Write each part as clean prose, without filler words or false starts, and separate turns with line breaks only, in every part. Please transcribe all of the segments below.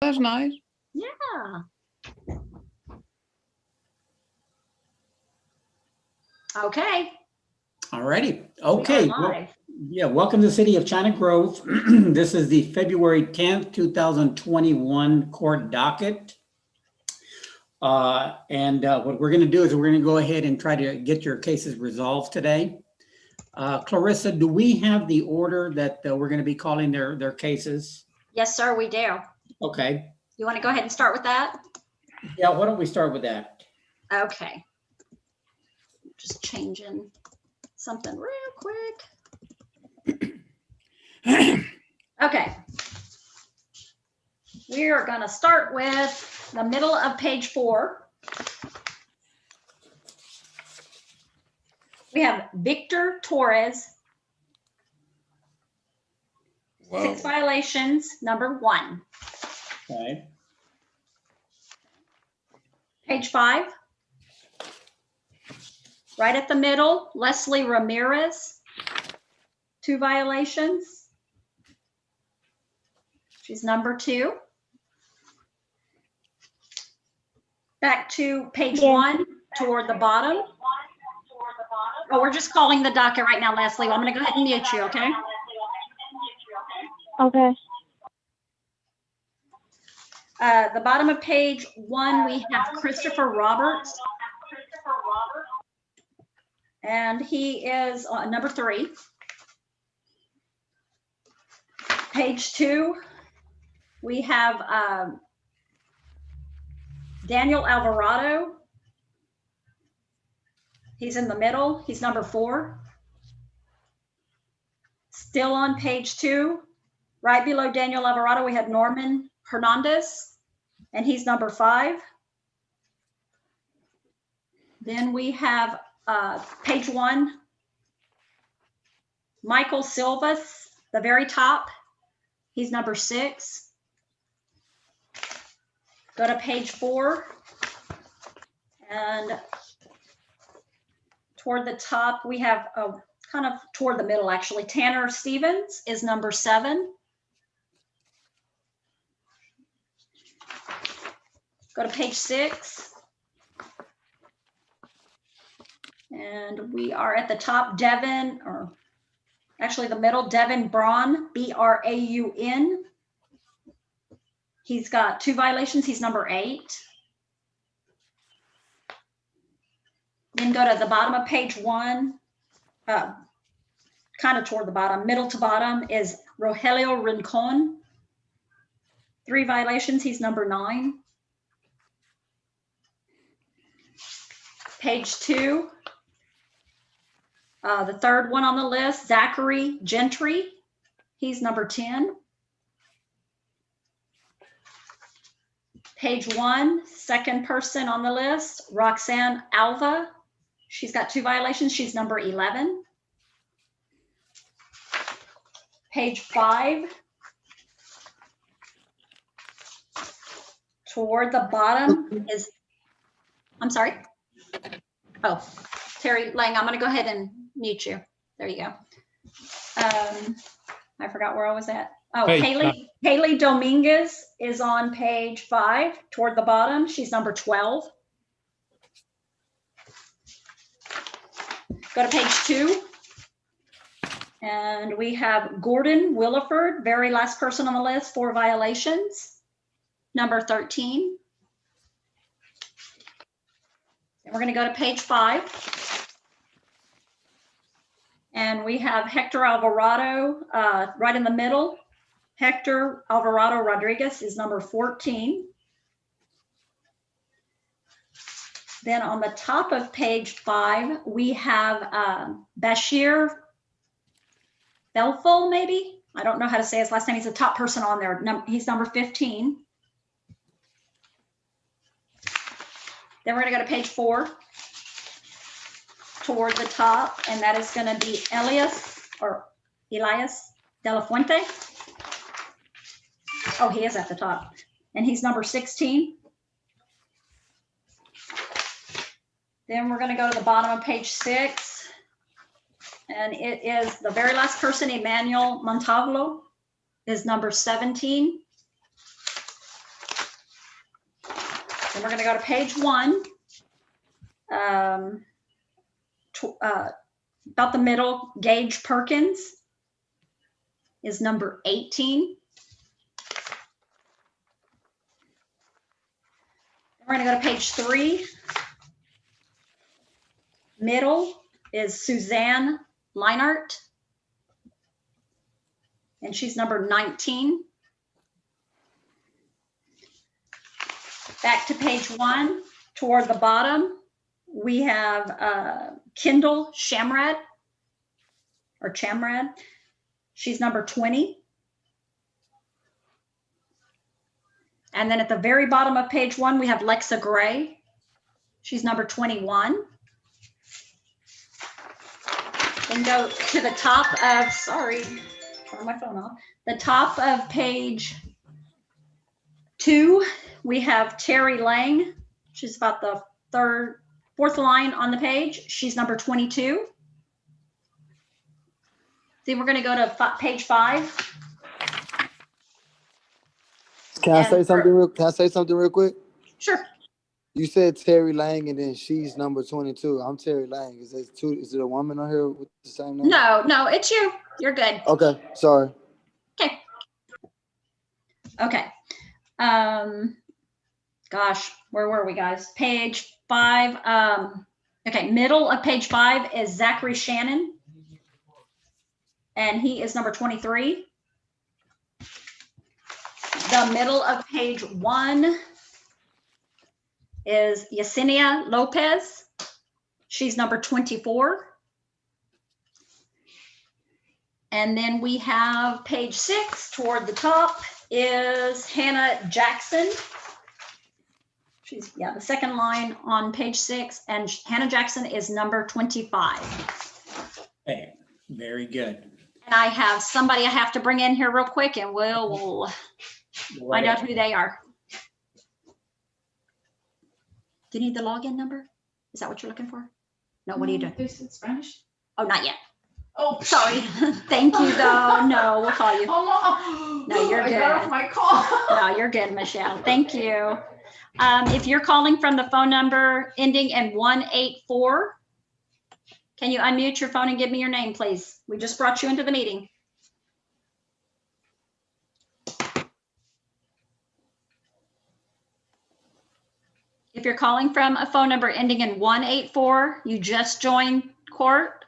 That's nice.
Yeah. Okay.
All righty.
We are
Okay.
live.
Yeah, welcome to the City of China Grove. This is the February 10th, 2021 court docket. What we're going to do is we're going to go ahead and try to get your cases resolved today. Clarissa, do we have the order that we're going to be calling their cases?
Yes, sir, we do.
Okay.
You want to go ahead and start with that?
Yeah, why don't we start with that?
Okay. Just changing something real quick. Okay. We are going to start with the middle of page 4. We have Victor Torres,
Whoa.
6 violations, number 1.
Okay.
Page 5. Right at the middle, Leslie Ramirez, 2 violations. She's number 2. Back to page 1, toward the bottom. Oh, we're just calling the docket right now, Leslie. I'm going to go ahead and mute you, okay?
Okay.
The bottom of page 1, we have Christopher Roberts. And he is number 3. Page 2, we have Daniel Alvarado. He's in the middle. He's number 4. Still on page 2, right below Daniel Alvarado, we have Norman Hernandez, and he's number 5. Then we have page 1, Michael Silvas, the very top. He's number 6. Go to page 4, and toward the top, we have kind of toward the middle, actually. Tanner Stevens is number 7. Go to page 6. And we are at the top, Devin, or actually the middle, Devin Braun, B-R-A-U-N. He's got 2 violations. He's number 8. Then go to the bottom of page 1, kind of toward the bottom, middle to bottom is Rogelio Rincon. 3 violations. He's number 9. Page 2. The third one on the list, Zachary Gentry. He's number 10. Page 1, second person on the list, Roxanne Alva. She's got 2 violations. She's number 11. Page 5. Toward the bottom is, I'm sorry. Oh, Terry Lang, I'm going to go ahead and mute you. There you go. I forgot where I was at. Oh,
Hey,
Haley Dominguez is on page 5 toward the bottom. She's number 12. Go to page 2. And we have Gordon Williford, very last person on the list, 4 violations, number 13. And we're going to go to page 5. And we have Hector Alvarado right in the middle. Hector Alvarado Rodriguez is number 14. Then on the top of page 5, we have Bashir Belful, maybe? I don't know how to say his last name. He's the top person on there. He's number 15. Then we're going to go to page 4 toward the top, and that is going to be Elias De La Fuente. Oh, he is at the top, and he's number 16. Then we're going to go to the bottom of page 6, and it is the very last person, Emmanuel Montalvo, is number 17. Then we're going to go to page 1. About the middle, Gage Perkins is number 18. We're going to go to page 3. Middle is Suzanne Leinart, and she's number 19. Back to page 1, toward the bottom, we have Kendall Chamrad. She's number 20. And then at the very bottom of page 1, we have Lexa Gray. She's number 21. Then go to the top of, sorry, turn my phone off. The top of page 2, we have Terry Lang. She's about the fourth line on the page. She's number 22. Then we're going to go to page 5.
Can I say something real quick?
Sure.
You said Terry Lang, and then she's number 22. I'm Terry Lang. Is it a woman on here with the same name?
No, it's you. You're good.
Okay, sorry.
Okay. Gosh, where were we, guys? Page 5. Okay, middle of page 5 is Zachary Shannon, and he is number 23. The middle of page 1 is Yesenia Lopez. She's number 24. And then we have page 6 toward the top is Hannah Jackson. She's, the second line on page 6, and Hannah Jackson is number 25.
Okay, very good.
And I have somebody I have to bring in here real quick, and we'll find out who they are. Do you need the login number? Is that what you're looking for? No, what are you doing?
This in Spanish?
Oh, not yet.
Oh,
Sorry. Thank you, though. No, we'll call you.
Oh,
No, you're
I
good.
got off my call.
No, you're good, Michelle. Thank you. If you're calling from the phone number ending in 184, can you unmute your phone and give me your name, please? We just brought you into the meeting. If you're calling from a phone number ending in 184, you just joined court.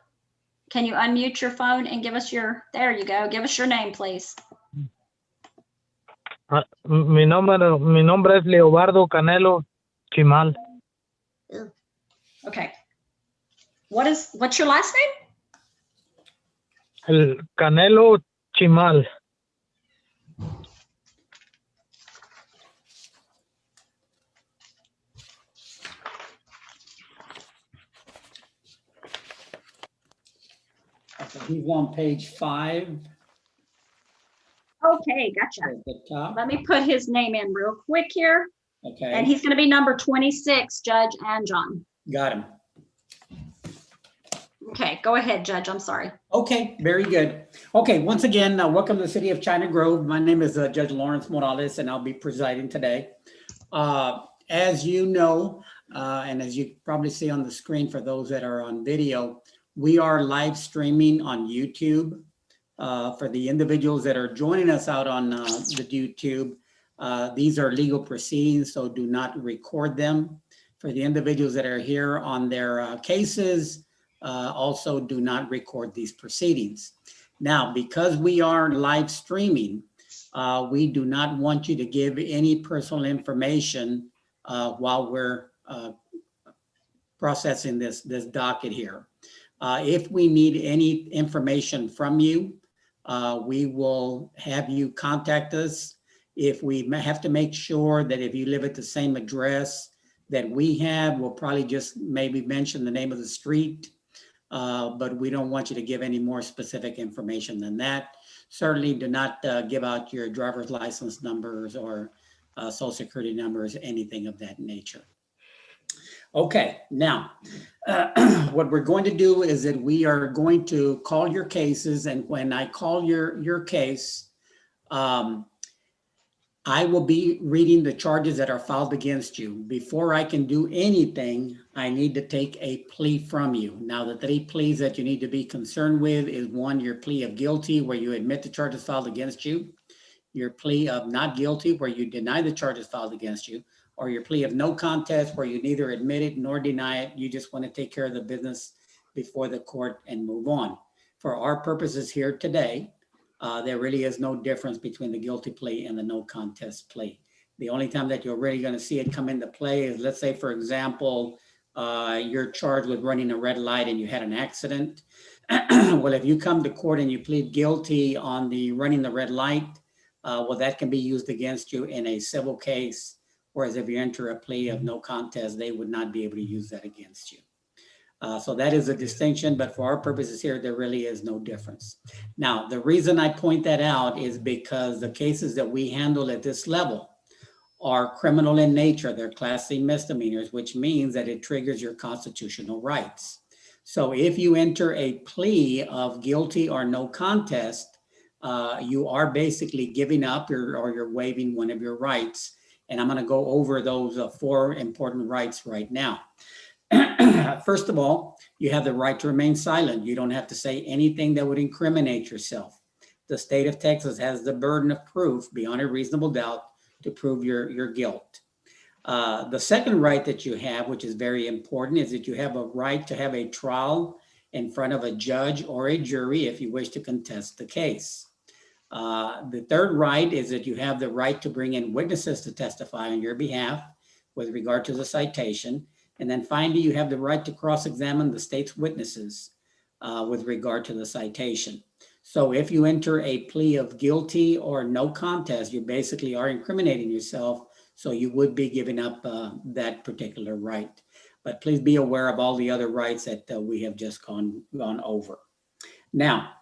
Can you unmute your phone and give us there you go. Give us your name, please.
Mi nombre es Leobardo Canelo Chimal.
Okay. What's your last name?
El Canelo Chimal.
Okay, he's on page 5
Okay, gotcha.
at the top.
Let me put his name in real quick here. And
Okay,
he's going to be number 26, Judge and John.
got him.
Okay, go ahead, Judge. I'm sorry.
Okay, very good. Okay, once again, welcome to the city of China Grove. My name is Judge Lawrence Morales, and I'll be presiding today. As you know, and as you probably see on the screen for those that are on video, we are live streaming on YouTube. For the individuals that are joining us out on the YouTube, these are legal proceedings, so do not record them. For the individuals that are here on their cases, also do not record these proceedings. Now, because we are live streaming, we do not want you to give any personal information while we're processing this docket here. If we need any information from you, we will have you contact us. If we have to make sure that if you live at the same address that we have, we'll probably just maybe mention the name of the street, but we don't want you to give any more specific information than that. Certainly do not give out your driver's license numbers or social security numbers, anything of that nature. Okay, now, what we're going to do is that we are going to call your cases, and when I call your case, I I will be reading the charges that are filed against you. Before I can do anything, I need to take a plea from you. Now, the 3 pleas that you need to be concerned with is 1, your plea of guilty, where you admit the charges filed against you, your plea of not guilty, where you deny the charges filed against you, or your plea of no contest, where you neither admit it nor deny it. You just want to take care of the business before the court and move on. For our purposes here today, there really is no difference between the guilty plea and the no contest plea. The only time that you're really going to see it come into play is, let's say, for example, you're charged with running a red light and you had an accident. Well, if you come to court and you plead guilty on the running the red light, well, that can be used against you in a civil case. Whereas if you enter a plea of no contest, they would not be able to use that against you. So that is a distinction, but for our purposes here, there really is no difference. Now, the reason I point that out is because the cases that we handle at this level are criminal in nature. They're Class C misdemeanors, which means that it triggers your constitutional rights. So if you enter a plea of guilty or no contest, you are basically giving up or you're waiving one of your rights. And I'm going to go over those 4 important rights right now. First of all, you have the right to remain silent. You don't have to say anything that would incriminate yourself. The state of Texas has the burden of proof beyond a reasonable doubt to prove your guilt. The second right that you have, which is very important, is that you have a right to have a trial in front of a judge or a jury if you wish to contest the case. The third right is that you have the right to bring in witnesses to testify on your behalf with regard to the citation. And then finally, you have the right to cross-examine the state's witnesses with regard to the citation. So if you enter a plea of guilty or no contest, you basically are incriminating yourself. So you would be giving up that particular right. But please be aware of all the other rights that we have just gone over. Now,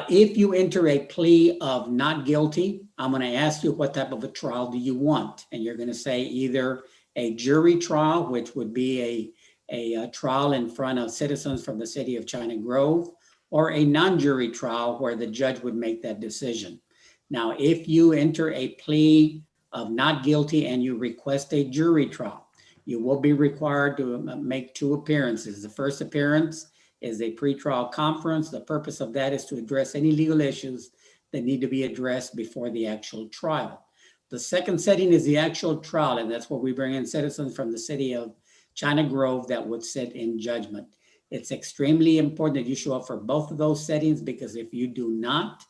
if you enter a plea of not guilty, I'm going to ask you what type of a trial do you want? And you're going to say either a jury trial, which would be a trial in front of citizens from the city of China Grove, or a non-jury trial where the judge would make that decision. Now, if you enter a plea of not guilty and you request a jury trial, you will be required to make 2 appearances. The first appearance is a pretrial conference. The purpose of that is to address any legal issues that need to be addressed before the actual trial. The second setting is the actual trial, and that's where we bring in citizens from the city of China Grove that would sit in judgment. It's extremely important that you show up for both of those settings, because if you do not,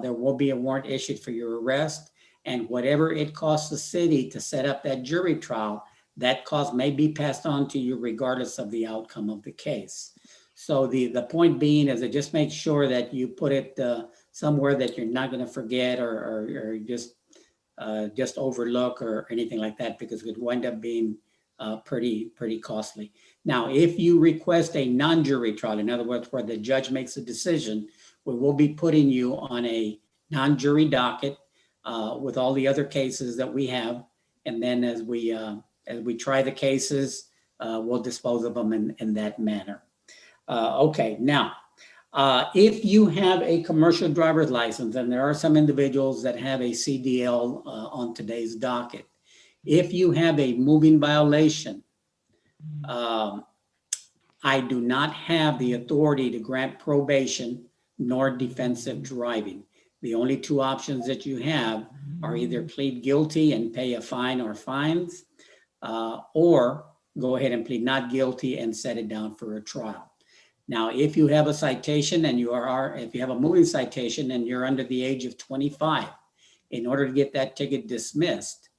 there will be a warrant issued for your arrest, and whatever it costs the city to set up that jury trial, that cost may be passed on to you regardless of the outcome of the case. So the point being is to just make sure that you put it somewhere that you're not going to forget or just overlook or anything like that, because it would wind up being pretty costly. Now, if you request a non-jury trial, in other words, where the judge makes a decision, we will be putting you on a non-jury docket with all the other cases that we have. And then as we try the cases, we'll dispose of them in that manner. Okay, now, if you have a commercial driver's license, and there are some individuals that have a CDL on today's docket, if you have a moving violation, I do not have the authority to grant probation nor defensive driving. The only 2 options that you have are either plead guilty and pay a fine or fines, or go ahead and plead not guilty and set it down for a trial. Now, if you have a citation and if you have a moving citation and you're under the age of 25, in order to get that ticket dismissed,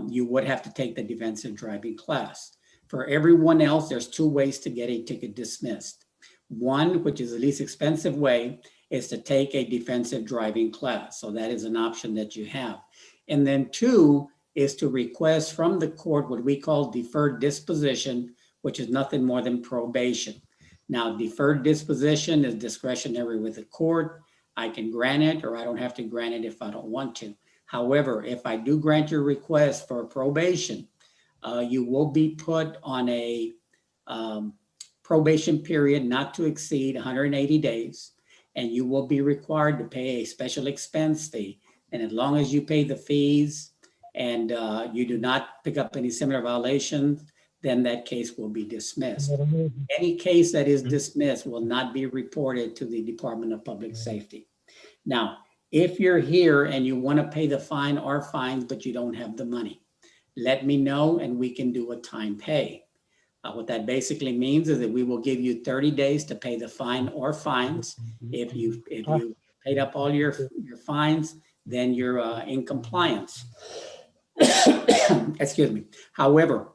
you would have to take the defensive driving class. For everyone else, there's 2 ways to get a ticket dismissed. One, which is the least expensive way, is to take a defensive driving class. So that is an option that you have. And then 2 is to request from the court what we call deferred disposition, which is nothing more than probation. Now, deferred disposition is discretionary with the court. I can grant it, or I don't have to grant it if I don't want to. However, if I do grant your request for probation, you will be put on a probation period not to exceed 180 days, and you will be required to pay a special expense fee And as long as you pay the fees and you do not pick up any similar violations, then that case will be dismissed. Any case that is dismissed will not be reported to the Department of Public Safety. Now, if you're here and you want to pay the fine or fines, but you don't have the money, let me know and we can do a time pay. What that basically means is that we will give you 30 days to pay the fine or fines. If you paid up all your fines, then you're in compliance. Excuse me. However,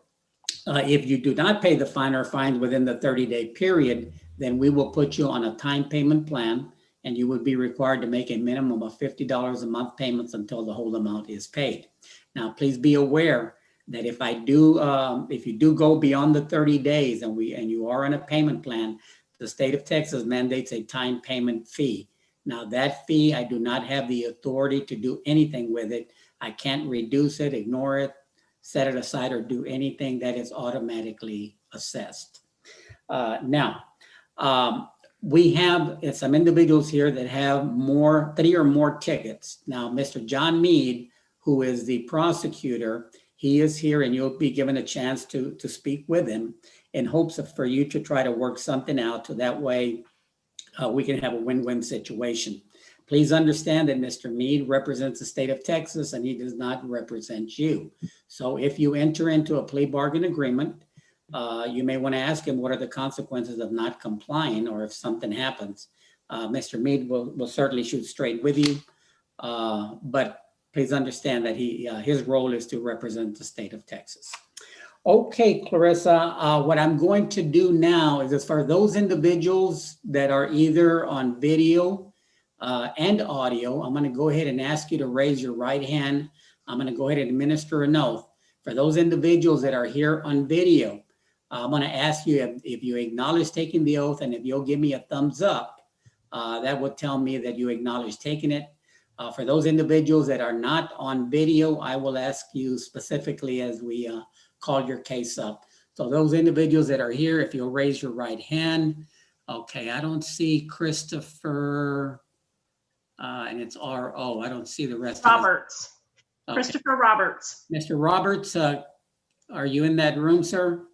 if you do not pay the fine or fines within the 30-day period, then we will put you on a time payment plan, and you would be required to make a minimum of $50 a month payments until the whole amount is paid. Now, please be aware that if you do go beyond the 30 days and you are on a payment plan, the state of Texas mandates a time payment fee. Now, that fee, I do not have the authority to do anything with it. I can't reduce it, ignore it, set it aside, or do anything. That is automatically assessed. We have some individuals here that have 3 or more tickets. Now, Mr. John Mead, who is the prosecutor, he is here and you'll be given a chance to speak with him in hopes for you to try to work something out so that way we can have a win-win situation. Please understand that Mr. Mead represents the state of Texas and he does not represent you. So if you enter into a plea bargain agreement, you may want to ask him what are the consequences of not complying, or if something happens. Mr. Mead will certainly shoot straight with you, but please understand that his role is to represent the state of Texas. Okay, Clarissa, what I'm going to do now is, as for those individuals that are either on video and audio, I'm going to go ahead and ask you to raise your right hand. I'm going to go ahead and administer an oath. For those individuals that are here on video, I'm going to ask you if you acknowledge taking the oath, and if you'll give me a thumbs up, that would tell me that you acknowledge taking it. For those individuals that are not on video, I will ask you specifically as we call your case up. So those individuals that are here, if you'll raise your right hand. Okay, I don't see Christopher, and it's R.O. I don't see the rest
Roberts.
Okay.
Christopher Roberts.
Mr. Roberts, are you in that room, sir?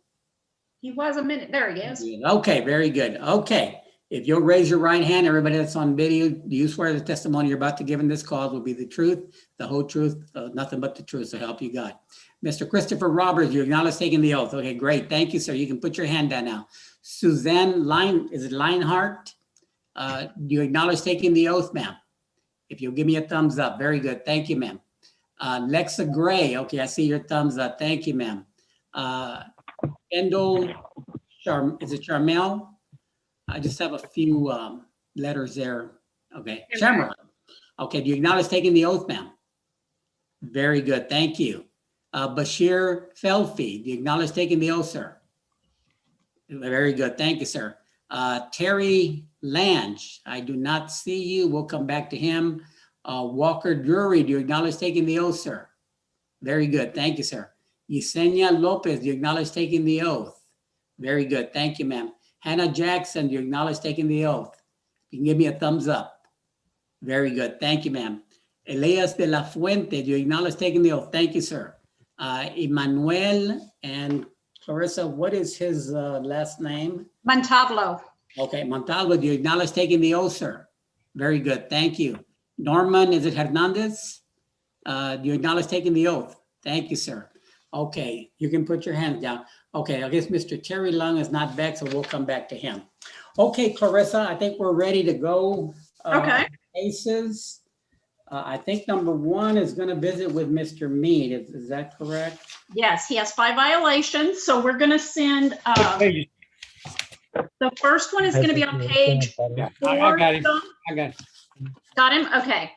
He was a minute. There he is.
Okay, very good. Okay. If you'll raise your right hand, everybody that's on video, do you swear the testimony you're about to give in this cause will be the truth, the whole truth, nothing but the truth, so help you God. Mr. Christopher Roberts, you acknowledge taking the oath. Okay, great. Thank you, sir. You can put your hand down now. Suzanne Leinhart, do you acknowledge taking the oath, ma'am? If you'll give me a thumbs up. Very good. Thank you, ma'am. Lexa Gray. Okay, I see your thumbs up. Thank you, ma'am. Kendall, is it Charmel? I just have a few letters there. Okay, Shamrock. Okay, do you acknowledge taking the oath, ma'am? Very good, thank you. Bashir Felfi, do you acknowledge taking the oath, sir? Very good, thank you, sir. Terry Lange, I do not see you. We'll come back to him. Walker Drury, do you acknowledge taking the oath, sir? Very good, thank you, sir. Yesenia Lopez, do you acknowledge taking the oath? Very good, thank you, ma'am. Hannah Jackson, do you acknowledge taking the oath? You can give me a thumbs up. Very good, thank you, ma'am. Elias de la Fuente, do you acknowledge taking the oath? Thank you, sir. Emmanuel and Clarissa, what is his last name?
Montalvo.
Okay, Montalvo, do you acknowledge taking the oath, sir? Very good, thank you. Norman, is it Hernandez? Do you acknowledge taking the oath? Thank you, sir. Okay, you can put your hands down. Okay, I guess Mr. Terry Lung is not back, so we'll come back to him. Okay, Clarissa, I think we're ready to go.
Okay.
Cases. I think number 1 is going to visit with Mr. Mead. Is that correct?
Yes, he has 5 violations. So we're going to send, the first one is going to be on page 4.
I got him. I got him.
Got him? Okay.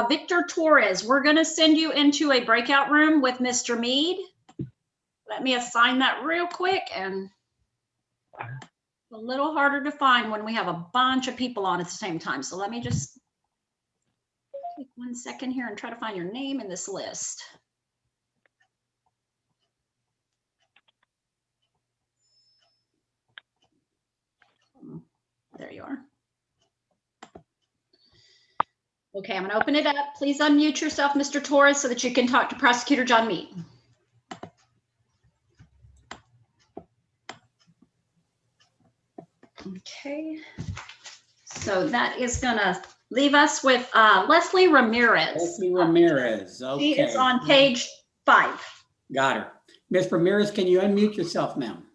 Victor Torres, we're going to send you into a breakout room with Mr. Mead. Let me assign that real quick, and a little harder to find when we have a bunch of people on at the same time. So let me just take 1 second here and try to find your name in this list. There you are. Okay, I'm gonna open it up. Please unmute yourself, Mr. Torres, so that you can talk to Prosecutor John Mead. Okay, so that is gonna leave us with Leslie Ramirez.
Leslie Ramirez,
She is
okay.
on page 5.
Got her. Ms. Ramirez, can you unmute yourself, ma'am?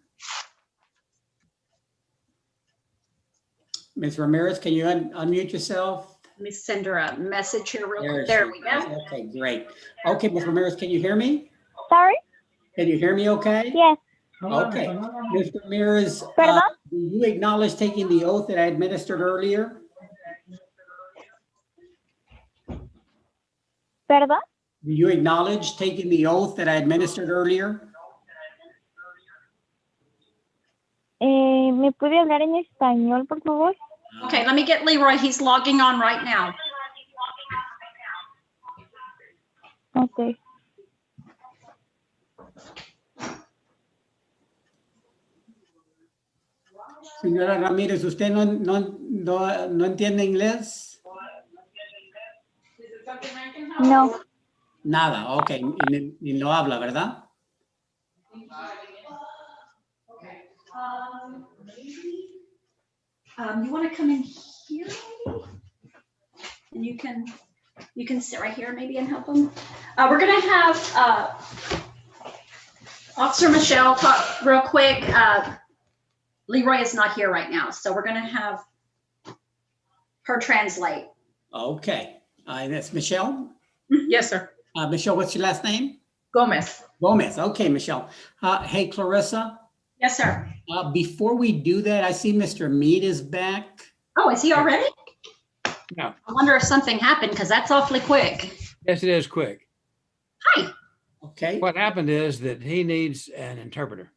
Ms. Ramirez, can you unmute yourself?
Let me send her a message here real quick.
she
There we
is.
go.
Okay, great. Okay, Ms. Ramirez, can you hear me?
Sorry?
Can you hear me okay?
Yes.
Okay. Ms. Ramirez,
Perdón?
do you acknowledge taking the oath that I administered earlier?
¿Perdón?
Do you acknowledge taking the oath that I administered earlier?
¿Me puede hablar en español, por favor?
Okay, let me get Leroy. He's logging on right now.
Ok.
Señora Ramírez, ¿usted no entiende inglés?
No.
Nada, ok, ni lo habla, ¿verdad?
You want to come in here, maybe? And you can sit right here, maybe, and help him. We're gonna have Officer Michelle talk real quick. Leroy is not here right now, so we're gonna have her translate.
Okay, that's Michelle.
Yes, sir.
Michelle, what's your last name?
Gomez.
Gomez. Okay, Michelle. Hey, Clarissa,
Yes, sir.
before we do that, I see Mr. Mead is back.
Oh, is he already?
No.
I wonder if something happened, because that's awfully quick.
Yes, it is quick.
Hi.
Okay.
What happened is that he needs an interpreter.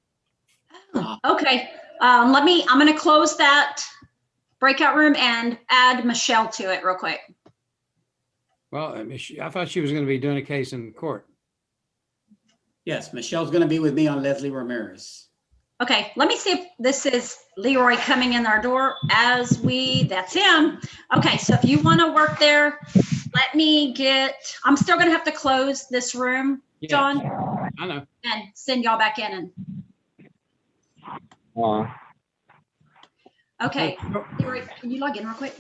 Okay, I'm gonna close that breakout room and add Michelle to it real quick.
Well, I thought she was going to be doing a case in court.
Yes, Michelle's going to be with me on Leslie Ramirez.
Okay, let me see if this is Leroy coming in our door that's him. Okay, so if you want to work there, let me I'm still gonna have to close this room,
Yeah,
John,
I know.
and send y'all back in okay, Leroy, can you log in real quick?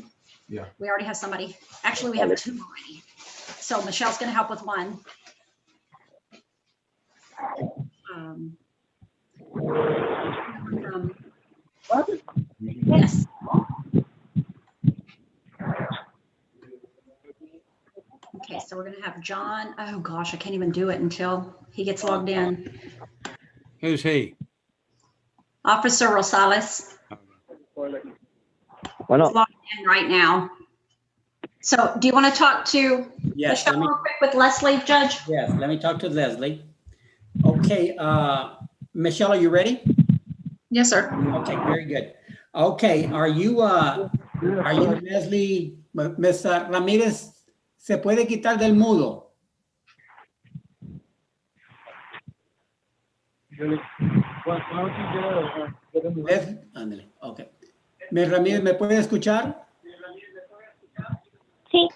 Yeah.
We already have somebody. Actually, we have 2 already. So Michelle's gonna help with 1. Yes. Okay, so we're gonna have John. Oh gosh, I can't even do it until he gets logged in.
Who's he?
Officer Rosales.
Bueno,
He's logged in right now. So do you want to talk to
Yes,
Michelle real quick with Leslie, Judge?
yes, let me talk to Leslie. Okay, Michelle, are you ready?
Yes, sir.
Okay, very good. Okay, are you Leslie, Ms. Ramírez, se puede quitar del mudo? Ándale, ok. Ms. Ramírez, ¿me puede escuchar?
Sí.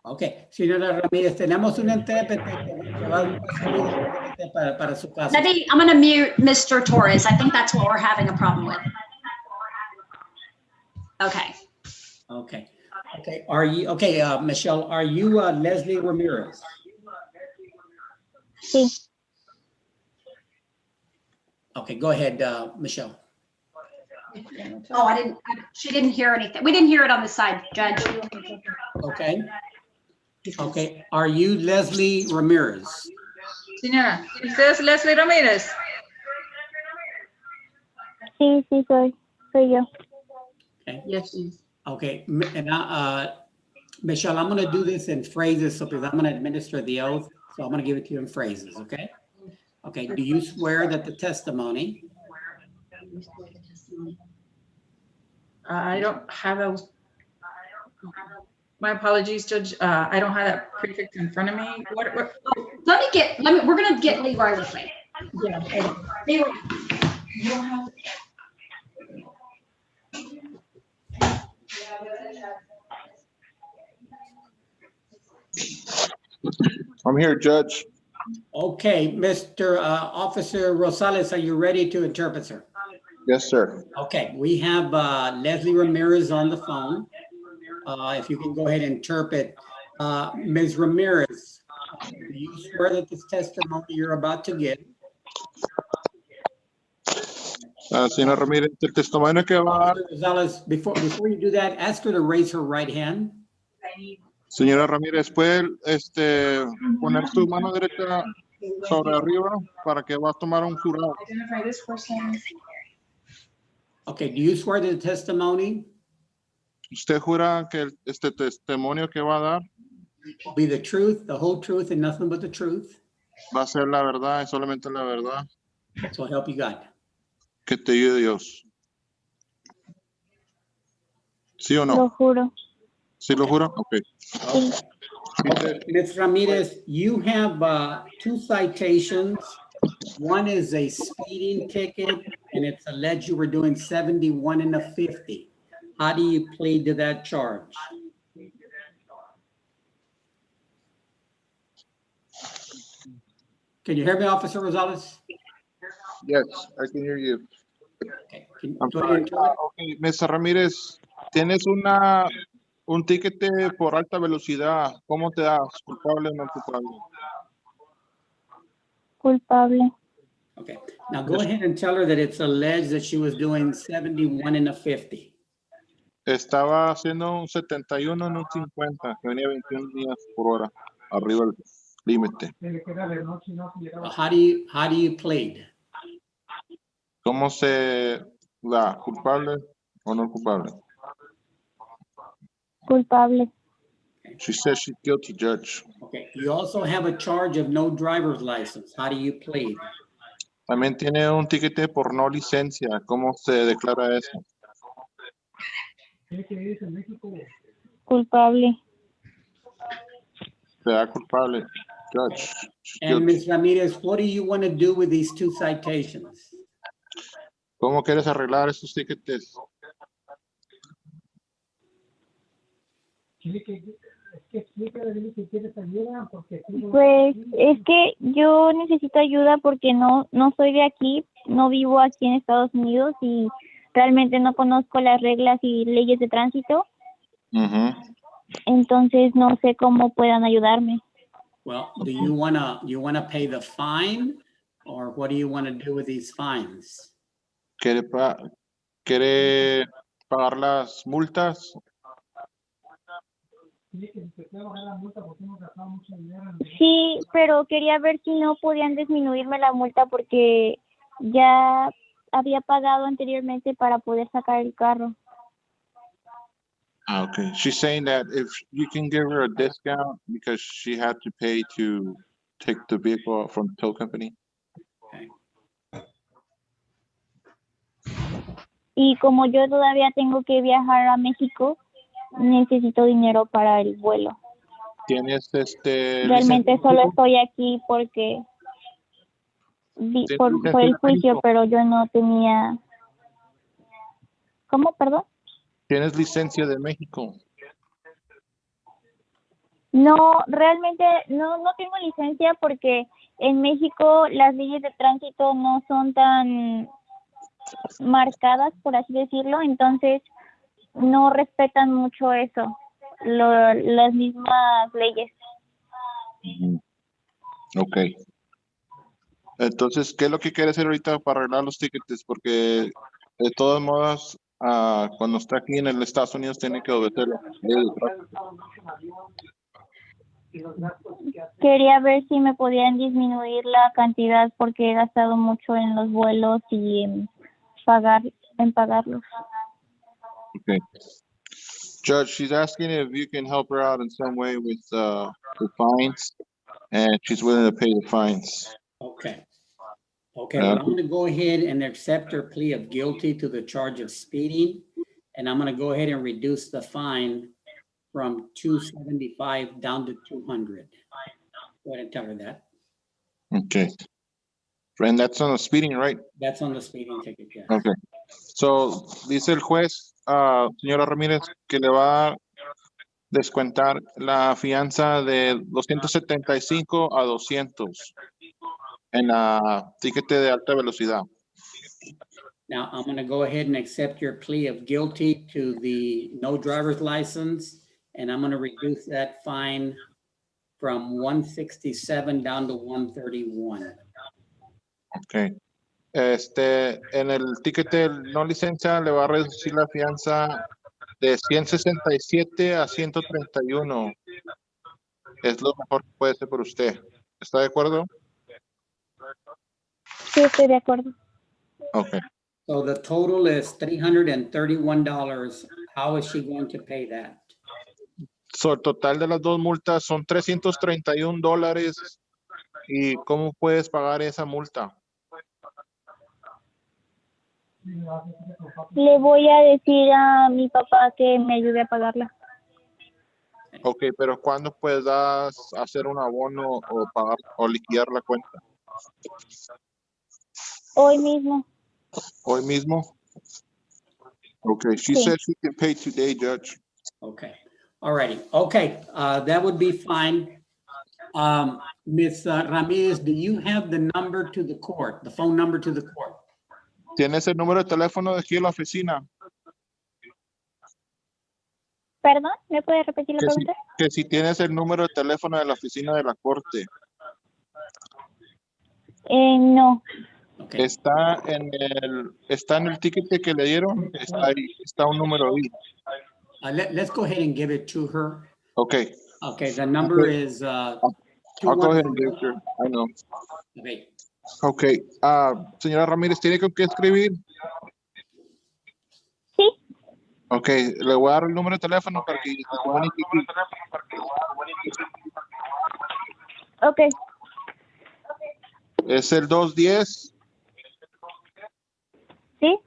Ok, señora Ramírez, tenemos un intérprete que va a dar un paso para su caso.
I'm going to mute Mr. Torres. I think that's what we're having a problem with. Okay.
Okay. Okay. Are you okay, Michelle? Are you Leslie Ramirez?
Sí.
Okay, go ahead, Michelle.
Oh, she didn't hear anything. We didn't hear it on the side, Judge.
Okay. Okay. Are you Leslie Ramirez?
Señora, ¿usted es Leslie Ramírez?
Sí, soy yo.
Okay.
Yes, she is.
Okay. And Michelle, I'm going to do this in phrases because I'm going to administer the oath. So I'm going to give it to you in phrases. Okay. Okay. Do you swear that the testimony?
I don't have those. My apologies, Judge. I don't have that prefix in front of me. What?
We're going to get Leroy with me.
Yeah.
Leroy, you don't have.
I'm here, Judge.
Okay, Mr. Officer Rosales, are you ready to interpret, sir?
Yes, sir.
Okay, we have Leslie Ramirez on the phone. If you can go ahead and interpret. Ms. Ramirez, do you swear that this testimony you're about to give?
Señora Ramírez, el testimonio que va a dar,
Officer Rosales, before you do that, ask her to raise her right hand.
señora Ramírez, puede poner su mano derecha sobre arriba para que va a tomar un jurado.
Identify this person.
Okay, do you swear that the testimony
¿Usted jura que este testimonio que va a dar
will be the truth, the whole truth, and nothing but the truth?
va a ser la verdad y solamente la verdad?
So help you God.
Que te ayude Dios. ¿Sí o
Lo
no?
juro.
¿Sí lo jura? Ok.
Okay, Ms. Ramirez, you have 2 citations. One is a speeding ticket, and it's alleged you were doing 71 and a 50. How do you plead to that charge? Can you hear me, Officer Rosales?
Yes, I can hear you.
Okay, can
I'm
go ahead and
sorry. Okay, Ms. Ramírez, tienes un ticket por alta velocidad. ¿Cómo te das? ¿Culpable o no culpable?
Culpable.
Okay, now go ahead and tell her that it's alleged that she was doing 71 and a 50.
Estaba haciendo un 71 en un 50, que venía 21 millas por hora, arriba del límite.
How do you plead?
¿Cómo se da? ¿Culpable o no culpable?
Culpable.
She says she's guilty, Judge.
Okay, you also have a charge of no driver's license. How do you plead?
También tiene un ticket por no licencia. ¿Cómo se declara eso?
Culpable.
Se da culpable, Judge. She's
And
guilty.
Ms. Ramirez, what do you want to do with these 2 citations?
¿Cómo quieres arreglar esos tickets?
Pues es que yo necesito ayuda porque no soy de aquí, no vivo aquí en Estados Unidos y realmente no conozco las reglas y leyes de tránsito, entonces no sé cómo puedan ayudarme.
Well, do you wanna pay the fine, or what do you want to do with these fines?
¿Quiere pagar las multas?
Sí, pero quería ver si no podían disminuirme la multa porque ya había pagado anteriormente para poder sacar el carro.
Okay. She's saying that if you can give her a discount because she had to pay to take the vehicle from the tow company.
Y como yo todavía tengo que viajar a México, necesito dinero para el vuelo.
¿Tienes
Realmente
licencia?
solo estoy aquí porque por el juicio, pero yo no tenía. ¿Cómo, perdón?
¿Tienes licencia de México?
No, realmente no tengo licencia porque en México las leyes de tránsito no son tan marcadas, por así decirlo, entonces no respetan mucho eso, las mismas leyes.
Ok. Entonces, ¿qué es lo que quiere hacer ahorita para arreglar los tickets? Porque de todos modos, cuando está aquí en el Estados Unidos tiene que obedecer la ley de tránsito.
Quería ver si me podían disminuir la cantidad porque he gastado mucho en los vuelos y en pagarlos.
Okay. Judge, she's asking if you can help her out in some way with the fines, and she's willing to pay the fines.
Okay. Okay, well, I'm going to go ahead and accept her plea of guilty to the charge of speeding, and I'm going to go ahead and reduce the fine from $275 down to $200. Go ahead and tell her that.
Okay. And that's on the speeding, right?
That's on the speeding ticket, yeah.
Okay. So, dice el juez, señora Ramírez, que le va a descuentar la fianza de 275 a 200 en la tiquete de alta velocidad.
Now, I'm going to go ahead and accept your plea of guilty to the no driver's license, and I'm going to reduce that fine from 167 down to 131.
Ok. En el ticket de no licencia le va a reducir la fianza de 167 a 131. Es lo mejor que puede ser por usted. ¿Está de acuerdo?
Sí, estoy de acuerdo.
Ok.
So the total is $331. How is she going to pay that?
So, el total de las dos multas son $331. ¿Y cómo puedes pagar esa multa?
Le voy a decir a mi papá que me ayude a pagarla.
Ok, pero ¿cuándo puedas hacer un abono o pagar o liquidar la cuenta?
Hoy mismo.
Hoy mismo. Okay, she
Sí.
said she can pay today, Judge.
Okay, all righty. Okay, that would be fine. Ms. Ramirez, do you have the number to the court, the phone number to the court?
¿Tienes el número de teléfono de aquí en la oficina?
¿Perdón? ¿Me puede repetir la
Que si,
pregunta?
que si tienes el número de teléfono de la oficina de la corte.
No.
Okay,
Está en el ticket que le dieron. Está ahí, está un número ahí.
let's go ahead and give it to her.
Okay.
Okay, the number
Okay.
is
I'll go ahead and give it to her. I know.
Okay.
Okay. Señora Ramírez, ¿tiene con qué escribir?
Sí.
Okay, le voy a dar el número de teléfono para que se comunique aquí.
Ok.
Es el 210
Sí.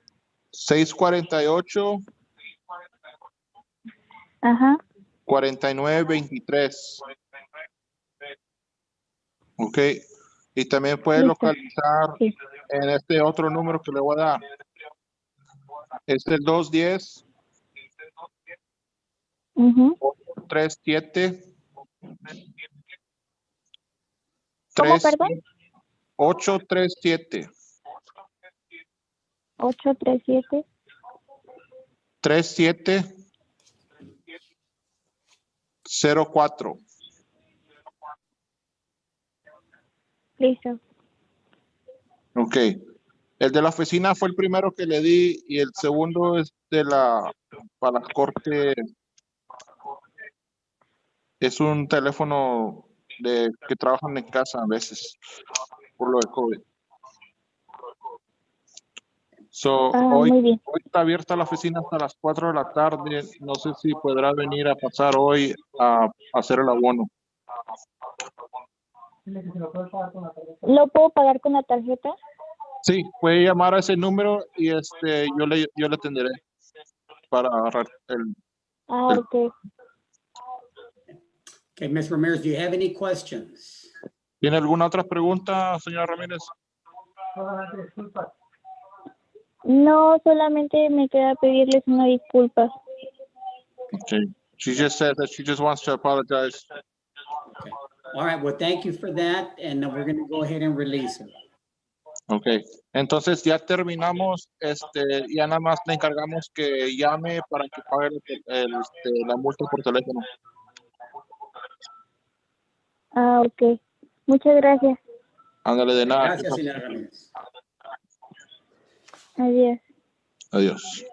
648
Ajá.
4923. Ok. Y también puede
Listo.
localizar
Sí.
en este otro número que le voy a dar. Es el 210
Ujú.
37
¿Cómo, perdón?
837
837.
37 04.
Listo.
Ok. El de la oficina fue el primero que le di y el segundo es para la corte. Es un teléfono que trabajan en casa a veces por lo de COVID. So, hoy
Muy bien.
está abierta la oficina hasta las 4 de la tarde. No sé si podrá venir a pasar hoy a hacer el abono.
¿Lo puedo pagar con la tarjeta?
Sí, puede llamar a ese número y yo le atenderé para agarrar el.
Ok.
Okay, Ms. Ramirez, do you have any questions?
¿Tiene alguna otra pregunta, señora Ramírez?
No, solamente me queda pedirles una disculpa.
Okay. She just said that she just wants to apologize.
Okay. All right, well, thank you for that, and we're going to go ahead and release her.
Okay. Entonces ya terminamos, ya nada más le encargamos que llame para que pague la multa por teléfono.
Ok. Muchas gracias.
Ándale, de nada.
Gracias, señora Ramírez.
Adiós.
Adiós.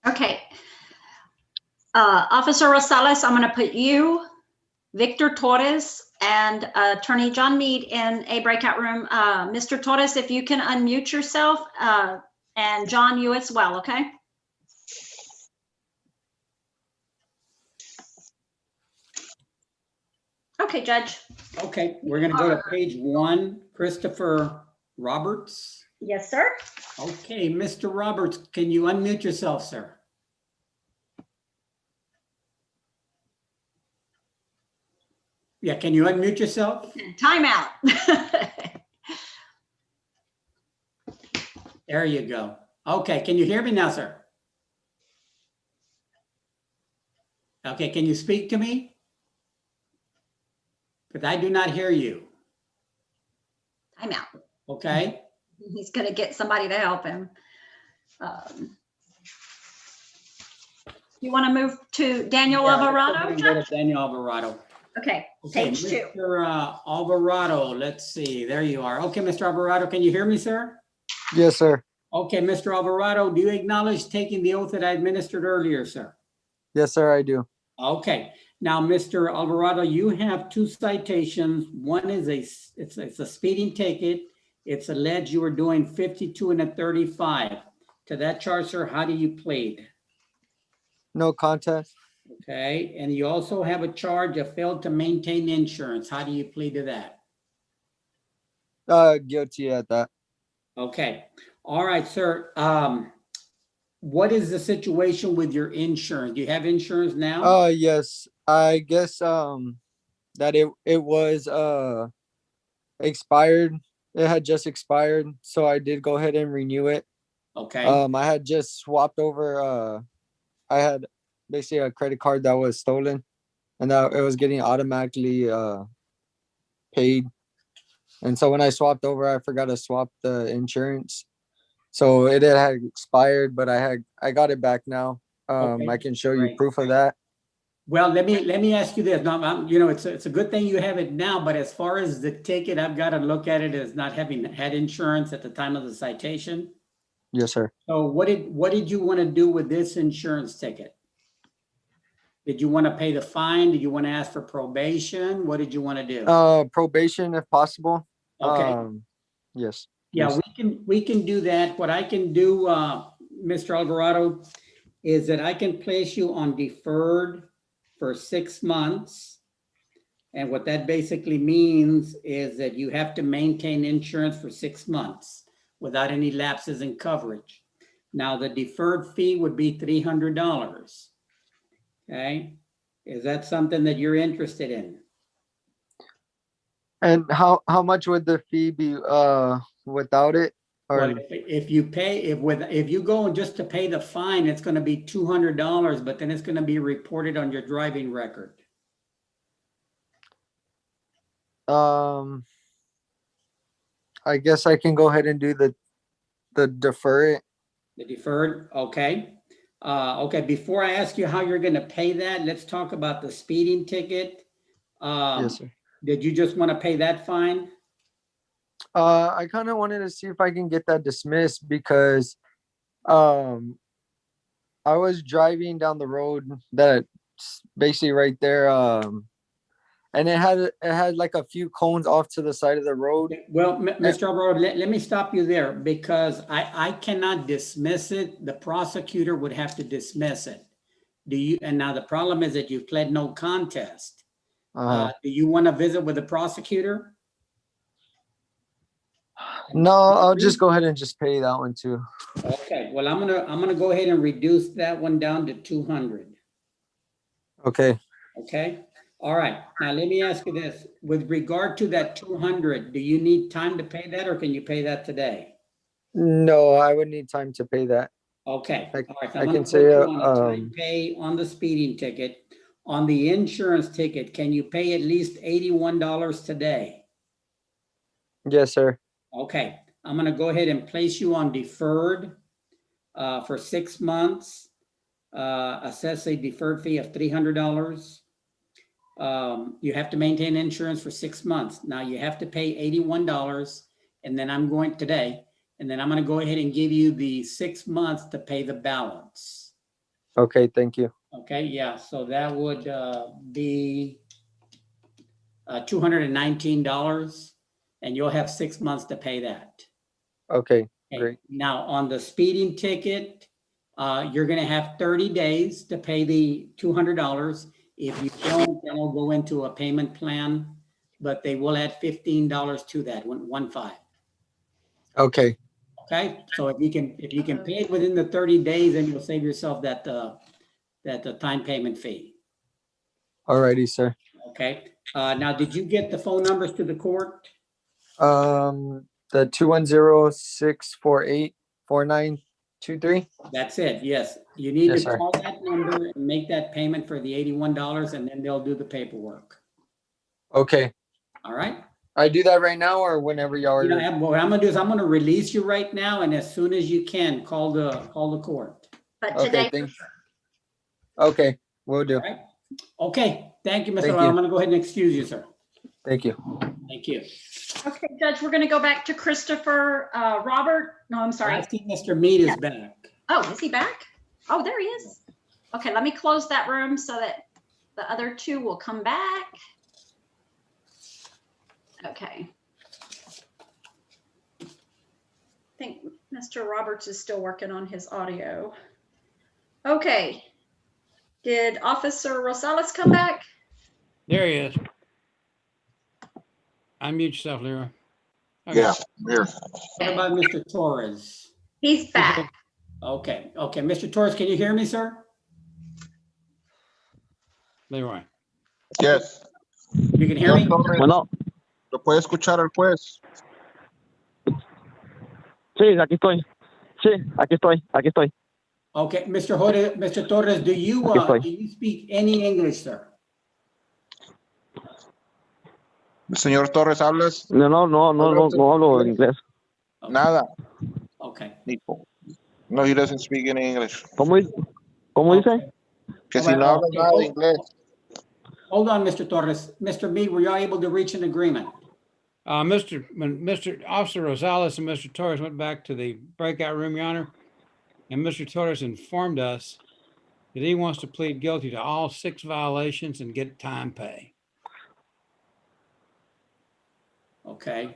Okay. Officer Rosales, I'm going to put you, Victor Torres, and Attorney John Mead in a breakout room. Mr. Torres, if you can unmute yourself, and John, you as well, okay? Okay, Judge.
Okay, we're going to go to page 1, Christopher Roberts.
Yes, sir.
Okay, Mr. Roberts, can you unmute yourself, sir? Yeah, can you unmute yourself?
Time out.
There you go. Okay, can you hear me now, sir? Okay, can you speak to me? Because I do not hear you.
Time out.
Okay,
He's gonna get somebody to help him. You want to move to Daniel
Yeah, let's go
Alvarado,
ahead and go to
Judge?
Daniel Alvarado.
Okay,
Okay,
page 2.
Mr. Alvarado, let's see, there you are. Okay, Mr. Alvarado, can you hear me, sir?
Yes, sir.
Okay, Mr. Alvarado, do you acknowledge taking the oath that I administered earlier, sir?
Yes, sir, I do.
Okay, now, Mr. Alvarado, you have 2 citations. One is it's a speeding ticket. It's alleged you were doing 52 and a 35. To that charge, sir, how do you plead?
No contest.
Okay, and you also have a charge of failed to maintain insurance. How do you plead to that?
Guilty at that.
Okay, all right, sir. What is the situation with your insurance? Do you have insurance now?
Yes. I guess that it was expired. It had just expired, so I did go ahead and renew it.
Okay,
I had just swapped over I had basically a credit card that was stolen, and that it was getting automatically paid. And so when I swapped over, I forgot to swap the insurance. So it had expired, but I got it back now.
Okay,
I can show you
great.
proof of that.
well, let me ask you this. Now, it's a good thing you have it now, but as far as the ticket, I've got to look at it as not having had insurance at the time of the citation.
Yes, sir.
So what did you want to do with this insurance ticket? Did you want to pay the fine? Did you want to ask for probation? What did you want to do?
Probation if possible.
Okay.
Yes.
Yeah,
please.
we can do that. What I can do, Mr. Alvarado, is that I can place you on deferred for 6 months. And what that basically means is that you have to maintain insurance for 6 months without any lapses in coverage. Now, the deferred fee would be $300. Okay, is that something that you're interested in?
And how much would the fee be without it? Or
Well, if you pay, if you go just to pay the fine, it's going to be $200, but then it's going to be reported on your driving record.
I guess I can go ahead and do the defer it.
The deferred, okay. Okay, before I ask you how you're going to pay that, let's talk about the speeding ticket.
Yes, sir.
Did you just want to pay that fine?
I kind of wanted to see if I can get that dismissed because I was driving down the road that's basically right there, and it had like a few cones off to the side of the road.
Well, Mr. Alvarado, let me stop you there because I cannot dismiss it. The prosecutor would have to dismiss it. And now the problem is that you've pled no contest. Do you want to visit with the prosecutor?
No, I'll just go ahead and just pay that one too.
Okay, well, I'm gonna go ahead and reduce that one down to 200.
Okay.
Okay, all right. Now let me ask you this: with regard to that 200, do you need time to pay that, or can you pay that today?
No, I would need time to pay that.
Okay, all right. So
I
I'm
can
gonna
say,
put you on a time pay on the speeding ticket. On the insurance ticket, can you pay at least $81 today?
Yes, sir.
Okay, I'm gonna go ahead and place you on deferred for 6 months. Assess a deferred fee of $300. You have to maintain insurance for 6 months. Now you have to pay $81, and then I'm going today, and then I'm gonna go ahead and give you the 6 months to pay the balance.
Okay, thank you.
Okay, yeah, so that would be $219, and you'll have 6 months to pay that.
Okay,
Okay,
great.
now on the speeding ticket, you're gonna have 30 days to pay the $200. If you don't, then we'll go into a payment plan, but they will add $15 to that, 15.
Okay.
Okay, so if you can pay it within the 30 days, then you'll save yourself that time payment fee.
Alrighty, sir.
Okay, now did you get the phone numbers to the court?
The 210-648-49. 23?
That's it, yes. You need
Yes,
to
sir.
call that number and make that payment for the $81, and then they'll do the paperwork.
Okay.
All right?
I do that right now or whenever y'all
You know,
are.
what I'm gonna do is I'm gonna release you right now, and as soon as you can, call the court.
But
Okay,
today,
thanks. Okay, will do.
All right? Okay, thank you, Mr.
Thank
Lara.
you.
I'm gonna go ahead and excuse you, sir.
Thank you.
Thank you.
okay, Judge, we're going to go back to Christopher Robert. No, I'm sorry.
I see Mr. Mead is back.
Oh, is he back? Oh, there he is. Okay, let me close that room so that the other two will come back. Okay. I think Mr. Roberts is still working on his audio. Okay. Did Officer Rosales come back?
There he is. Unmute yourself, Leroy. Okay.
Yeah, here.
What about Mr. Torres?
He's back.
Okay, Mr. Torres, can you hear me, sir?
Leroy.
Yes.
You can hear me?
Torres,
Bueno,
¿lo puede escuchar al juez?
sí, aquí estoy. Sí, aquí estoy.
Okay, Mr. Torres, do you speak any English, sir?
Señor Torres, ¿hablas?
No hablo inglés.
Okay.
Nada.
Okay.
No, he doesn't speak any English.
¿Cómo dice?
Que
All
si
right,
no hablas
okay,
nada de inglés.
Hold on, Mr. Torres. Mr. Mead, were you able to reach an agreement?
When Mr. Officer Rosales and Mr. Torres went back to the breakout room, Your Honor, and Mr. Torres informed us that he wants to plead guilty to all 6 violations and get time pay.
Okay.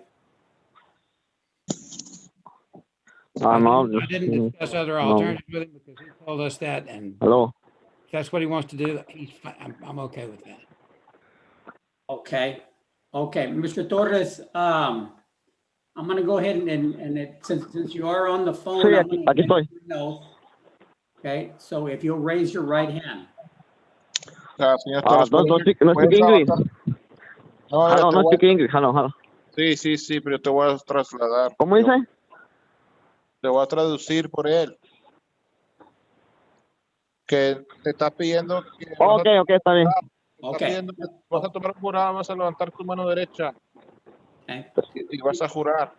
No.
I didn't discuss other alternatives with him because he told us that, and
Hello.
if that's what he wants to do, he's fine. I'm okay with that.
Okay. Mr. Torres, I'm gonna go ahead since you are on the phone.
Sí,
I'm gonna
aquí estoy.
let you know. Okay, so if you'll raise your right hand.
Señor Torres,
No speak
¿puedes
English.
avanzar? No, yo te
No
voy a-
speak English. Hello.
Sí, pero te voy a trasladar.
¿Cómo dice?
Te voy a traducir por él. Que te está pidiendo que
Okay, está bien.
te está pidiendo que vas a tomar jurado, vas a levantar tu mano derecha
Okay.
y vas a jurar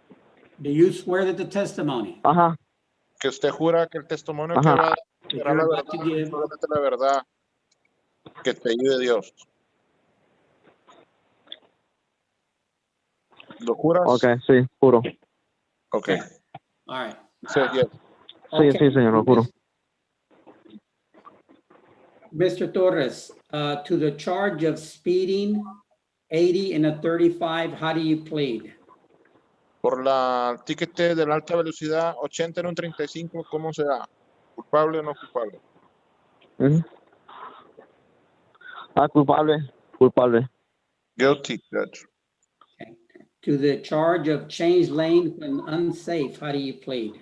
Do you swear that the testimony
Ajá.
que usted jura que el testimonio
Ajá.
que va a dar
that
será
you're
la
about
verdad,
to give
solamente la verdad, que te ayude Dios. ¿Lo juras?
Okay, sí, juro.
Okay.
All right.
Say yes.
Sí, señor, lo juro.
Mr. Torres, to the charge of speeding 80 in a 35, how do you plead?
Por la ticket de la alta velocidad, 80 en un 35, ¿cómo se da? ¿Culpable o no culpable?
Culpable.
Guilty, Judge.
Okay. To the charge of change lane when unsafe, how do you plead?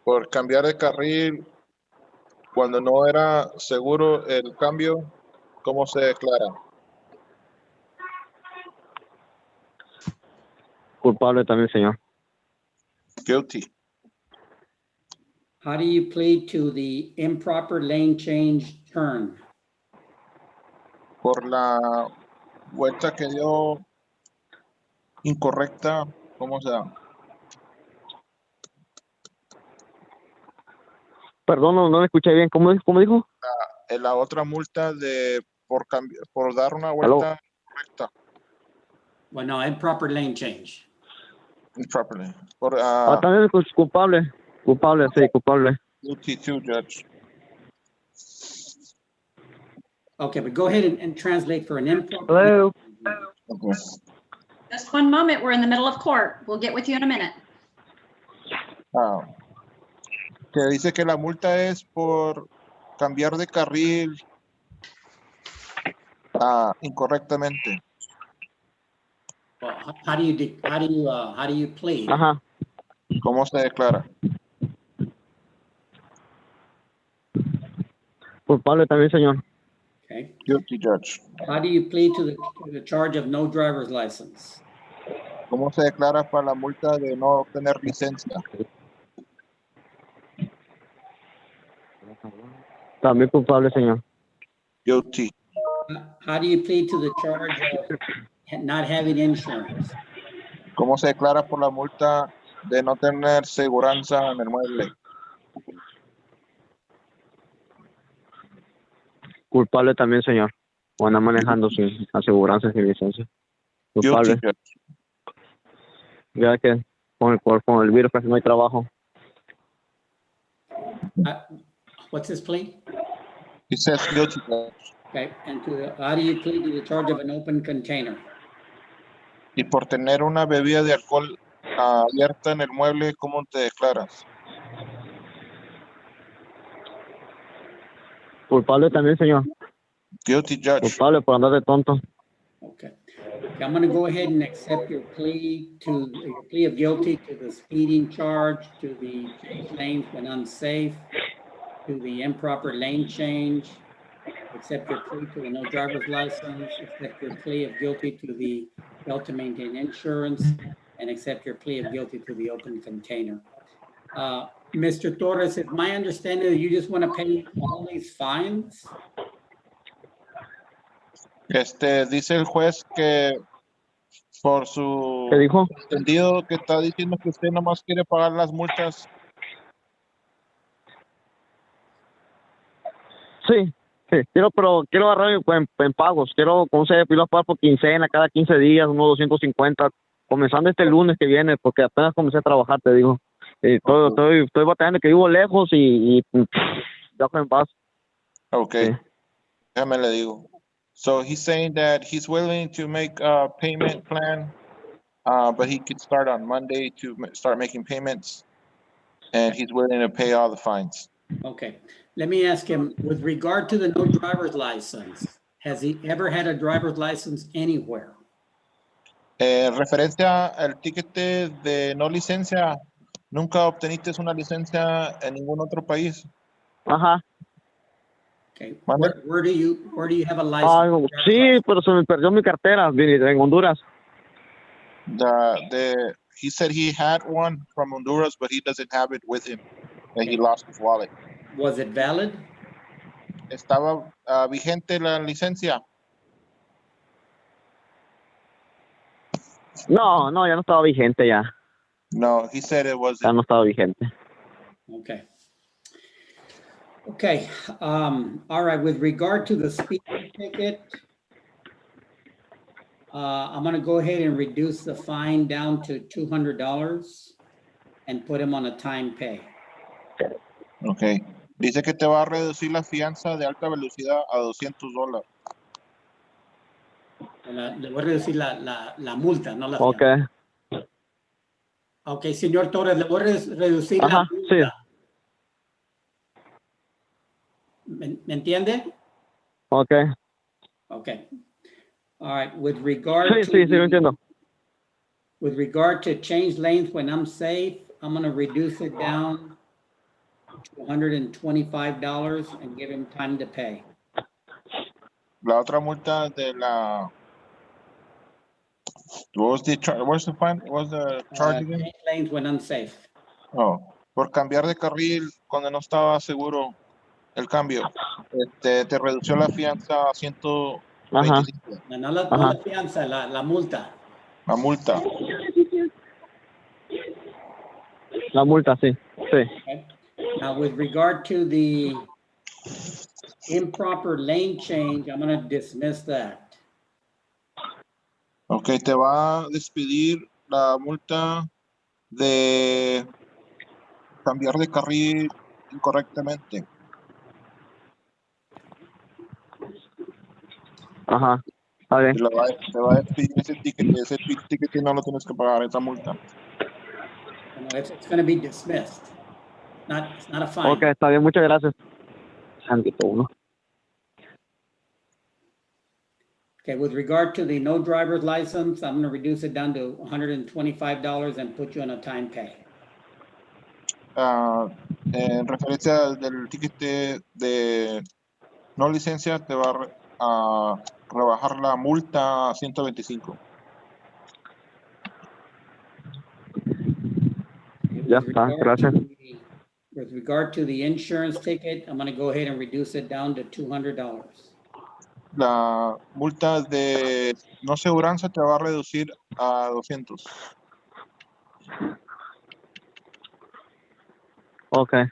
Por cambiar de carril cuando no era seguro el cambio, ¿cómo se declara?
Culpable también, señor.
Guilty.
How do you plead to the improper lane change turn?
Por la vuelta que dio incorrecta, ¿cómo se da?
Perdón, no me escuché bien. ¿Cómo dijo?
La otra multa de por dar una vuelta correcta.
Well, no, improper lane change.
Improperly. Por
También culpable. Culpable, sí, culpable.
guilty too, Judge.
Okay, but go ahead and translate for an improper.
Hello.
Okay.
Just one moment. We're in the middle of court. We'll get with you in a minute.
Que dice que la multa es por cambiar de carril incorrectamente.
Well, how do you plead?
Ajá.
¿Cómo se declara?
Culpable también, señor.
Okay.
Guilty, Judge.
How do you plead to the charge of no driver's license?
¿Cómo se declara para la multa de no tener licencia?
También culpable, señor.
Guilty.
How do you plead to the charge of not having insurance?
¿Cómo se declara por la multa de no tener seguranza en el mueble?
Culpable también, señor. O anda manejando sin aseguranza, sin licencia. Culpable.
Guilty, Judge.
Ya que con el virus casi no hay trabajo.
What's his plea?
He says guilty, Judge.
Okay, and how do you plead to the charge of an open container?
Y por tener una bebida de alcohol abierta en el mueble, ¿cómo te declaras?
Culpable también, señor.
Guilty, Judge.
Culpable por andar de tonto.
Okay. I'm going to go ahead and accept your plea of guilty to the speeding charge, to the change lanes when unsafe, to the improper lane change, accept your plea to the no driver's license, accept your plea of guilty to the fail to maintain insurance, and accept your plea of guilty to the open container. Mr. Torres, it's my understanding that you just want to pay all these fines?
Dice el juez que por su
¿Qué dijo?
entendido que está diciendo que usted nomás quiere pagar las multas.
Sí, pero quiero agarrar en pagos. Quiero pagar por quincena, cada 15 días, unos 250, comenzando este lunes que viene, porque apenas comencé a trabajar, te digo. Estoy batallando, que vivo lejos y ya en paz.
Okay.
Sí.
Déjame le digo. So he's saying that he's willing to make a payment plan, but he could start on Monday to start making payments, and he's willing to pay all the fines.
Okay, let me ask him, with regard to the no driver's license, has he ever had a driver's license anywhere?
Referencia al ticket de no licencia, ¿nunca obteniste una licencia en ningún otro país?
Ajá.
Okay,
Mande.
where do you have a license?
Sí, pero se me perdió mi cartera en Honduras.
He said he had one from Honduras, but he doesn't have it with him, and he lost his wallet.
Was it valid?
¿Estaba vigente la licencia?
No, ya no estaba vigente ya.
No, he said it wasn't.
Ya no estaba vigente.
Okay, all right, with regard to the speeding ticket, I'm gonna go ahead and reduce the fine down to $200 and put him on a time pay.
Okay. Dice que te va a reducir la fianza de alta velocidad a $200.
Le voy a reducir la multa, no la
Ok.
fianza. Ok, señor Torres, le voy a reducir la
Ajá,
multa.
sí.
¿Me entiende?
Ok.
Okay. All right, with regard to
Sí, lo entiendo.
with regard to change lanes when unsafe, I'm gonna reduce it down to $125 and give him time to pay.
La otra multa de la... What's the fine? What's the charge again?
Change lanes when unsafe.
Oh, por cambiar de carril cuando no estaba seguro el cambio. Te redució la fianza a 125.
Ajá.
No la fianza, la multa.
La multa.
La multa, sí. Sí.
Okay. Now, with regard to the improper lane change, I'm gonna dismiss that.
Ok, te va a despedir la multa de cambiar de carril incorrectamente.
Ajá. Está bien.
Te va a despedir ese ticket no lo tienes que pagar, esa multa.
No, it's gonna be dismissed. It's not a fine.
Ok, está bien. Muchas gracias. Santito uno.
Okay, with regard to the no driver's license, I'm gonna reduce it down to $125 and put you on a time pay.
En referencia del ticket de no licencia, te va a rebajar la multa a 125.
Ya está, gracias.
With regard to the insurance ticket, I'm gonna go ahead and reduce it down to $200.
La multa de no aseguranza te va a reducir a 200.
Okay.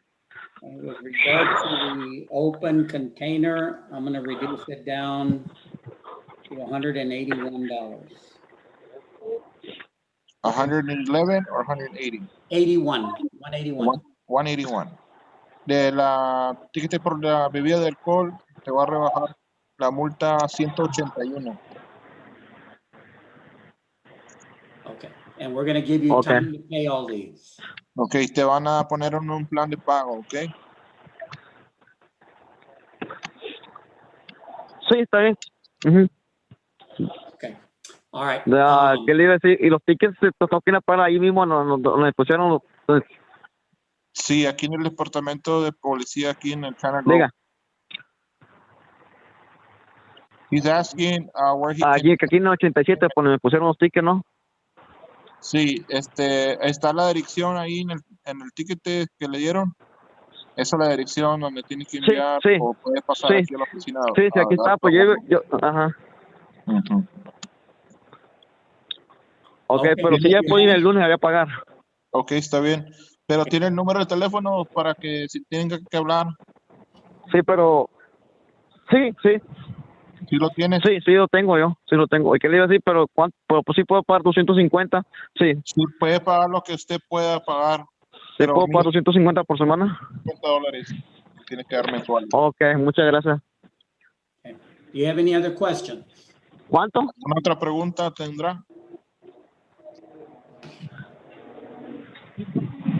And with regard to the open container, I'm gonna reduce it down to $181.
111 or 180?
181.
181. De la ticket por la bebida de alcohol te va a rebajar la multa a 181.
Okay, and we're gonna give you
Okay.
time to pay all these.
Ok, te van a poner en un plan de pago, ok.
Sí, está bien. Ujú.
Okay, all right.
¿Qué le iba a decir? ¿Y los tickets se tocan para ahí mismo donde pusieron los...
Sí, aquí en el departamento de policía, aquí en el China Grove.
Diga,
He's asking where he can...
aquí en el 87 pues, me pusieron los tickets, ¿no?
Sí, está la dirección ahí en el ticket que le dieron. Esa es la dirección donde tiene que enviar
sí,
o puede pasar
sí.
aquí a la oficina.
Sí, sí,
a
aquí
dar
está, pues yo, ajá.
Ujú.
Ok,
Okay,
pero si ya puedo ir el lunes a pagar.
Ok, está bien. Pero tiene el número de teléfono para que si tienen que hablar,
Sí, pero... Sí, sí,
si lo tienes,
sí, sí lo tengo yo, sí lo tengo. ¿Y qué le iba a decir? Pero, ¿cuánto? Pero, pues sí puedo pagar 250, sí.
sí puede pagar lo que usted pueda pagar.
Sí
Pero
puedo pagar 250 por semana.
$50 tiene que dar mensual.
Ok, muchas gracias.
Do you have any other questions?
¿Cuánto?
¿Una otra pregunta tendrá?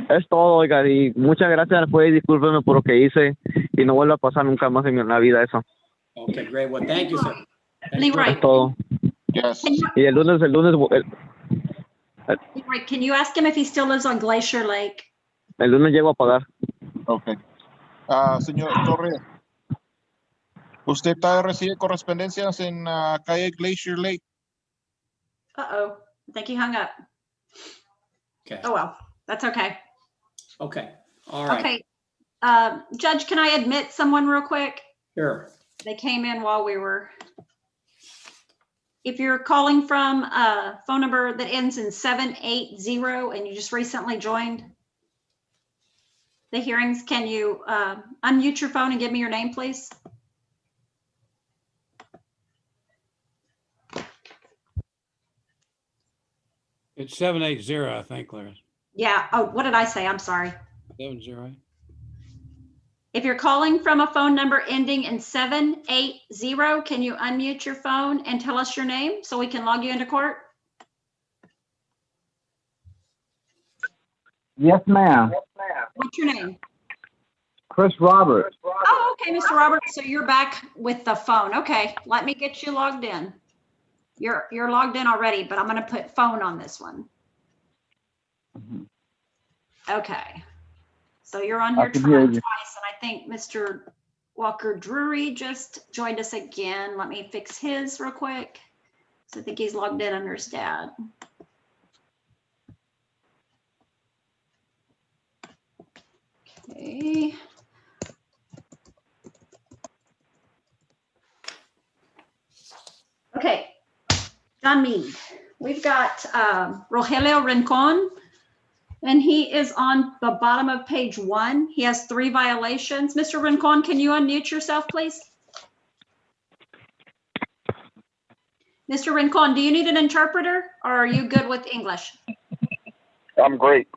Es todo, oiga, y muchas gracias, pues, discúlpeme por lo que hice y no vuelva a pasar nunca más en la vida eso.
Okay, great. Well, thank you, sir. Thank you.
Leroy,
Es todo.
Yes.
Y el lunes,
Leroy, can you ask him if he still lives on Glacier Lake?
el lunes llego a pagar.
Ok. Señor Torres, ¿usted recibe correspondencias en calle Glacier Lake?
Uh-oh, I think he hung up.
Okay,
Oh, well, that's okay.
okay, all right,
Okay. Judge, can I admit someone real quick?
sure.
They came in while we were. If you're calling from a phone number that ends in 780 and you just recently joined the hearings, can you unmute your phone and give me your name, please?
It's 780, I think, Larry.
Yeah. Oh, what did I say? I'm sorry.
70.
If you're calling from a phone number ending in 780, can you unmute your phone and tell us your name so we can log you into court?
Yes, ma'am.
What's your name?
Chris Roberts.
Oh, okay, Mr. Roberts. So you're back with the phone. Okay, let me get you logged in. You're logged in already, but I'm going to put phone on this one. Okay. So you're on here
I can hear
twice,
you.
and I think Mr. Walker Drury just joined us again. Let me fix his real quick. So I think he's logged in under his dad. Okay. Okay, John Mead. We've got Rogelio Rincon, and he is on the bottom of page 1. He has 3 violations. Mr. Rincon, can you unmute yourself, please? Mr. Rincon, do you need an interpreter or are you good with English?
I'm great.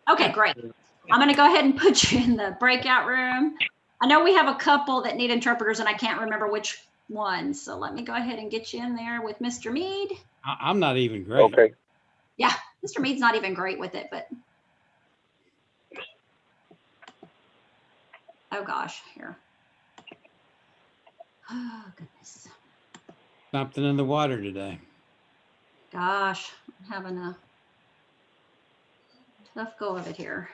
Okay, great. I'm going to go ahead and put you in the breakout room. I know we have a couple that need interpreters and I can't remember which ones. So let me go ahead and get you in there with Mr. Mead.
I'm not even great.
Okay.
Yeah, Mr. Mead's not even great with it, but. Oh gosh, here. Oh goodness.
Something in the water today.
Gosh, I'm having a tough go of it here.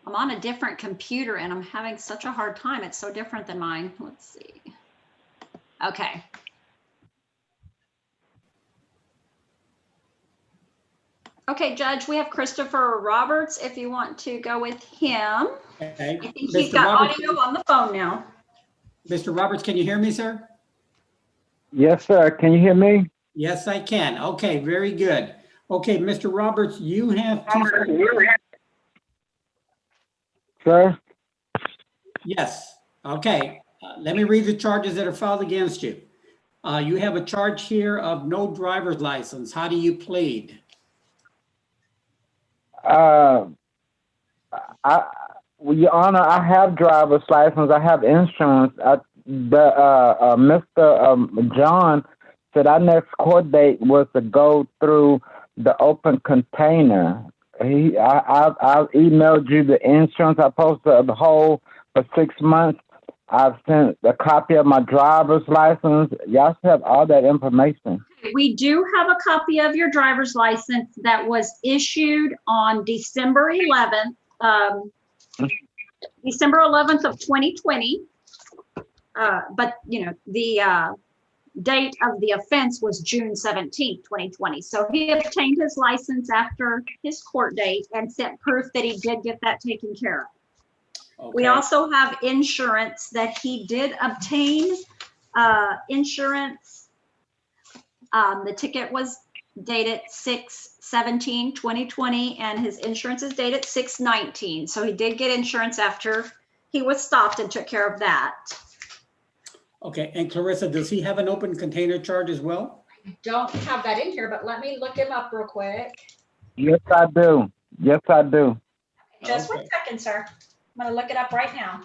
I'm on a different computer and I'm having such a hard time. It's so different than mine. Let's see. Okay. Okay, Judge, we have Christopher Roberts, if you want to go with him.
Okay.
I think he's
Mr.
got
Roberts,
audio on the phone now.
Mr. Roberts, can you hear me, sir?
Yes, sir. Can you hear me?
Yes, I can. Okay, very good. Okay, Mr. Roberts, you have two.
Sir?
Yes. Okay. Let me read the charges that are filed against you. You have a charge here of no driver's license. How do you plead?
Well, Your Honor, I have driver's license. I have insurance. Mr. John said our next court date was to go through the open container. I emailed you the insurance. I posted the whole for 6 months. I've sent a copy of my driver's license. Y'all should have all that information.
We do have a copy of your driver's license that was issued on December 11th, December 11th of 2020. But you know, the date of the offense was June 17th, 2020. So he obtained his license after his court date and sent proof that he did get that taken care of. We
Okay.
also have insurance that he did obtain, insurance. The ticket was dated 6/17/2020 and his insurance is dated 6/19. So he did get insurance after he was stopped and took care of that.
Okay, and Clarissa, does he have an open container charge as well?
Don't have that in here, but let me look him up real quick.
Yes, I do. Yes, I do.
Just
Okay.
1 second, sir. I'm gonna look it up right now.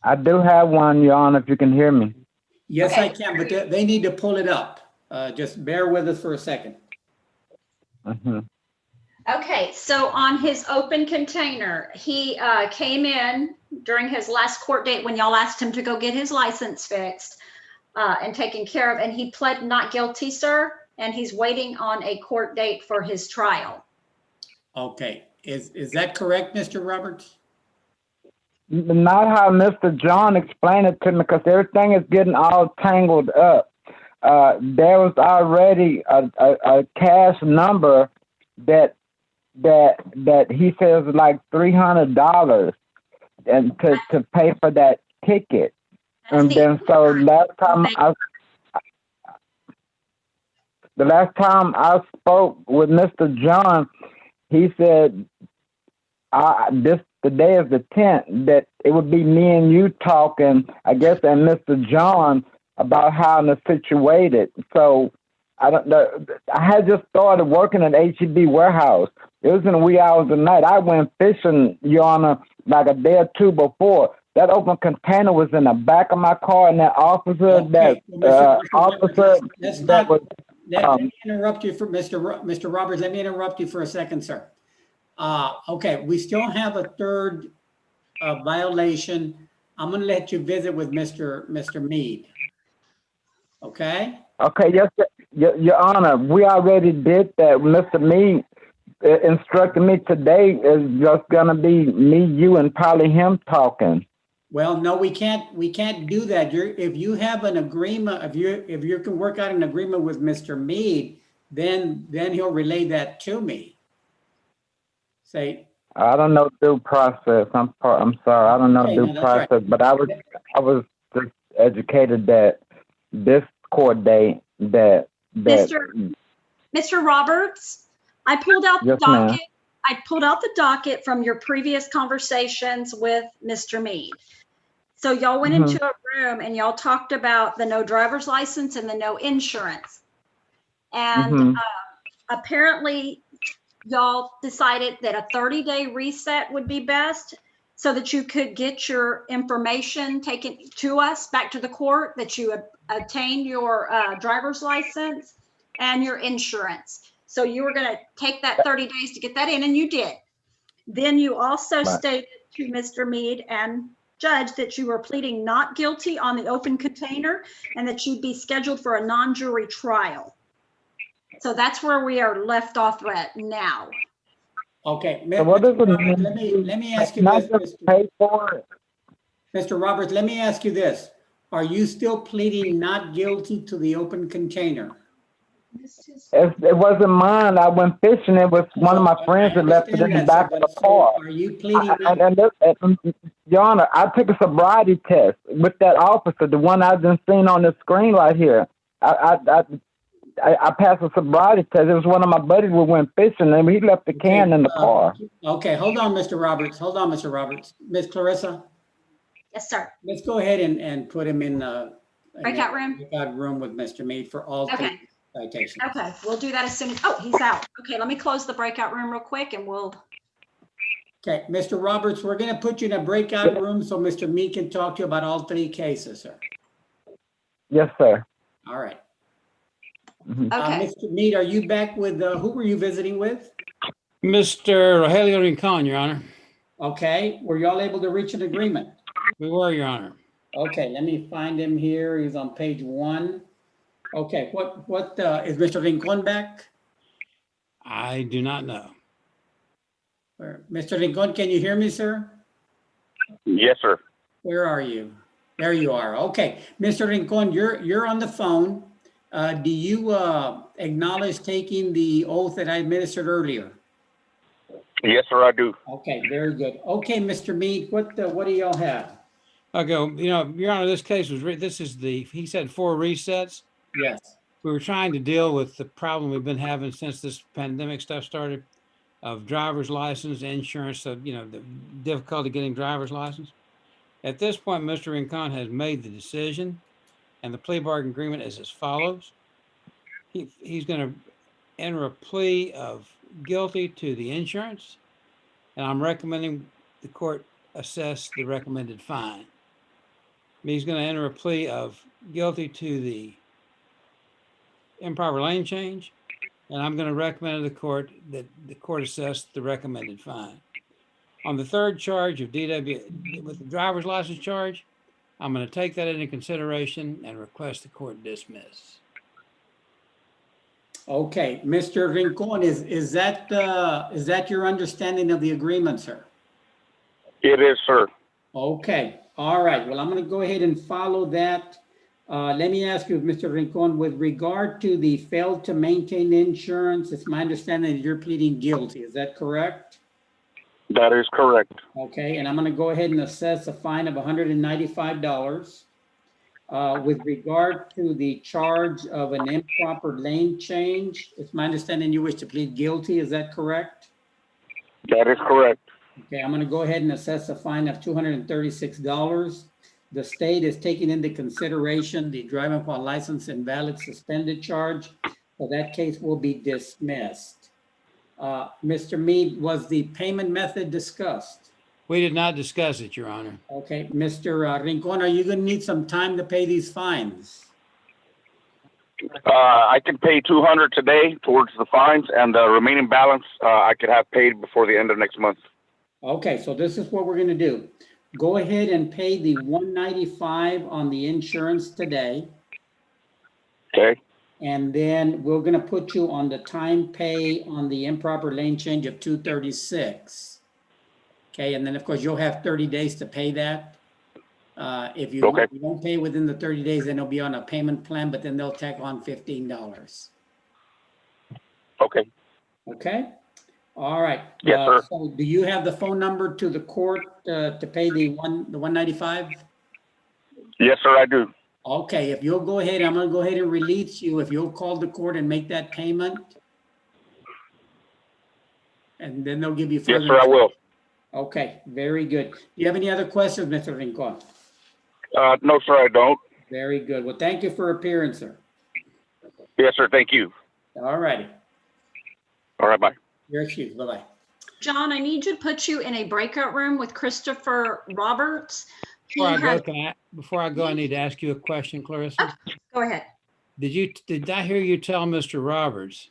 I do have one, Your Honor, if you can hear me.
Yes,
Okay.
I can, but they need to pull it up. Just bear with us for a second.
Mhm.
Okay, so on his open container, he came in during his last court date when y'all asked him to go get his license fixed and taken care of, and he pled not guilty, sir, and he's waiting on a court date for his trial.
Okay, is that correct, Mr. Roberts?
Not how Mr. John explained it to me, because everything is getting all tangled up. There was already a cash number that he says like $300 and to pay for that ticket.
That's
And
the
then so
insurance.
the last time I spoke with Mr. John, he said today is the 10th, that it would be me and you talking, I guess, and Mr. John about how they're situated. So I don't know. I had just started working at HEB warehouse. It was in the wee hours of the night. I went fishing, Your Honor, like a day or two before. That open container was in the back of my car, and that officer,
Okay, well, let's
that
not-
was.
Let me interrupt you for Mr. Roberts. Let me interrupt you for a second, sir. Okay, we still have a third violation. I'm going to let you visit with Mr. Mead. Okay?
Okay, yes, Your Honor, we already did that. Mr. Mead instructed me today is just gonna be me, you, and probably him talking.
Well, no, we can't do that. If you have an agreement, if you can work out an agreement with Mr. Mead, then he'll relay that to me. Say,
I don't know due process. I'm sorry, I don't know
Okay,
due
no, that's right.
process, but I was just educated that this court date that
Mr. Roberts, I pulled out the
Yes, ma'am.
docket. I pulled out the docket from your previous conversations with Mr. Mead. So y'all went into a room and y'all talked about the no driver's license and the no insurance. And apparently y'all decided that a 30-day reset would be best so that you could get your information taken to us back to the court, that you obtained your driver's license and your insurance. So you were going to take that 30 days to get that in, and you did. Then you also stated to Mr. Mead and Judge that you were pleading not guilty on the open container and that you'd be scheduled for a non-jury trial. So that's where we are left off right now.
okay.
So what does it mean?
Let me ask you
Not
this,
just pay for it.
Mr. Roberts, let me ask you this. are you still pleading not guilty to the open container?
It wasn't mine. I went fishing. It was one of my
So,
friends
I
that left it in
understand
the
that, sir,
back of
but
the
so
car.
are you pleading not?
Your Honor, I took a sobriety test with that officer, the one I've been seeing on the screen right here. I passed a sobriety test. It was one of my buddies who went fishing, and he left the can in the car.
Okay, hold on, Mr. Roberts. Hold on, Mr. Roberts. Ms. Clarissa,
Yes, sir.
let's go ahead and put him in the
Breakout room?
breakout room with Mr. Mead for all
Okay.
three citations.
Okay, we'll do that as soon as, oh, he's out. Okay, let me close the breakout room real quick and we'll,
Okay, Mr. Roberts, we're gonna put you in a breakout room so Mr. Mead can talk to you about all three cases, sir.
Yes, sir.
All right.
Mhm.
okay.
Mr. Mead, are you back with, who were you visiting with?
Mr. Rogelio Rincon, Your Honor.
Okay, were y'all able to reach an agreement?
We were, Your Honor.
Okay, let me find him here. He's on page 1. Okay, what is Mr. Rincon back?
I do not know.
Mr. Rincon, can you hear me, sir?
Yes, sir.
Where are you? There you are. Okay, Mr. Rincon, you're on the phone. Do you acknowledge taking the oath that I administered earlier?
Yes, sir, I do.
Okay, very good. Okay, Mr. Mead, what do y'all have?
Okay, you know, Your Honor, this case was, this is the, he said 4 resets.
Yes.
We were trying to deal with the problem we've been having since this pandemic stuff started of driver's license, insurance, you know, the difficulty getting driver's license. At this point, Mr. Rincon has made the decision, and the plea bargain agreement is as follows. He's going to enter a plea of guilty to the insurance, and I'm recommending the court assess the recommended fine. He's going to enter a plea of guilty to the improper lane change, and I'm going to recommend to the court that the court assess the recommended fine. On the third charge of DW, with the driver's license charge, I'm going to take that into consideration and request the court dismiss.
Okay, Mr. Rincon, is that your understanding of the agreement, sir?
It is, sir.
Okay, all right. Well, I'm going to go ahead and follow that. Let me ask you, Mr. Rincon, with regard to the failed to maintain insurance, it's my understanding that you're pleading guilty. Is that correct?
That is correct.
Okay, and I'm going to go ahead and assess a fine of $195. With regard to the charge of an improper lane change, it's my understanding you wish to plead guilty. Is that correct?
That is correct.
Okay, I'm going to go ahead and assess a fine of $236. The state is taking into consideration the driving while license invalid suspended charge, so that case will be dismissed. Mr. Mead, was the payment method discussed?
We did not discuss it, Your Honor.
Okay, Mr. Rincon, are you going to need some time to pay these fines?
I can pay $200 today towards the fines, and the remaining balance I could have paid before the end of next month.
Okay, so this is what we're going to do. Go ahead and pay the $195 on the insurance today.
Okay.
And then we're going to put you on the time pay on the improper lane change of $236. Okay, and then of course you'll have 30 days to pay that. If you don't pay within the 30 days, then it'll be on a payment plan, but then they'll tack on $15.
Okay.
Okay. All right.
Yes, sir.
So do you have the phone number to the court to pay the $195?
Yes, sir, I do.
Okay, if you'll go ahead, I'm going to go ahead and release you. If you'll call the court and make that payment. And then they'll give you further.
Yes, sir, I will.
Okay, very good. Do you have any other questions, Mr. Rincon?
No, sir, I don't.
Very good. Well, thank you for appearing, sir.
Yes, sir, thank you.
All righty.
All right, bye.
Your excuse. Bye-bye.
John, I need to put you in a breakout room with Christopher Roberts.
Before I go, I need to ask you a question, Clarissa.
Go ahead.
Did I hear you tell Mr. Roberts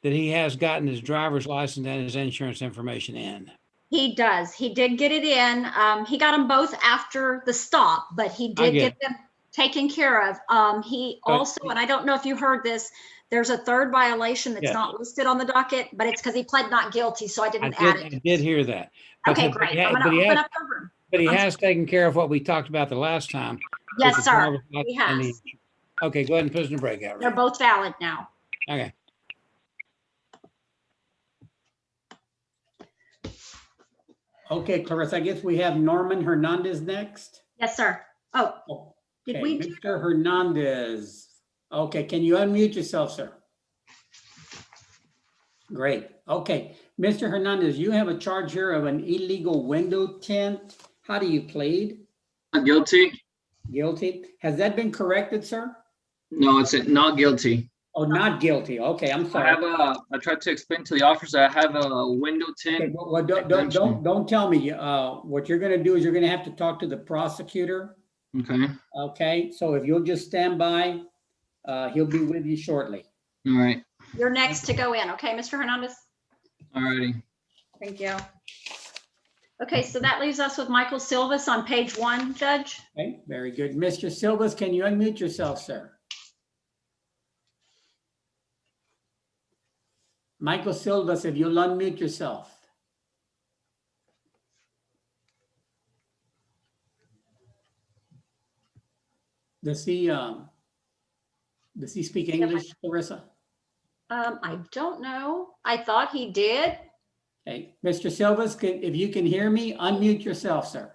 that he has gotten his driver's license and his insurance information in?
He does. He did get it in. He got them both after the stop, but he did get them taken care of. He also, and I don't know if you heard this, there's a third violation that's not listed on the docket, but it's because he pled not guilty, so I didn't add it.
I did hear that.
Okay, great. I'm going to open up the room.
But he has taken care of what we talked about the last time
Yes,
the
sir.
12 o'clock
He
and
has.
Okay, go ahead and put us in a breakout
They're
room.
both valid now.
Okay.
Okay, Clarissa, I guess we have Norman Hernandez next.
Yes, sir. Oh, did
Okay,
we do?
Mr. Hernandez. Okay, can you unmute yourself, sir? Great. Okay, Mr. Hernandez, you have a charge here of an illegal window tint. How do you plead?
Guilty?
Guilty. Has that been corrected, sir?
No, it's not guilty.
Oh, not guilty. Okay, I'm
I
sorry.
have I tried to explain to the officer I have a window tint.
Okay, well, don't tell me. What you're gonna do is you're gonna have to talk to the prosecutor.
Okay.
Okay, so if you'll just stand by, he'll be with you shortly.
All right.
You're next to go in. Okay, Mr. Hernandez?
All righty.
Thank you. Okay, so that leaves us with Michael Silvas on page 1, Judge.
Okay, very good. Mr. Silvas, can you unmute yourself, sir? Michael Silvas, if you'll unmute yourself. Does he speak English, Clarissa?
I don't know. I thought he did.
Okay, Mr. Silvas, if you can hear me, unmute yourself, sir.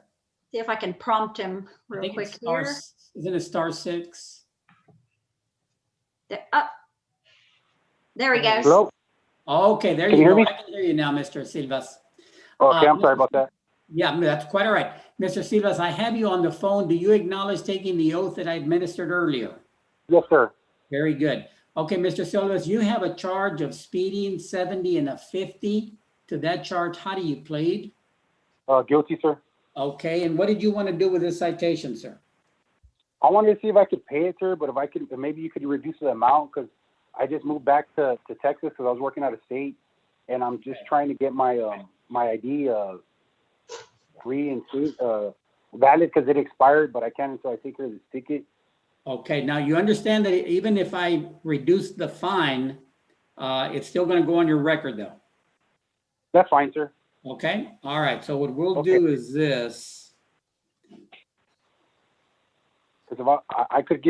See if I can prompt him
I
real
think
quick
it's star,
here.
isn't it *6?
There he goes.
Hello?
Okay, there
Can
you
you
go.
hear me?
I can hear you now, Mr. Silvas.
Okay, I'm sorry about that.
Yeah, that's quite all right. Mr. Silvas, I have you on the phone. Do you acknowledge taking the oath that I administered earlier?
Yes, sir.
Very good. Okay, Mr. Silvas, you have a charge of speeding 70 and a 50. To that charge, how do you plead?
Guilty, sir.
Okay, and what did you want to do with this citation, sir?
I wanted to see if I could pay it, sir, but if I could, maybe you could reduce the amount because I just moved back to Texas because I was working out of state, and I'm just trying to get my my ID valid because it expired, but I can't until I take care of this ticket.
Okay, now you understand that even if I reduce the fine, it's still going to go on your record, though.
That's fine, sir.
Okay, all right. So what we'll
Okay.
do is this.
Because if I could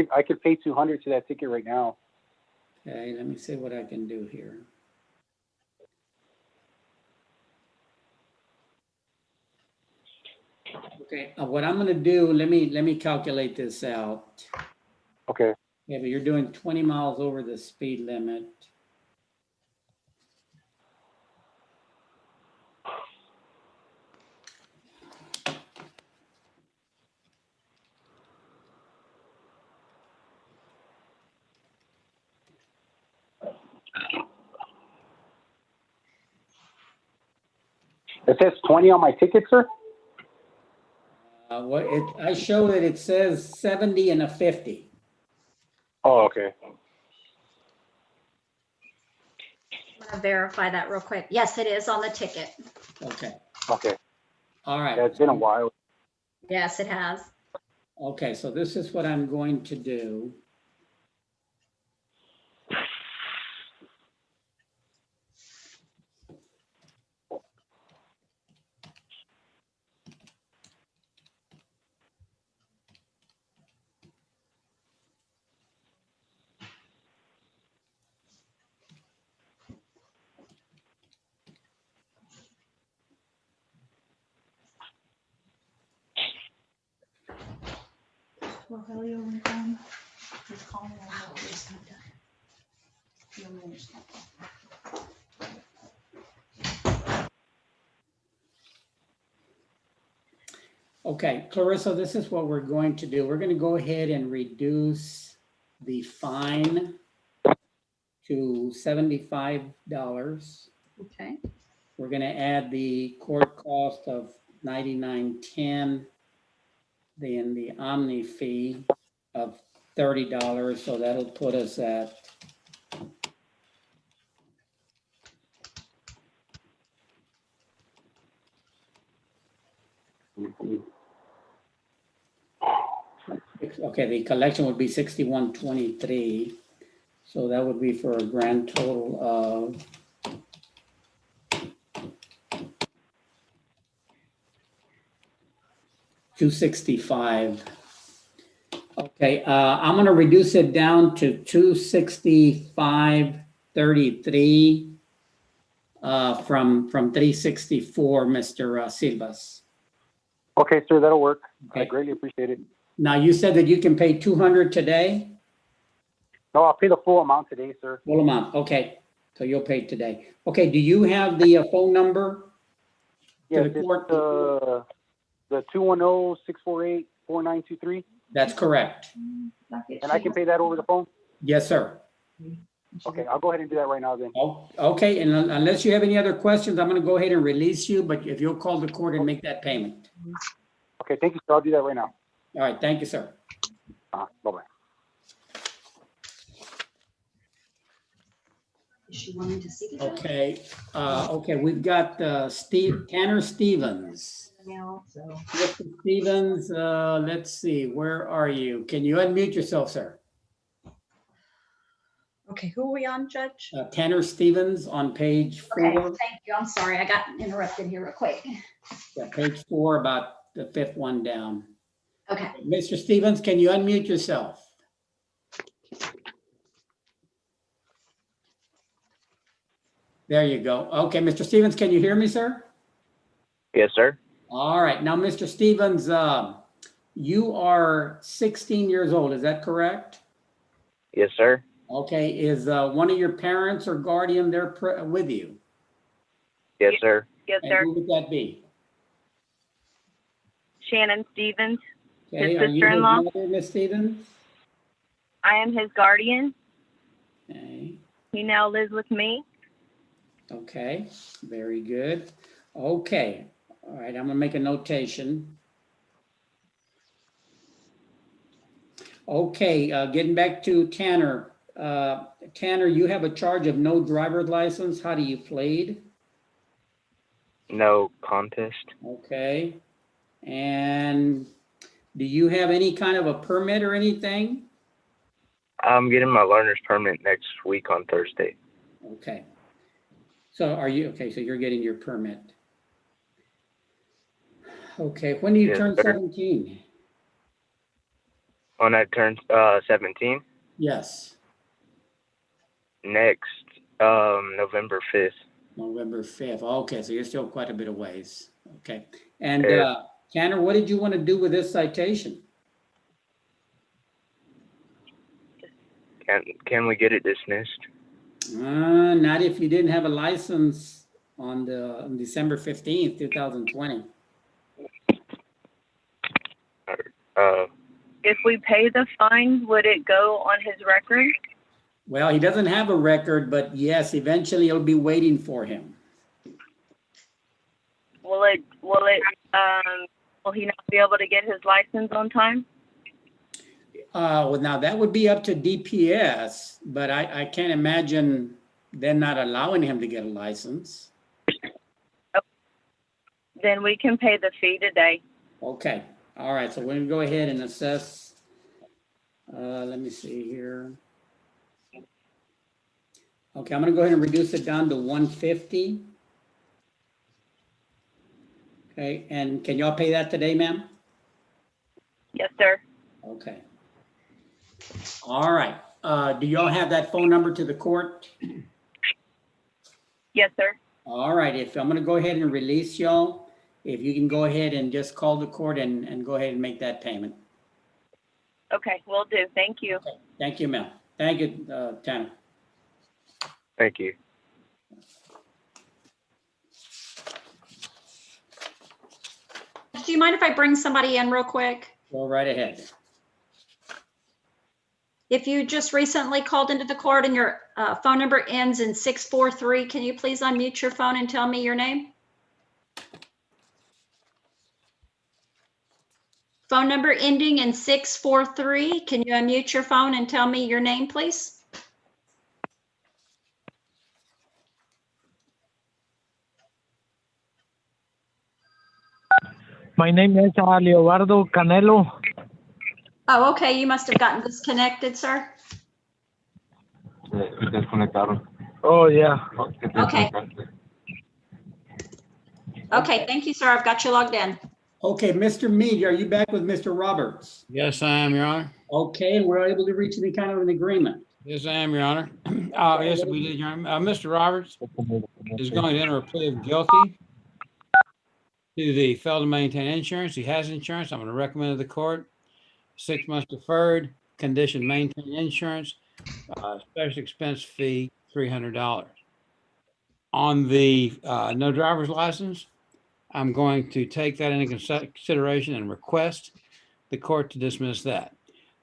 pay $200 to that ticket right now.
Okay, let me see what I can do here. Okay, what I'm going to do, let me calculate this out.
Okay.
Yeah, but you're doing 20 miles over the speed limit.
It says 20 on my ticket, sir.
I show that it says 70 and a 50.
Oh, okay.
I'm gonna verify that real quick. Yes, it is on the ticket.
Okay,
Okay.
all right.
Yeah, it's been a while.
Yes, it has.
Okay, so this is what I'm going to do. Okay, Clarissa, this is what we're going to do. We're going to go ahead and reduce the fine to $75.
Okay.
We're going to add the court cost of $99.10, then the Omni fee of $30. So that'll put us at okay, the collection would be $61.23. So that would be for a grand total of $265. Okay, I'm gonna reduce it down to 265.33 from 364, Mr. Silvas.
Okay, sir, that'll work. I
Okay.
greatly appreciate it.
Now, you said that you can pay 200 today?
No, I'll pay the full amount today, sir.
Full amount, okay. So you'll pay today. Okay, do you have the phone number?
Yes,
the
it's
court?
the 210-648-4923,
That's correct.
and I can pay that over the phone?
Yes, sir.
Okay, I'll go ahead and do that right now then.
Oh, okay, and unless you have any other questions, I'm gonna go ahead and release you, but if you'll call the court and make that payment.
Okay, thank you, sir. I'll do that right now.
All right, thank you, sir.
Bye-bye.
Is she wanting to see the judge?
Okay, okay, we've got Tanner Stevens.
Now, so.
Mr. Stevens, let's see, where are you? Can you unmute yourself, sir?
Okay, who are we on, Judge?
Tanner Stevens on page 4.
Okay, thank you. I'm sorry, I got interrupted here real quick.
Yeah, page 4, about the 5th one down.
Okay.
Mr. Stevens, can you unmute yourself? There you go. Okay, Mr. Stevens, can you hear me, sir?
Yes, sir.
All right. Now, Mr. Stevens, you are 16 years old. Is that correct?
Yes, sir.
Okay. Is one of your parents or guardian there with you?
Yes, sir.
Yes,
And
sir.
who would that be?
Shannon Stevens,
Okay.
His
Are you his
sister-in-law.
mother, Ms. Stevens?
I am his guardian.
Okay.
He now lives with me.
Okay. Very good. Okay. All right. I'm gonna make a notation. Okay. Getting back to Tanner. Tanner, you have a charge of no driver's license. How do you plead?
No contest.
Okay. And do you have any kind of a permit or anything?
I'm getting my learner's permit next week on Thursday.
Okay. So are you, okay, so you're getting your permit. Okay, when do you
Yes,
turn
sir.
17?
When I turn 17,
Yes,
next November 5th.
November 5th. Okay, so you're still quite a bit of ways. Okay. And
Yeah.
Tanner, what did you want to do with this citation?
Can we get it dismissed?
Not if you didn't have a license on December 15th, 2020.
If we pay the fine, would it go on his record?
Well, he doesn't have a record, but yes, eventually it'll be waiting for him.
Will he not be able to get his license on time?
Well, now that would be up to DPS, but I can't imagine them not allowing him to get a license.
Then we can pay the fee today.
Okay, all right, so we're gonna go ahead and assess. Let me see here. Okay, I'm gonna go ahead and reduce it down to 150. Okay, and can y'all pay that today, ma'am?
Yes, sir.
Okay. All right, do y'all have that phone number to the court?
Yes, sir.
All right, if I'm gonna go ahead and release y'all, if you can go ahead and just call the court and go ahead and make that payment.
Okay, will do. Thank you.
Okay. Thank you, ma'am. Thank you, Tanner.
Thank you.
Do you mind if I bring somebody in real quick?
Go right ahead.
If you just recently called into the court and your phone number ends in 643, can you please unmute your phone and tell me your name? Phone number ending in 643, can you unmute your phone and tell me your name, please?
My name is Leobardo Canelo.
Oh, okay, you must have gotten disconnected, sir.
Oh, yeah.
Okay. Okay, thank you, sir. I've got you logged in.
Okay, Mr. Mead, are you back with Mr. Roberts?
Yes, I am, Your Honor.
Okay, and we're able to reach any kind of an agreement.
Yes, I am, Your Honor. Yes, we did, Your Honor. Mr. Roberts is going to enter a plea of guilty to the failed to maintain insurance. He has insurance. I'm going to recommend to the court 6 months deferred, condition maintain insurance, special expense fee, $300. On the no driver's license, I'm going to take that into consideration and request the court to dismiss that.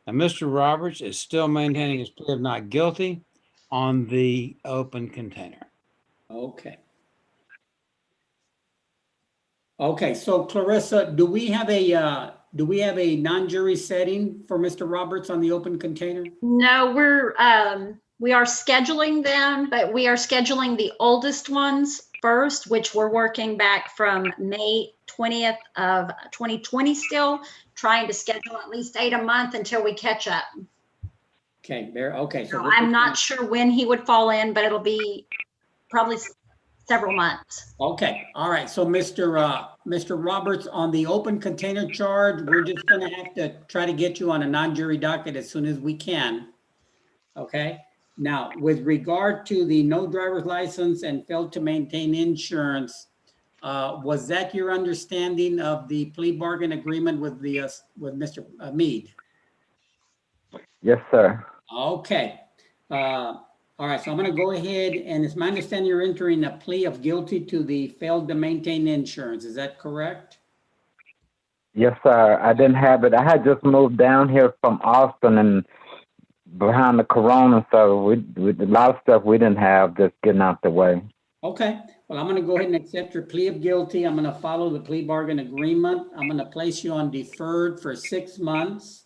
Now, Mr. Roberts is still maintaining his plea of not guilty on the open container.
Okay. Okay, so Clarissa, do we have a non-jury setting for Mr. Roberts on the open container?
No, we are scheduling them, but we are scheduling the oldest ones first, which we're working back from May 20th of 2020 still, trying to schedule at least 8 a month until we catch up.
Okay, there, okay.
So I'm not sure when he would fall in, but it'll be probably several months.
Okay, all right. So Mr. Roberts, on the open container charge, we're just gonna have to try to get you on a non-jury docket as soon as we can. Okay, now with regard to the no driver's license and failed to maintain insurance, was that your understanding of the plea bargain agreement with Mr. Mead?
Yes, sir.
Okay. All right, so I'm going to go ahead, and it's my understanding you're entering a plea of guilty to the failed to maintain insurance. Is that correct?
Yes, sir. I didn't have it. I had just moved down here from Austin, and behind the corona, so we a lot of stuff we didn't have just getting out the way.
Okay. Well, I'm going to go ahead and accept your plea of guilty. I'm going to follow the plea bargain agreement. I'm going to place you on deferred for 6 months.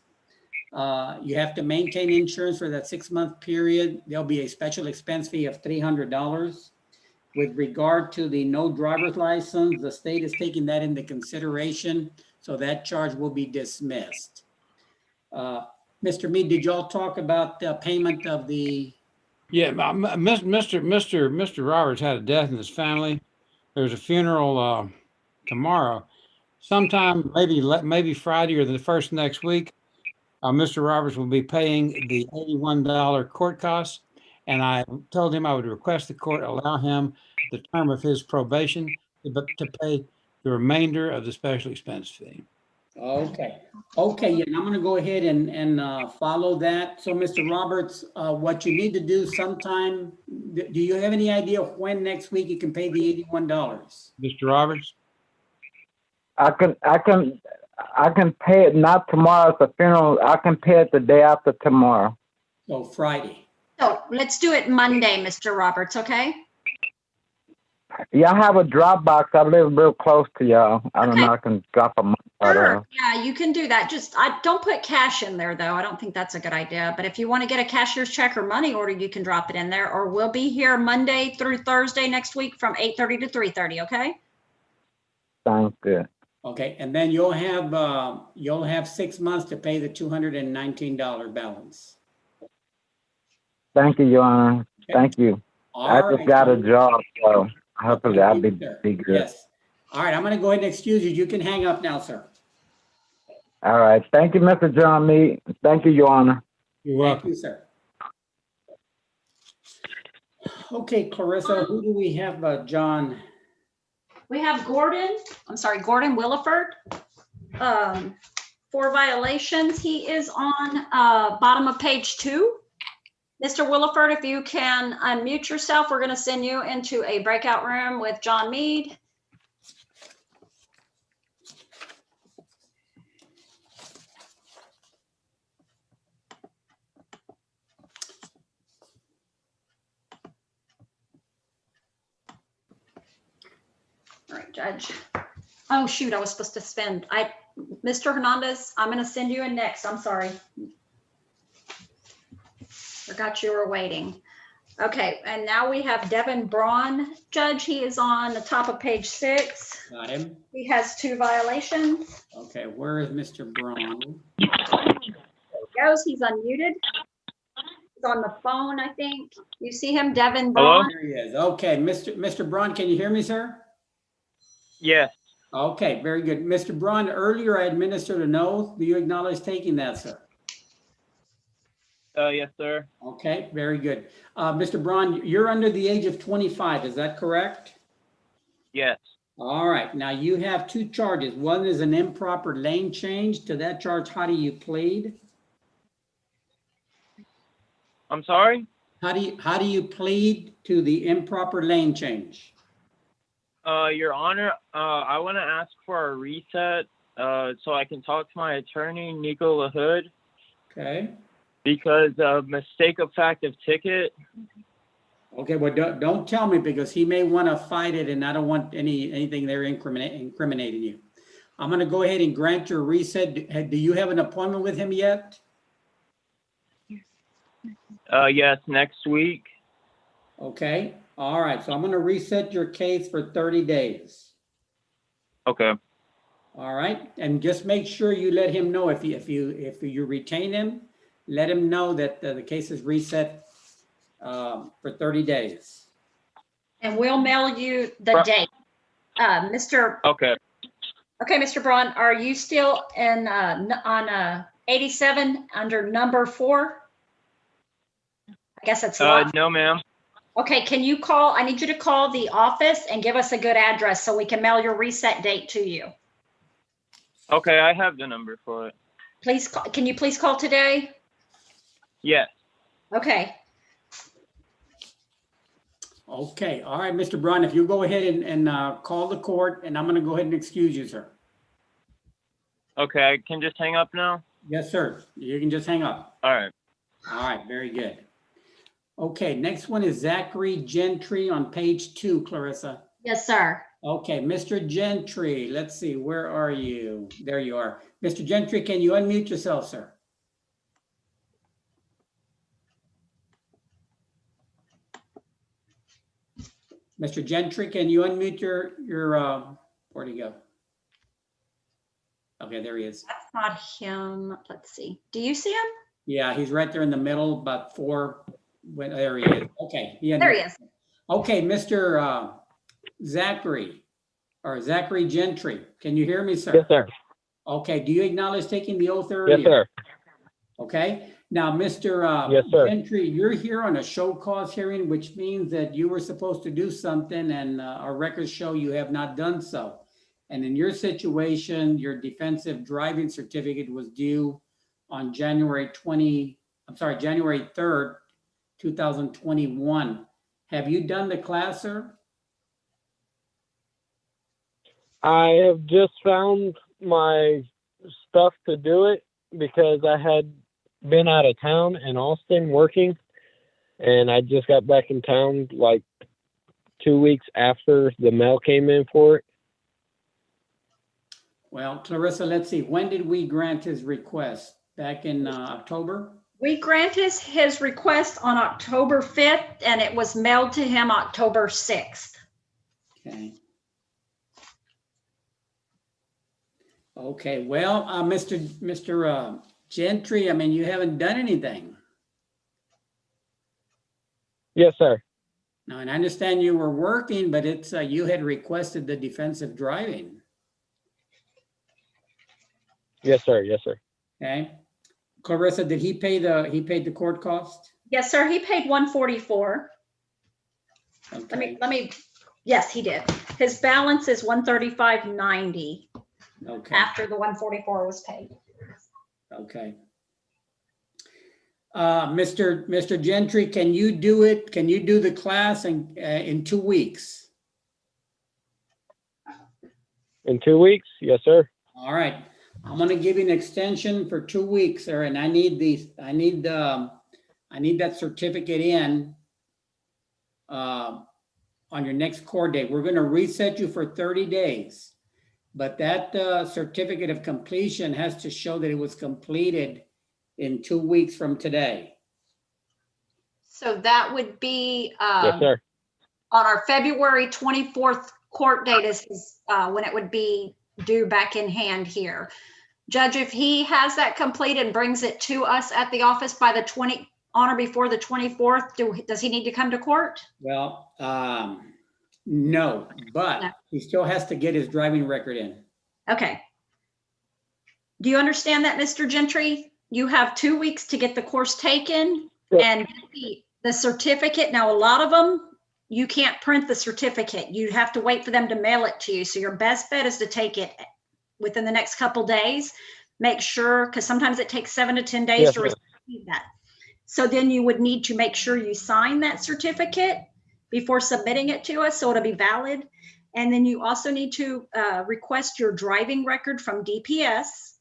You have to maintain insurance for that 6-month period. There'll be a special expense fee of $300. With regard to the no driver's license, the state is taking that into consideration, so that charge will be dismissed. Mr. Mead, did y'all talk about the payment of the?
Yeah, Mr. Roberts had a death in his family. There's a funeral tomorrow. Sometime maybe Friday or the first next week. Mr. Roberts will be paying the $81 court costs, and I told him I would request the court allow him the term of his probation to pay the remainder of the special expense fee.
Okay. Okay, yeah, and I'm going to go ahead and follow that. So, Mr. Roberts, what you need to do sometime, do you have any idea when next week you can pay the $81?
Mr. Roberts?
I can pay it not tomorrow. It's a funeral. I can pay it the day after tomorrow.
So Friday.
So let's do it Monday, Mr. Roberts, okay?
Yeah, I have a Dropbox. I live real close to y'all. I don't know. I can drop a month.
Sure. Yeah, you can do that. Just don't put cash in there, though. I don't think that's a good idea. But if you want to get a cashier's check or money order, you can drop it in there. Or we'll be here Monday through Thursday next week from 8:30 to 3:30, okay?
Sounds good.
Okay, and then you'll have 6 months to pay the $219 balance.
Thank you, Your Honor.
Okay.
Thank you. I just got a job, so hopefully I'll be good.
Yes. All right, I'm going to go ahead and excuse you. You can hang up now, sir.
All right. Thank you, Mr. John Mead. Thank you, Your Honor.
You're welcome.
Thank you, sir. Okay, Clarissa, who do we have, John?
We have Gordon Williford. 4 violations. He is on bottom of page 2. Mr. Williford, if you can unmute yourself, we're going to send you into a breakout room with John Mead. All right, Judge. Oh, shoot, I was supposed to spend. Mr. Hernandez, I'm going to send you in next. I'm sorry. Forgot you were waiting. Okay, and now we have Devin Braun, Judge. He is on the top of page 6.
Got him.
He has 2 violations.
Okay, where is Mr. Braun?
There he goes. He's unmuted. He's on the phone, I think. You see him, Devin Braun?
There he is. Okay, Mr. Braun, can you hear me, sir?
Yes.
Okay, very good. Mr. Braun, earlier I administered an oath. Do you acknowledge taking that, sir?
Yes, sir.
Okay, very good. Mr. Braun, you're under the age of 25, is that correct?
Yes.
All right, now you have two charges. One is an improper lane change. To that charge, how do you plead?
I'm sorry?
How do you plead to the improper lane change?
Your Honor, I want to ask for a reset so I can talk to my attorney, Nico LaHood,
Okay.
because mistake of fact of ticket.
Okay, well, don't tell me because he may want to fight it and I don't want anything there incriminating you. I'm going to go ahead and grant your reset. Do you have an appointment with him yet?
Yes, next week.
Okay, all right. So I'm going to reset your case for 30 days.
Okay.
All right, and just make sure you let him know if you retain him, let him know that the case is reset for 30 days.
And we'll mail you the date. Mr.
Okay.
Okay, Mr. Braun, are you still in on 87 under number 4? I guess it's lot.
No, ma'am.
Okay, can you call? I need you to call the office and give us a good address so we can mail your reset date to you.
Okay, I have the number for it.
Please, can you please call today?
Yes.
Okay.
Okay, all right, Mr. Braun, if you go ahead and call the court, and I'm going to go ahead and excuse you, sir.
Okay, I can just hang up now?
Yes, sir. You can just hang up.
All right.
All right, very good. Okay, next one is Zachary Gentry on page 2, Clarissa.
Yes, sir.
Okay, Mr. Gentry, let's see, where are you? There you are. Mr. Gentry, can you unmute yourself, sir? Mr. Gentry, can you unmute your where'd he go? Okay, there he is.
That's not him. Let's see. Do you see him?
Yeah, he's right there in the middle, about 4. There he is. Okay.
There he is.
Okay, Mr. Zachary Gentry, can you hear me, sir?
Yes, sir.
Okay, do you acknowledge taking the oath earlier?
Yes, sir.
Okay, now, Mr.
Yes, sir.
Gentry, you're here on a show cause hearing, which means that you were supposed to do something and our records show you have not done so. And in your situation, your defensive driving certificate was due on January 3rd, 2021. Have you done the class, sir?
I have just found my stuff to do it because I had been out of town in Austin working, and I just got back in town like 2 weeks after the mail came in for it.
Well, Clarissa, let's see. When did we grant his request? Back in October?
We granted his request on October 5th, and it was mailed to him October 6th.
Okay. Okay, well, Mr. Gentry, I mean, you haven't done anything.
Yes, sir.
Now, and I understand you were working, but it's you had requested the defensive driving.
Yes, sir. Yes, sir.
Okay. Clarissa, did he paid the court cost?
Yes, sir. He paid $144.
Okay.
Let me, yes, he did. His balance is $135.90
Okay.
after the $144 was paid.
Okay. Mr. Gentry, can you do it? Can you do the class in 2 weeks?
In 2 weeks? Yes, sir.
All right. I'm going to give you an extension for 2 weeks, sir, and I need that certificate in on your next court date. We're going to reset you for 30 days, but that certificate of completion has to show that it was completed in 2 weeks from today.
So that would be
Yes, sir.
on our February 24th court date is when it would be due back in hand here. Judge, if he has that complete and brings it to us at the office by the before the 24th, does he need to come to court?
Well, No, but
No.
he still has to get his driving record in.
Okay. Do you understand that, Mr. Gentry? You have 2 weeks to get the course taken and get the certificate. Now, a lot of them, you can't print the certificate. You have to wait for them to mail it to you. So your best bet is to take it within the next couple days. Make sure, because sometimes it takes 7 to 10 days
Yes,
to
ma'am.
receive that. So then you would need to make sure you sign that certificate before submitting it to us, so it'll be valid. And then you also need to request your driving record from DPS.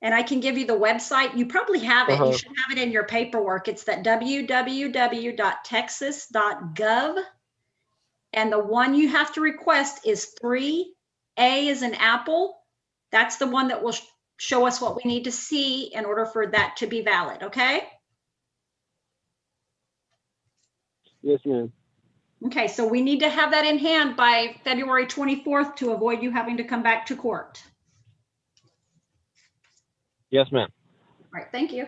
And I can give you the website. You probably have it. You should have it in your paperwork. It's that www.texas.gov. And the one you have to request is 3A as in apple. That's the one that will show us what we need to see in order for that to be valid, okay?
Yes, ma'am.
Okay, so we need to have that in hand by February 24th to avoid you having to come back to court.
Yes, ma'am.
All right, thank you.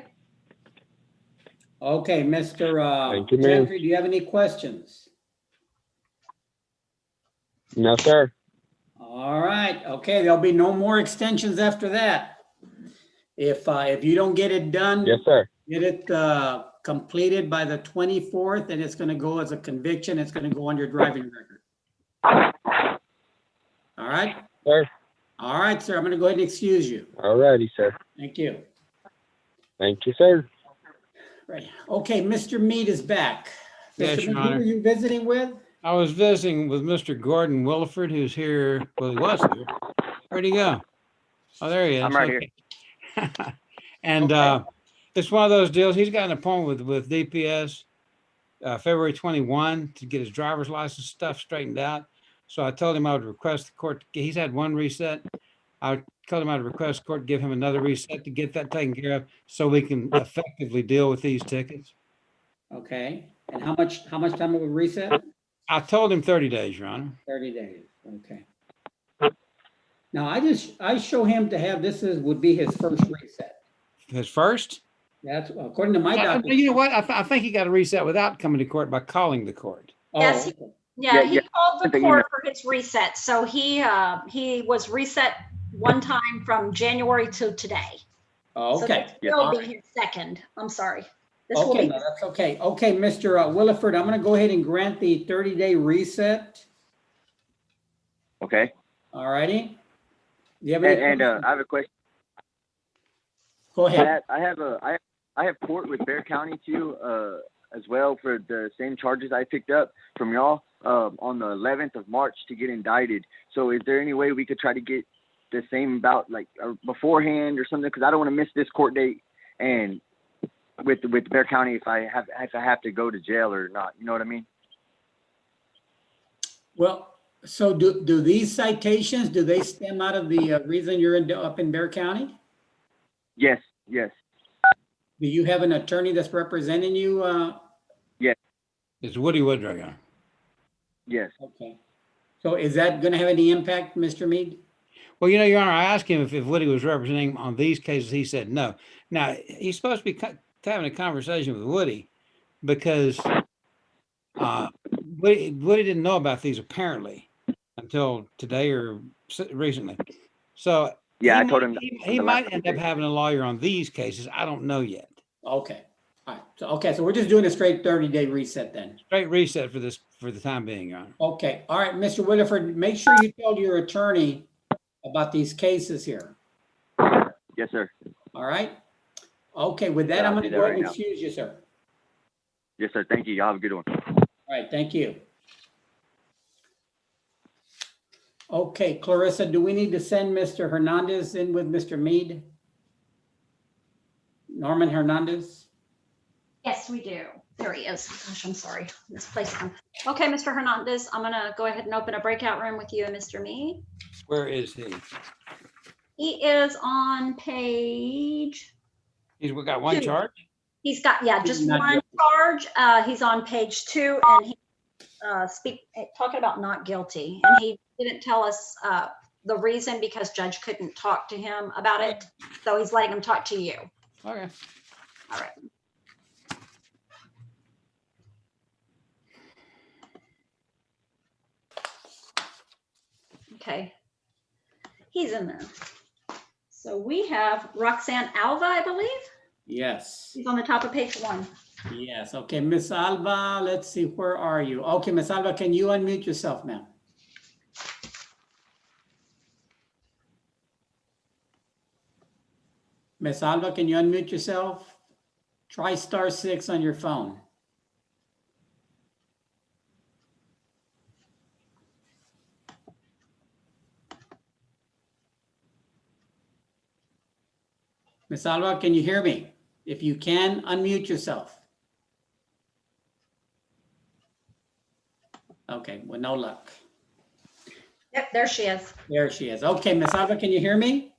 Okay, Mr.
Thank you, ma'am.
Gentry, do you have any questions?
No, sir.
All right, okay, there'll be no more extensions after that. If you don't get it done.
Yes, sir.
Get it completed by the 24th, and it's going to go as a conviction. It's going to go on your driving record. All right?
Sir.
All right, sir. I'm going to go ahead and excuse you.
All righty, sir.
Thank you.
Thank you, sir.
Right. Okay, Mr. Mead is back.
Yes,
Mr.
Your
Mead, who
Honor.
are you visiting with?
I was visiting with Mr. Gordon Williford, who's here. Well, he was here. Where'd he go? Oh, there he is.
I'm right
here. And it's one of those deals. He's got an appointment with DPS February 21 to get his driver's license stuff straightened out. So I told him I would request the court. He's had one reset. I told him I'd request the court give him another reset to get that taken care of so we can effectively deal with these tickets.
Okay. And how much time will we reset?
I told him 30 days, Your Honor.
30 days. Okay. Now I show him to have would be his first reset.
His first?
That's according to my document.
You know what? I think he got a reset without coming to court by calling the court.
Yes,
okay.
he called the court for his reset. So he was reset one time from January to today.
Oh, okay.
So this will be his second. I'm sorry. This will
Okay,
be
no, that's okay. Okay, Mr. Williford, I'm going to go ahead and grant the 30-day reset.
Okay.
All righty. Do you have any
And
questions?
I have a question.
Go ahead.
I have court with Bexar County too, as well for the same charges I picked up from y'all on the 11th of March to get indicted. So is there any way we could try to get the same about like beforehand or something? Because I don't want to miss this court date and with Bexar County if I have to go to jail or not. You know what I mean?
Well, so do these citations, do they stem out of the reason you're up in Bexar County?
Yes. Yes.
Do you have an attorney that's representing you?
Yes.
It's Woody Woodrow, Your Honor.
Yes.
Okay. So is that going to have any impact, Mr. Mead?
Well, you know, Your Honor, I asked him if Woody was representing him on these cases. He said no. Now, he's supposed to be having a conversation with Woody because Woody didn't know about these apparently until today or recently. So
yeah, I told him
he might end up having a lawyer on these cases. I don't know yet.
Okay. All right. So we're just doing a straight 30-day reset then.
Straight reset for the time being, Your Honor.
Okay. All right, Mr. Williford, make sure you tell your attorney about these cases here.
Yes, sir.
All right. Okay. With that,
Yeah,
I'm
I'll
going to
do
go
that
ahead and
right now.
excuse you, sir.
Yes, sir. Thank you. Y'all have a good one.
All right. Thank you. Okay, Clarissa, do we need to send Mr. Hernandez in with Mr. Mead? Norman Hernandez?
Yes, we do. There he is. Gosh, I'm sorry. Misplaced him. Okay, Mr. Hernandez, I'm gonna go ahead and open a breakout room with you and Mr. Mead.
Where is he?
He is on page.
He's got one
2.
charge?
He's got, yeah, just
Not
one
guilty.
charge. He's on page 2 and he talking about not guilty. And he didn't tell us the reason because judge couldn't talk to him about it. So he's letting him talk to you.
Okay.
All right. Okay. He's in there. So we have Roxanne Alva, I believe.
Yes.
He's on the top of page 1.
Yes. Okay, Miss Alba, let's see, where are you? Okay, Miss Alba, can you unmute yourself, ma'am? Miss Alba, can you unmute yourself? Try *6 on your phone. Miss Alba, can you hear me? If you can, unmute yourself. Okay, well, no luck.
Yep, there she is.
There she is. Okay, Miss Alba, can you hear me?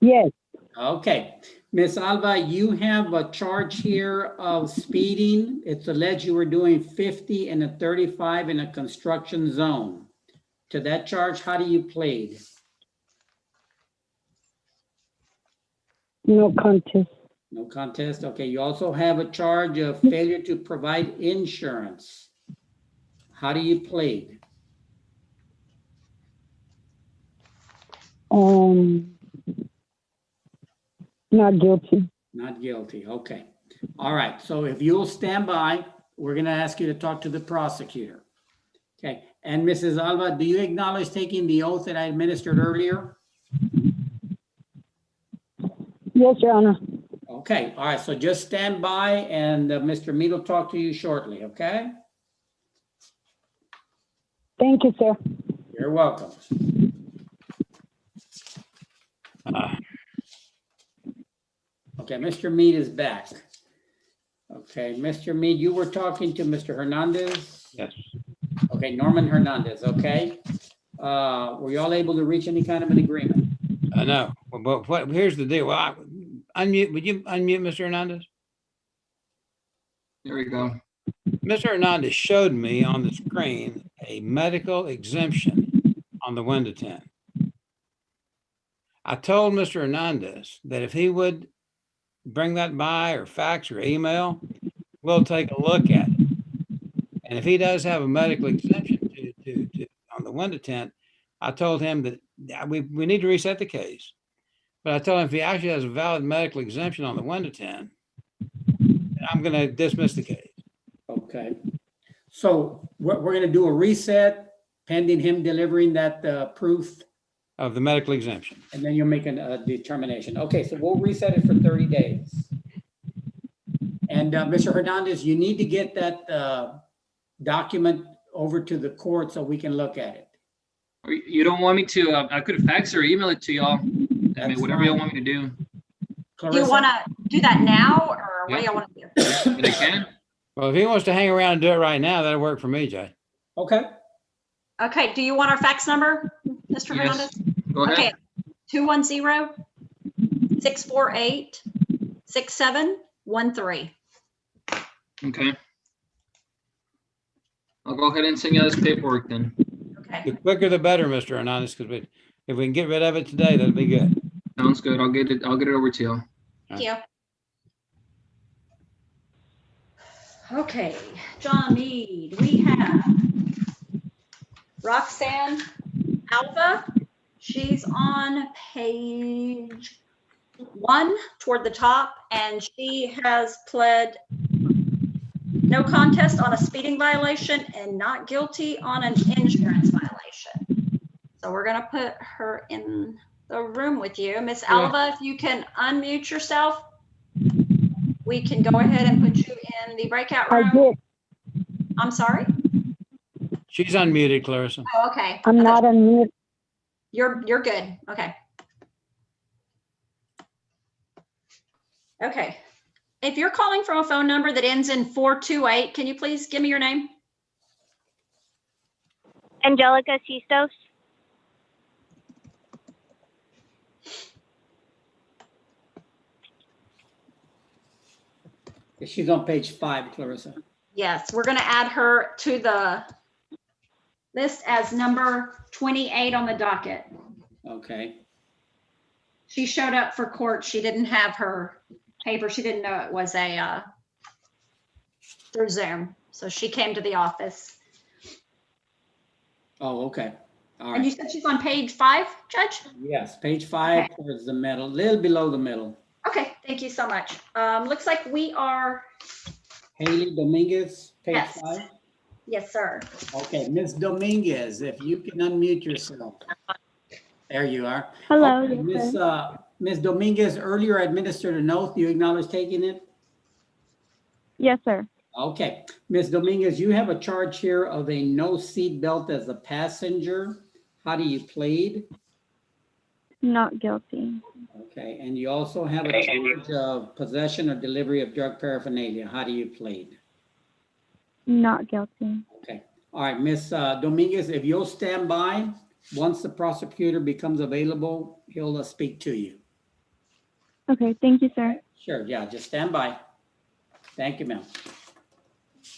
Yes.
Okay, Miss Alba, you have a charge here of speeding. It's alleged you were doing 50 and a 35 in a construction zone. To that charge, how do you plead?
No contest.
No contest. Okay, you also have a charge of failure to provide insurance. How do you plead?
Not guilty.
Not guilty. Okay. All right. So if you'll stand by, we're going to ask you to talk to the prosecutor. Okay. And Mrs. Alba, do you acknowledge taking the oath that I administered earlier?
Yes, Your Honor.
Okay. All right. So just stand by and Mr. Mead will talk to you shortly. Okay.
Thank you, sir.
You're welcome. Okay, Mr. Mead is back. Okay, Mr. Mead, you were talking to Mr. Hernandez?
Yes.
Okay, Norman Hernandez, okay. Were you all able to reach any kind of an agreement?
No, but here's the deal. Well, unmute, would you unmute Mr. Hernandez?
There we go.
Mr. Hernandez showed me on the screen a medical exemption on the window tint. I told Mr. Hernandez that if he would bring that by or fax or email, we'll take a look at it. And if he does have a medical exemption to on the window tint, I told him that we need to reset the case. But I told him if he actually has a valid medical exemption on the window tint, I'm going to dismiss the case.
Okay. So we're going to do a reset pending him delivering that proof
Of the medical exemption.
and then you'll make a determination. Okay, so we'll reset it for 30 days. And Mr. Hernandez, you need to get that document over to the court so we can look at it.
Or you don't want me to? I could fax or email it to y'all. I mean, whatever y'all
fine.
want me to do.
Do you want to do that now or what do y'all want to do?
But I can.
Well, if he wants to hang around and do it right now, that'll work for me, Jay.
Okay.
Okay, do you want our fax number, Mr.
Yes.
Hernandez?
Go ahead.
Okay, 210-648-6713.
Okay. I'll go ahead and send you this paperwork then.
Okay.
The quicker the better, Mr. Hernandez, because if we can get rid of it today, that'd be good.
Sounds good. I'll get it over to you.
Thank you. Okay, John Mead, we have Roxanne Alva. She's on page 1 toward the top, and she has pled no contest on a speeding violation and not guilty on an insurance violation. So we're gonna put her in the room with you. Miss Alva, if you can unmute yourself, we can go ahead and put you in the breakout
I
room.
did.
I'm sorry?
She's unmuted, Clarissa.
Oh, okay.
I'm not unmuted.
You're good. Okay. Okay. If you're calling from a phone number that ends in 428, can you please give me your name?
Angelica Sistos.
She's on page 5, Clarissa.
Yes, we're going to add her to the list as number 28 on the docket.
Okay.
She showed up for court. She didn't have her paper. She didn't know it was through Zoom. So she came to the office.
Oh, okay. All
And you
right.
said she's on page 5, Judge?
Yes, page 5
Okay.
towards the middle, a little below the middle.
Okay, thank you so much. Looks like we are,
Haley Dominguez, page
Yes.
5.
yes, sir.
Okay, Ms. Dominguez, if you can unmute yourself. There you are.
Hello,
Okay,
yes,
Ms.
sir.
Ms. Dominguez, earlier administered an oath. Do you acknowledge taking it?
Yes, sir.
Okay, Ms. Dominguez, you have a charge here of a no seat belt as a passenger. How do you plead?
Not guilty.
Okay, and you also have a charge of possession or delivery of drug paraphernalia. How do you plead?
Not guilty.
Okay, all right, Ms. Dominguez, if you'll stand by, once the prosecutor becomes available, he'll speak to you.
Okay, thank you, sir.
Sure, yeah, just stand by. Thank you, ma'am.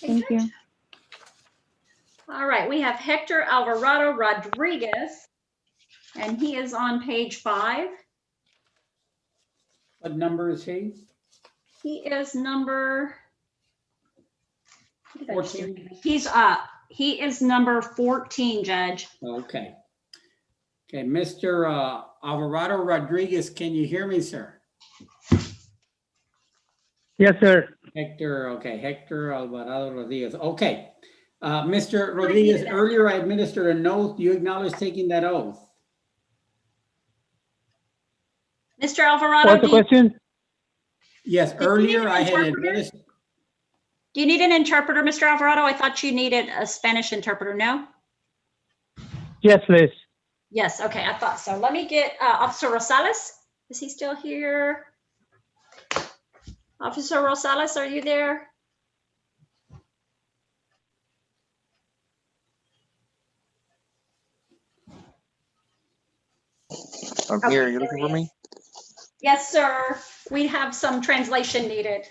Thank you.
All right, we have Hector Alvarado Rodriguez, and he is on page 5.
What number is he?
He is number,
14?
he is number 14, Judge.
Okay. Okay, Mr. Alvarado Rodriguez, can you hear me, sir?
Yes, sir.
Hector, okay, Hector Alvarado Rodriguez. Okay. Mr. Rodriguez, earlier I administered an oath. Do you acknowledge taking that oath?
Mr. Alvarado,
What's the question?
Yes,
you need
earlier
an
I had
interpreter?
administered.
do you need an interpreter, Mr. Alvarado? I thought you needed a Spanish interpreter, no?
Yes, please.
Yes, okay, I thought so. Let me get Officer Rosales. Is he still here? Officer Rosales, are you there?
I'm
Okay,
here. You
there
looking
he
for me?
is. Yes, sir. We have some translation needed.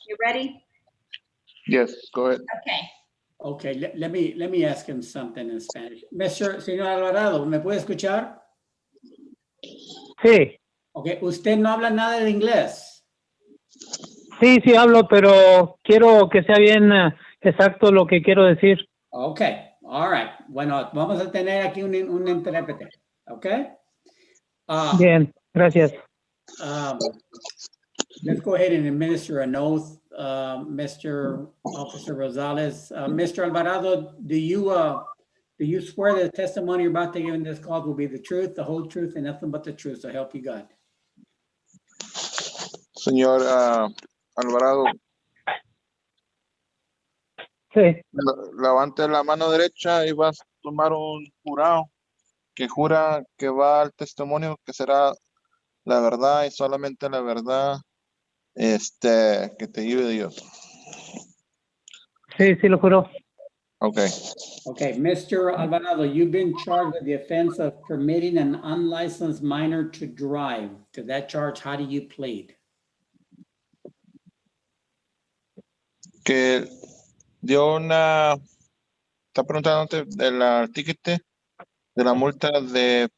You ready?
Yes, go ahead.
Okay.
Okay, let me ask him something in Spanish. Señor Alvarado, ¿me puede escuchar?
Sí,
Okay, usted no habla nada de inglés.
sí hablo, pero quiero que sea bien exacto lo que quiero decir.
Okay, all right. Bueno, vamos a tener aquí un intérprete. Okay.
Bien, gracias.
Let's go ahead and administer an oath, Mr. Officer Rosales. Mr. Alvarado, do you swear that the testimony you're about to give in this call will be the truth, the whole truth, and nothing but the truth? So help you God.
Señor Alvarado,
Sí,
levante la mano derecha y vas a tomar un jurado que jura que va al testimonio que será la verdad y solamente la verdad, que te ayude Dios.
sí lo juro.
Okay.
Okay, Mr. Alvarado, you've been charged with the offense of permitting an unlicensed minor to drive. To that charge, how do you plead?
Que dio está preguntándote del ticket de la multa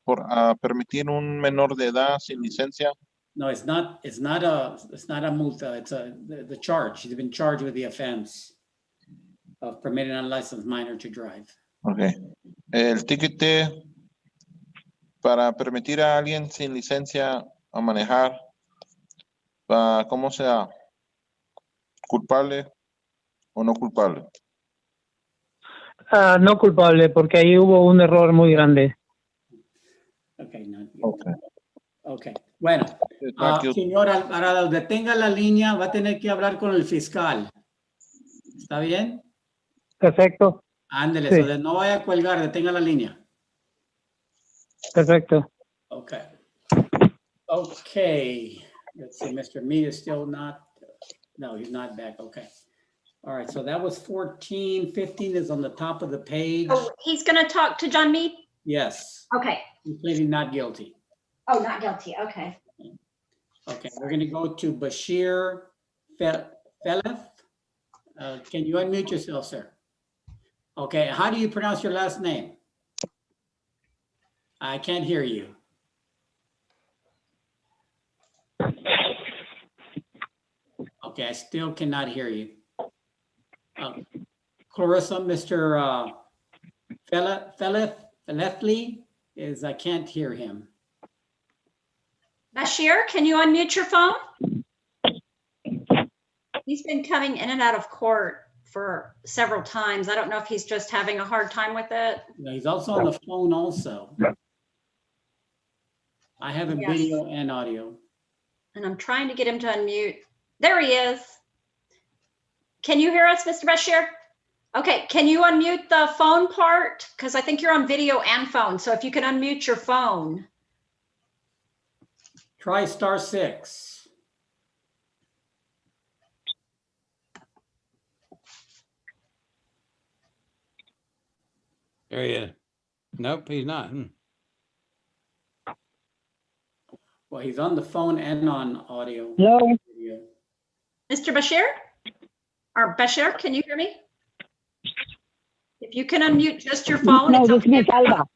por permitir un menor de edad sin licencia.
No, it's not a multa. It's the charge. You've been charged with the offense of permitting an unlicensed minor to drive.
Okay. El ticket para permitir a alguien sin licencia a manejar, ¿cómo sea? ¿Culpable o no culpable?
No culpable, porque ahí hubo un error muy grande.
Okay, no.
Okay.
Okay. Bueno, señor Alvarado, detenga la línea. Va a tener que hablar con el fiscal. ¿Está bien?
Perfecto.
Ándele,
Sí.
no vaya a colgar, detenga la línea.
Perfecto.
Okay. Okay. Let's see, Mr. Mead is still not, no, he's not back. Okay. All right, so that was 14. 15 is on the top of the page.
Oh, he's going to talk to John Mead?
Yes.
Okay.
He's pleading not guilty.
Oh, not guilty. Okay.
Okay, we're going to go to Bashir Feleth. Can you unmute yourself, sir? Okay, how do you pronounce your last name? I can't hear you. Okay, I still cannot hear you. Clarissa, Mr. Felethly is, I can't hear him.
Bashir, can you unmute your phone? He's been coming in and out of court for several times. I don't know if he's just having a hard time with it.
No, he's also on the phone also. I have a
Yes.
video and audio.
And I'm trying to get him to unmute. There he is. Can you hear us, Mr. Bashir? Okay, can you unmute the phone part? Because I think you're on video and phone. So if you can unmute your phone.
Try *6.
There he is. Nope, he's not.
Well, he's on the phone and on audio.
Hello?
Video.
Mr. Bashir? Or Bashir, can you hear me? If you can unmute just your phone.
No,
it's
this is Miss
okay.
Alba.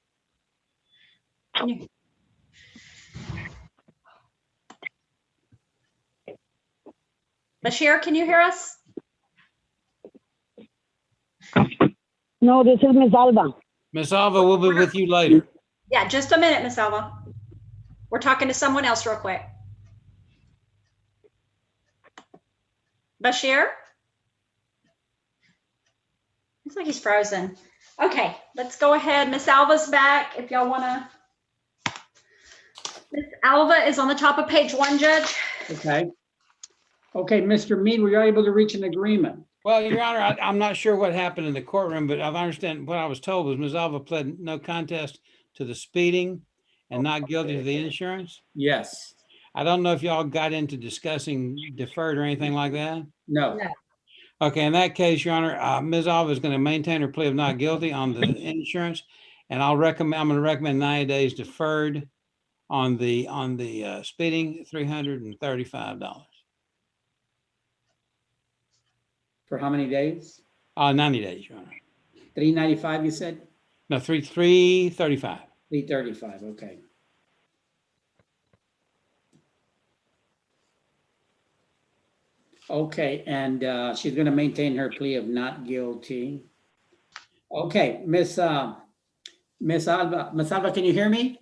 Can you- Bashir, can you hear us?
No, this is Miss Alba.
Miss Alva, we'll be with you later.
Yeah, just a minute, Miss Alva. We're talking to someone else real quick. Bashir? Looks like he's frozen. Okay, let's go ahead. Miss Alva's back if y'all wanna. Miss Alva is on the top of page 1, Judge.
Okay. Okay, Mr. Mead, were you able to reach an agreement?
Well, Your Honor, I'm not sure what happened in the courtroom, but I understand what I was told was Ms. Alva pled no contest to the speeding and not guilty to the insurance.
Yes.
I don't know if y'all got into discussing deferred or anything like that.
No.
Okay, in that case, Your Honor, Ms. Alva is going to maintain her plea of not guilty on the insurance, and I'm going to recommend 90 days deferred on the speeding, $335.
For how many days?
90 days, Your Honor.
$395, you said?
No, 335.
$335, okay. Okay, and she's going to maintain her plea of not guilty. Okay, Miss Alba, Miss Alba, can you hear me?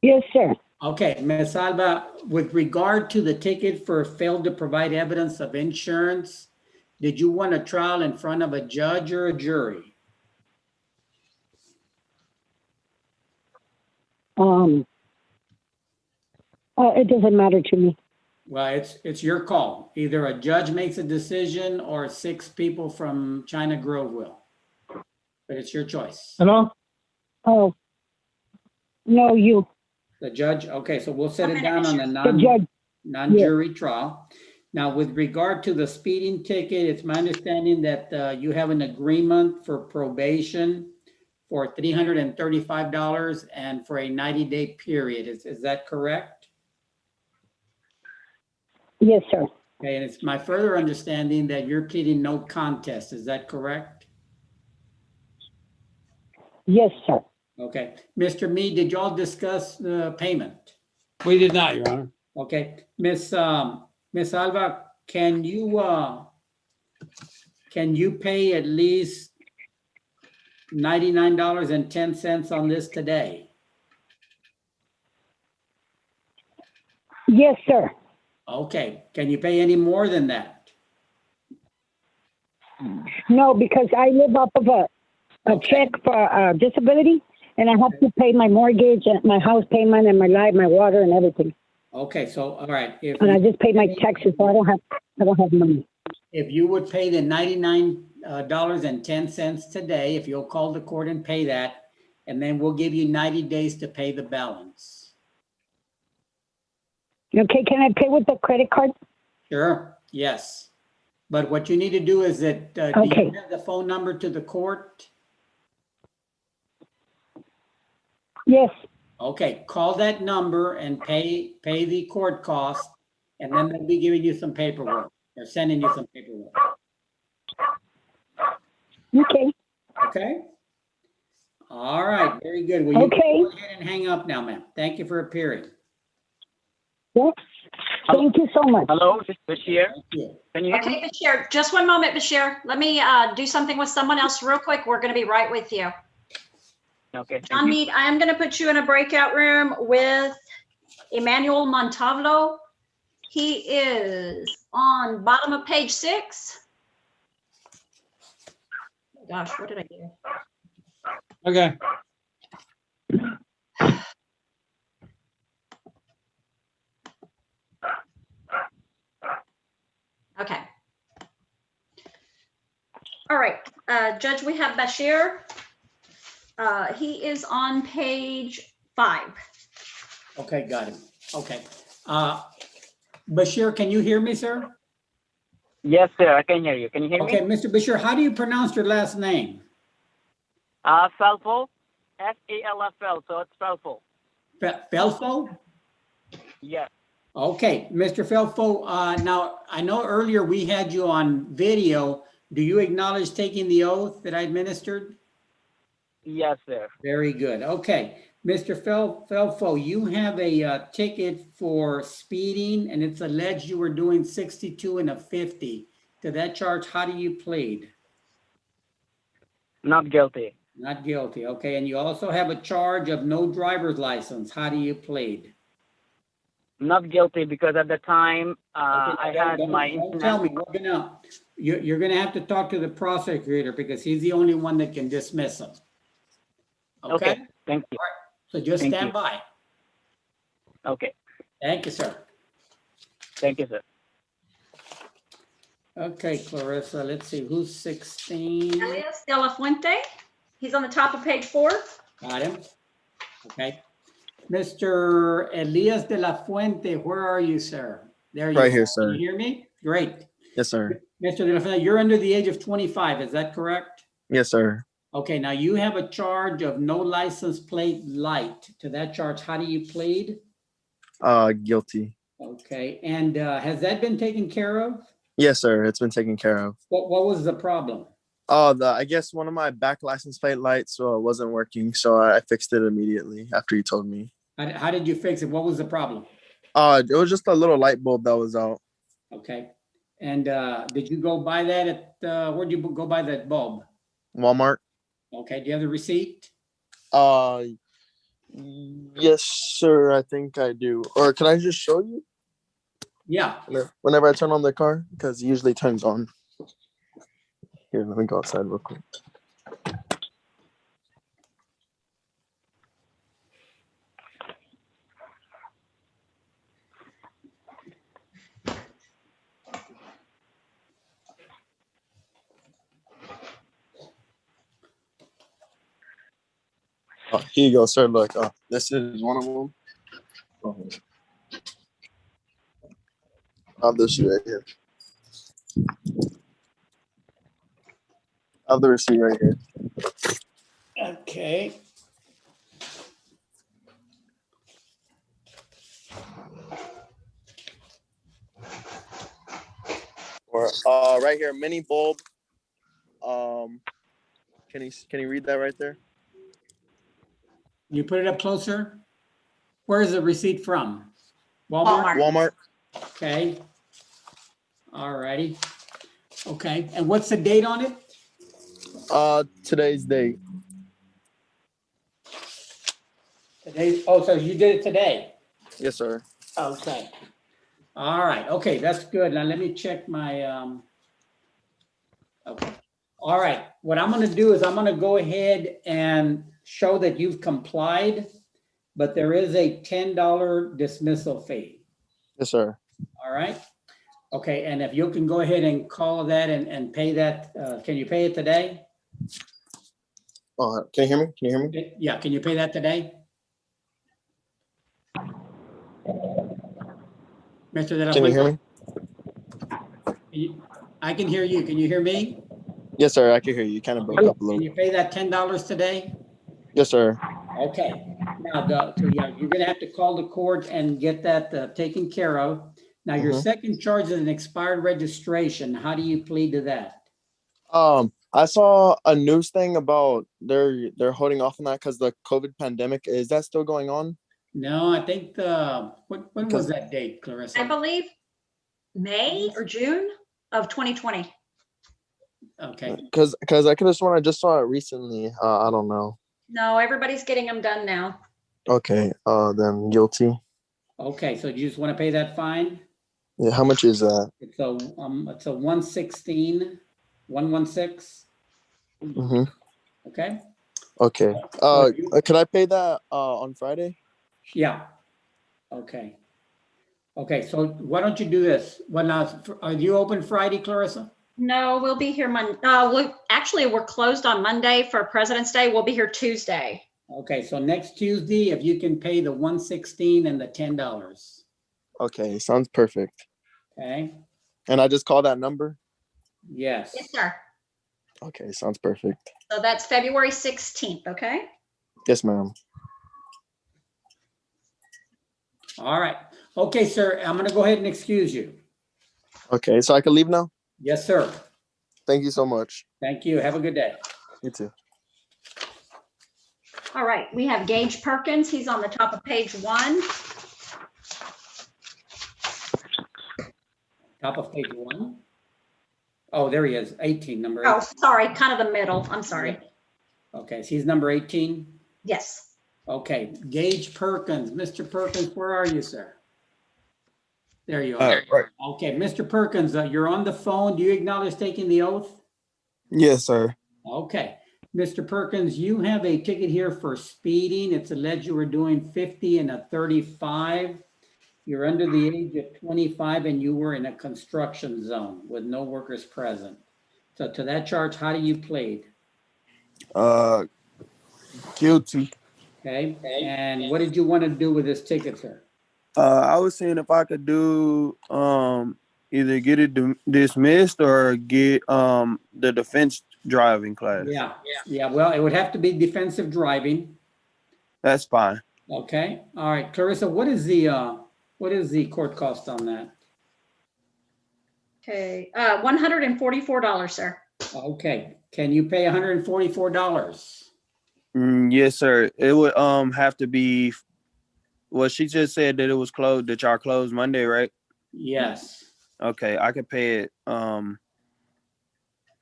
Yes, sir.
Okay, Miss Alba, with regard to the ticket for failed to provide evidence of insurance, did you want a trial in front of a judge or a jury?
It doesn't matter to me.
Well, it's your call. Either a judge makes a decision or 6 people from China Grove will. But it's your choice.
Hello?
Oh, no, you.
The judge, okay, so we'll set it down on the
The judge.
non-jury trial. Now, with regard to the speeding ticket, it's my understanding that you have an agreement for probation for $335 and for a 90-day period. Is that correct?
Yes, sir.
Okay, and it's my further understanding that you're pleading no contest. Is that correct?
Yes, sir.
Okay. Mr. Mead, did y'all discuss the payment?
We did not, Your Honor.
Okay. Miss Alva, can you pay at least $99.10 on this today?
Yes, sir.
Okay. Can you pay any more than that?
No, because I live off of a check for disability, and I have to pay my mortgage and my house payment and my light, my water, and everything.
Okay, so all right.
And I just pay my taxes, so I don't have money.
If you would pay the $99.10 today, if you'll call the court and pay that, and then we'll give you 90 days to pay the balance.
Okay, can I pay with the credit card?
Sure, yes. But what you need to do is that, do
Okay.
you have the phone number to the court?
Yes.
Okay, call that number and pay the court cost, and then they'll be giving you some paperwork. They're sending you some paperwork.
Okay.
Okay? All right, very good. Well, you can
Okay.
go ahead and hang up now, ma'am. Thank you for appearing.
Yes. Thank you so much.
Hello, this is Bashir. Can you hear
Okay,
me?
Bashir, just one moment, Bashir. Let me do something with someone else real quick. We're going to be right with you.
Okay.
John Mead, I am going to put you in a breakout room with Emmanuel Montavlo. He is on bottom of page 6. Gosh, what did I do?
Okay.
Okay. All right, Judge, we have Bashir. He is on page 5.
Okay, got it. Okay. Bashir, can you hear me, sir?
Yes, sir. I can hear you. Can you hear
Okay,
me?
Mr. Bashir, how do you pronounce your last name?
Falfo. Falfl. So it's Falfo.
Felfo?
Yes.
Okay, Mr. Felfo, now I know earlier we had you on video. Do you acknowledge taking the oath that I administered?
Yes, sir.
Very good. Okay, Mr. Felfo, you have a ticket for speeding and it's alleged you were doing 62 and a 50. To that charge, how do you plead?
Not guilty.
Not guilty. Okay, and you also have a charge of no driver's license. How do you plead?
Not guilty because at the time
Okay,
I had my
don't tell me. You're gonna have to talk to the prosecutor because he's the only one that can dismiss them. Okay?
Okay. Thank you.
So just
Thank
stand
you.
by.
Okay.
Thank you, sir.
Thank you, sir.
Okay, Clarissa, let's see, who's 16?
Elias de la Fuente. He's on the top of page 4.
Got him. Okay. Mr. Elias de la Fuente, where are you, sir? There you
Right
are.
here,
Can
sir.
you hear me? Great.
Yes, sir.
Mr. de la Fuente, you're under the age of 25, is that correct?
Yes, sir.
Okay, now you have a charge of no license plate light. To that charge, how do you plead?
Guilty.
Okay, and has that been taken care of?
Yes, sir. It's been taken care of.
What was the problem?
I guess one of my back license plate lights wasn't working, so I fixed it immediately after you told me.
How did you fix it? What was the problem?
It was just a little light bulb that was out.
Okay, and did you go buy that at, where'd you go buy that bulb?
Walmart.
Okay, do you have the receipt?
Yes, sir. I think I do. Or can I just show you?
Yeah.
Whenever I turn on the car, because it usually turns on. Here, let me go outside real quick. Oh, here you go, sir. Look, this is one of them. I have this right here. I have the receipt right here.
Okay.
Or right here, mini bulb. Can you read that right there?
You put it up closer? Where is the receipt from? Walmart?
Walmart.
Okay. All righty. Okay, and what's the date on it?
Today's date.
Today, oh, so you did it today?
Yes, sir.
Okay. All right, okay, that's good. Now let me check my, okay. All right, what I'm gonna do is I'm gonna go ahead and show that you've complied, but there is a $10 dismissal fee.
Yes, sir.
All right. Okay, and if you can go ahead and call that and pay that, can you pay it today?
Can you hear me? Can you hear me?
Yeah, can you pay that today? Mr. De La
Can you hear
Fuente?
me?
I can hear you. Can you hear me?
Yes, sir. I can hear you. You kind of broke up a
Can
little.
you pay that $10 today?
Yes, sir.
Okay. Now, so yeah, you're gonna have to call the court and get that taken care of. Now, your second charge is an expired registration. How do you plead to that?
I saw a news thing about they're holding off on that because the COVID pandemic. Is that still going on?
No, I think when was that date, Clarissa?
I believe May or June of 2020.
Okay.
Because I could have sworn I just saw it recently. I don't know.
No, everybody's getting them done now.
Okay. Then guilty.
Okay, so you just want to pay that fine?
Yeah. How much is that?
It's a 116, 116.
Mm-hmm.
Okay.
Okay. Could I pay that on Friday?
Yeah. Okay. Okay. So why don't you do this? When are you open Friday, Clarissa?
No, we'll be here Monday. Actually, we're closed on Monday for President's Day. We'll be here Tuesday.
Okay. So next Tuesday, if you can pay the 116 and the $10.
Okay. Sounds perfect.
Okay.
And I just call that number?
Yes.
Yes, sir.
Okay. Sounds perfect.
So that's February 16th, okay?
Yes, ma'am.
All right. Okay, sir. I'm going to go ahead and excuse you.
Okay. So I can leave now?
Yes, sir.
Thank you so much.
Thank you. Have a good day.
You too.
All right, we have Gage Perkins. He's on the top of page 1.
Top of page 1. Oh, there he is. 18, number 8.
Oh, sorry, kind of the middle. I'm sorry.
Okay, so he's number 18.
Yes.
Okay, Gage Perkins. Mr. Perkins, where are you, sir? There you are.
Right.
Okay, Mr. Perkins, you're on the phone. Do you acknowledge taking the oath?
Yes, sir.
Okay. Mr. Perkins, you have a ticket here for speeding. It's alleged you were doing 50 and a 35. You're under the age of 25 and you were in a construction zone with no workers present. So to that charge, how do you plead?
Guilty.
Okay. And what did you want to do with this ticket, sir?
I was saying if I could do either get it dismissed or get the defense driving class.
Yeah. Well, it would have to be defensive driving.
That's fine.
Okay. All right, Clarissa, what is the court cost on that?
Okay, $144, sir.
Okay. Can you pay $144?
Yes, sir. It would have to be. Well, she just said that it was closed. That y'all closed Monday, right?
Yes.
Okay, I could pay it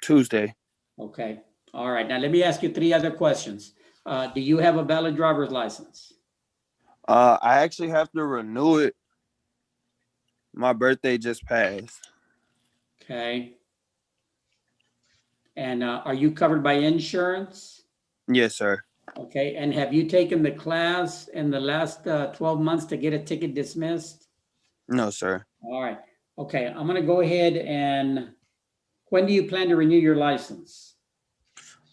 Tuesday.
Okay. All right. Now let me ask you 3 other questions. Do you have a valid driver's license?
I actually have to renew it. My birthday just passed.
Okay. And are you covered by insurance?
Yes, sir.
Okay. And have you taken the class in the last 12 months to get a ticket dismissed?
No, sir.
All right. Okay. I'm going to go ahead and when do you plan to renew your license?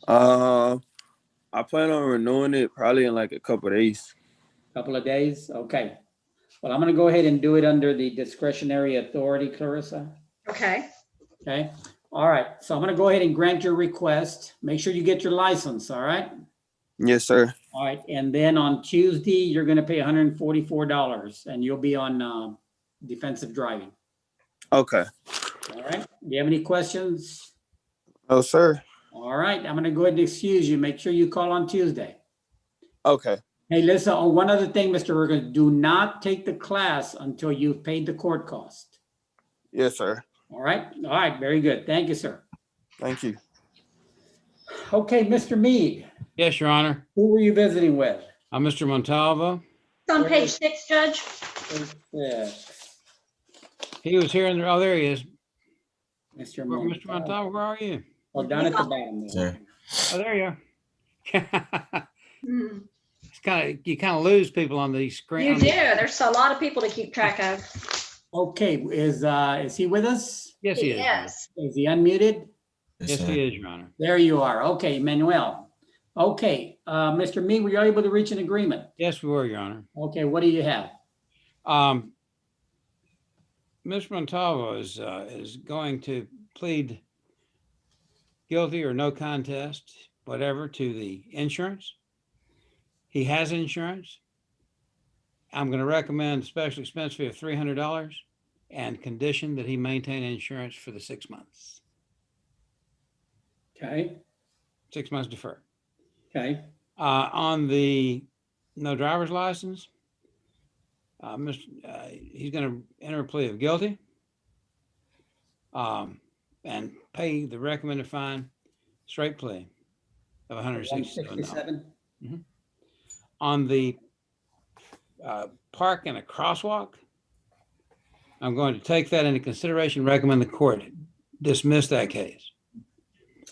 I plan on renewing it probably in like a couple of days.
Couple of days? Okay. Well, I'm going to go ahead and do it under the discretionary authority, Clarissa.
Okay.
Okay. All right. So I'm going to go ahead and grant your request. Make sure you get your license. All right.
Yes, sir.
All right. And then on Tuesday, you're going to pay $144 and you'll be on defensive driving.
Okay.
All right. Do you have any questions?
No, sir.
All right. I'm going to go ahead and excuse you. Make sure you call on Tuesday.
Okay.
Hey, listen, one other thing, Mr. Perkins, do not take the class until you've paid the court cost.
Yes, sir.
All right. All right. Very good. Thank you, sir.
Thank you.
Okay, Mr. Mead.
Yes, Your Honor.
Who were you visiting with?
Mr. Montalvo.
It's on page 6, Judge.
Yeah.
He was here in the, oh, there he is.
Mr.
Mr. Montalvo, where are you?
Oh, down at the bottom there.
Oh, there you are.
Hmm.
It's you kind of lose people on these screens.
You do. There's a lot of people to keep track of.
Okay, is he with us?
Yes, he is.
Yes.
Is he unmuted?
Yes, he is, Your Honor.
There you are. Okay, Manuel. Okay, Mr. Mead, were you able to reach an agreement?
Yes, we were, Your Honor.
Okay, what do you have?
Mr. Montalvo is going to plead guilty or no contest, whatever, to the insurance. He has insurance. I'm going to recommend a special expense fee of $300 and condition that he maintain insurance for the 6 months.
Okay.
6 months deferred.
Okay.
On the no driver's license, He's going to enter a plea of guilty and pay the recommended fine, straight plea of $167.
167.
On the park and a crosswalk, I'm going to take that into consideration, recommend the court dismiss that case.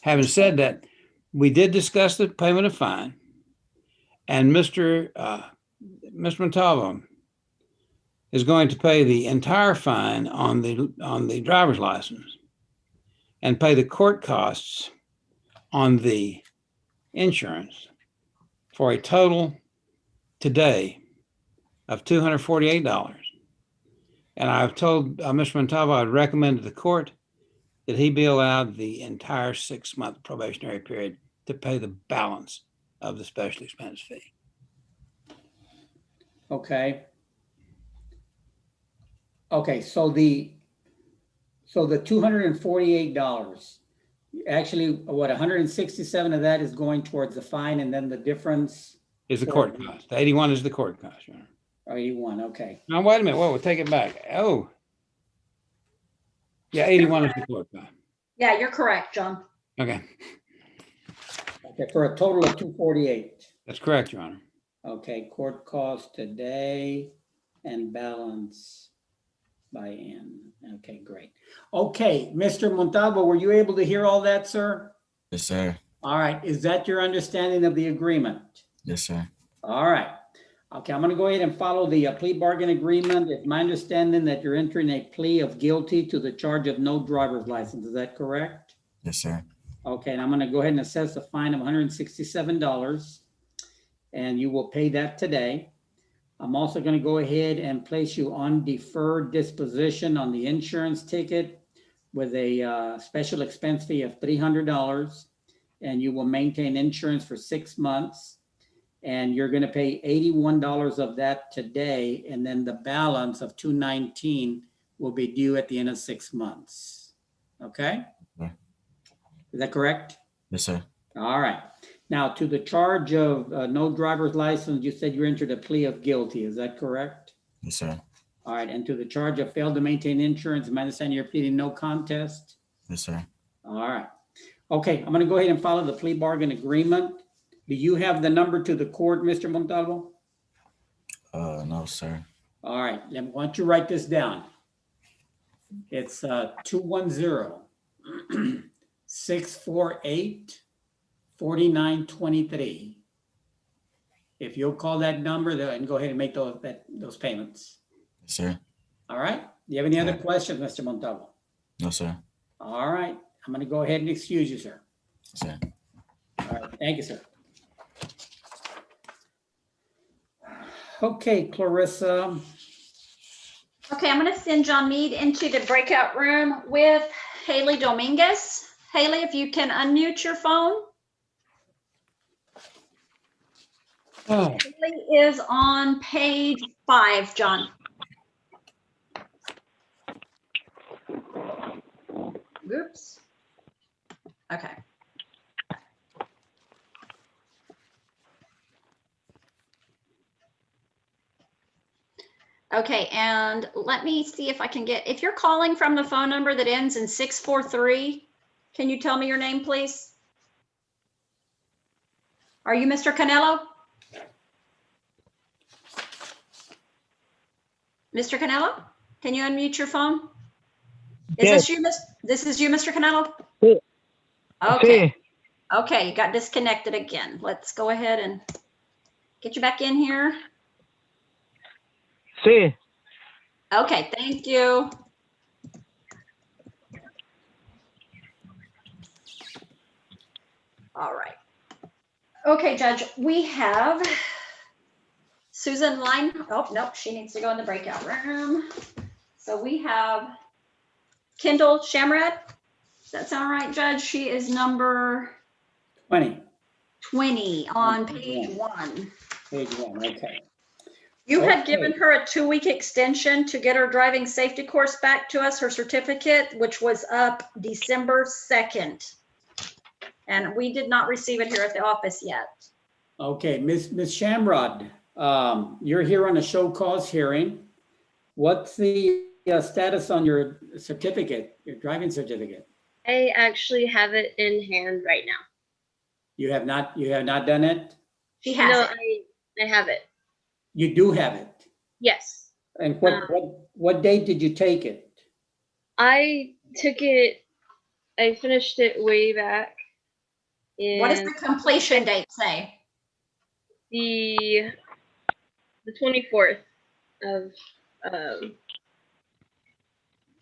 Having said that, we did discuss the payment of fine, and Mr. Montalvo is going to pay the entire fine on the driver's license and pay the court costs on the insurance for a total today of $248. And I've told Mr. Montalvo I'd recommend to the court that he be allowed the entire 6-month probationary period to pay the balance of the special expense fee.
Okay. Okay, so the $248, actually, what, 167 of that is going towards the fine, and then the difference
Is the court cost. The 81 is the court cost, Your Honor.
Oh, 81, okay.
Now, wait a minute. Whoa, we'll take it back. Oh. Yeah, 81 is the court cost.
Yeah, you're correct, John.
Okay.
Okay, for a total of 248.
That's correct, Your Honor.
Okay, court cost today and balance by N. Okay, great. Okay, Mr. Montalvo, were you able to hear all that, sir?
Yes, sir.
All right, is that your understanding of the agreement?
Yes, sir.
All right. Okay, I'm going to go ahead and follow the plea bargain agreement. It's my understanding that you're entering a plea of guilty to the charge of no driver's license. Is that correct?
Yes, sir.
Okay, and I'm going to go ahead and assess a fine of $167, and you will pay that today. I'm also going to go ahead and place you on deferred disposition on the insurance ticket with a special expense fee of $300, and you will maintain insurance for 6 months. And you're going to pay $81 of that today, and then the balance of $219 will be due at the end of 6 months. Okay?
Yeah.
Is that correct?
Yes, sir.
All right. Now, to the charge of no driver's license, you said you entered a plea of guilty. Is that correct?
Yes, sir.
All right. And to the charge of failed to maintain insurance, my understanding you're pleading no contest?
Yes, sir.
All right. Okay, I'm going to go ahead and follow the plea bargain agreement. Do you have the number to the court, Mr. Montalvo?
No, sir.
All right, why don't you write this down? It's 210-648-4923. If you'll call that number and go ahead and make those payments.
Yes, sir.
All right. Do you have any other questions, Mr. Montalvo?
No, sir.
All right. I'm going to go ahead and excuse you, sir.
Yes, sir.
All right. Thank you, sir. Okay, Clarissa.
Okay, I'm going to send John Mead into the breakout room with Haley Dominguez. Haley, if you can unmute your phone.
Oh.
Haley is on page 5, John. Oops. Okay. Okay, and let me see if I can get, if you're calling from the phone number that ends in 643, can you tell me your name, please? Are you Mr. Canelo? Mr. Canelo, can you unmute your phone? Is this you, this is you, Mr. Canelo?
Sí.
Okay.
Sí.
Okay, you got disconnected again. Let's go ahead and get you back in here.
Sí.
Okay, thank you. All right. Okay, Judge, we have Susan Line. Oh, nope, she needs to go in the breakout room. So we have Kendall Shamrad. Does that sound right, Judge? She is number 20 on page 1.
Page 1, okay.
You had given her a 2-week extension to get her driving safety course back to us, her certificate, which was up December 2nd. And we did not receive it here at the office yet.
Okay, Ms. Shamrod, You're here on a show cause hearing. What's the status on your certificate, your driving certificate?
I actually have it in hand right now.
You have not done it?
She has
No,
it.
I have it.
You do have it.
Yes.
And what date did you take it?
I took it, I finished it way back.
What does the completion date say?
The 24th of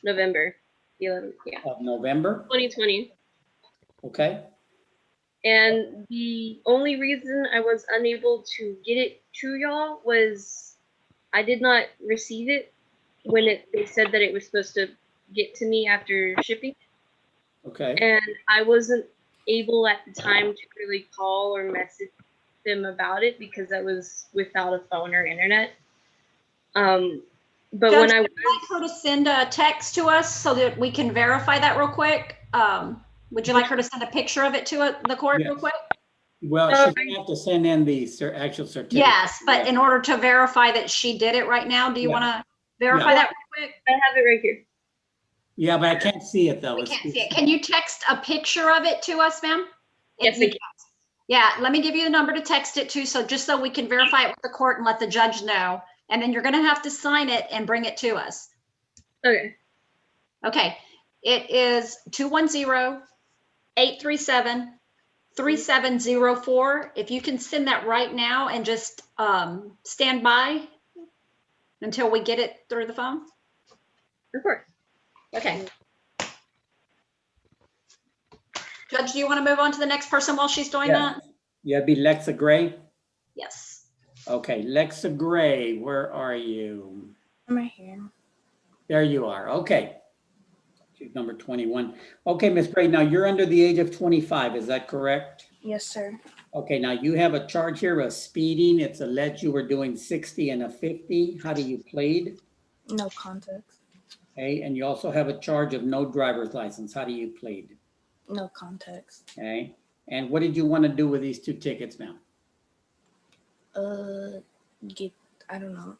November, 11th, yeah.
Of November?
2020.
Okay.
And the only reason I was unable to get it to y'all was I did not receive it when they said that it was supposed to get to me after shipping.
Okay.
And I wasn't able at the time to really call or message them about it because I was without a phone or internet. But
Judge,
when I
would you like her to send a text to us so that we can verify that real quick? Would you like her to send a picture of it to the court real quick?
Well, she's gonna have to send in the actual certificate.
Yes, but in order to verify that she did it right now, do you want to verify that real quick?
I have it right here.
Yeah, but I can't see it though.
We can't see it. Can you text a picture of it to us, ma'am?
Yes, I can.
Yeah, let me give you the number to text it to, so just so we can verify it with the court and let the judge know. And then you're gonna have to sign it and bring it to us.
Okay.
Okay, it is 210-837-3704. If you can send that right now and just stand by until we get it through the phone.
Of course.
Okay. Judge, do you want to move on to the next person while she's doing that?
Yeah, it'd be Lexa Gray.
Yes.
Okay, Lexa Gray, where are you?
I'm right here.
There you are. Okay. She's number 21. Okay, Miss Gray, now you're under the age of 25, is that correct?
Yes, sir.
Okay, now you have a charge here of speeding. It's alleged you were doing 60 and a 50. How do you plead?
No context.
Okay, and you also have a charge of no driver's license. How do you plead?
No context.
Okay, and what did you want to do with these 2 tickets, ma'am?
I don't know.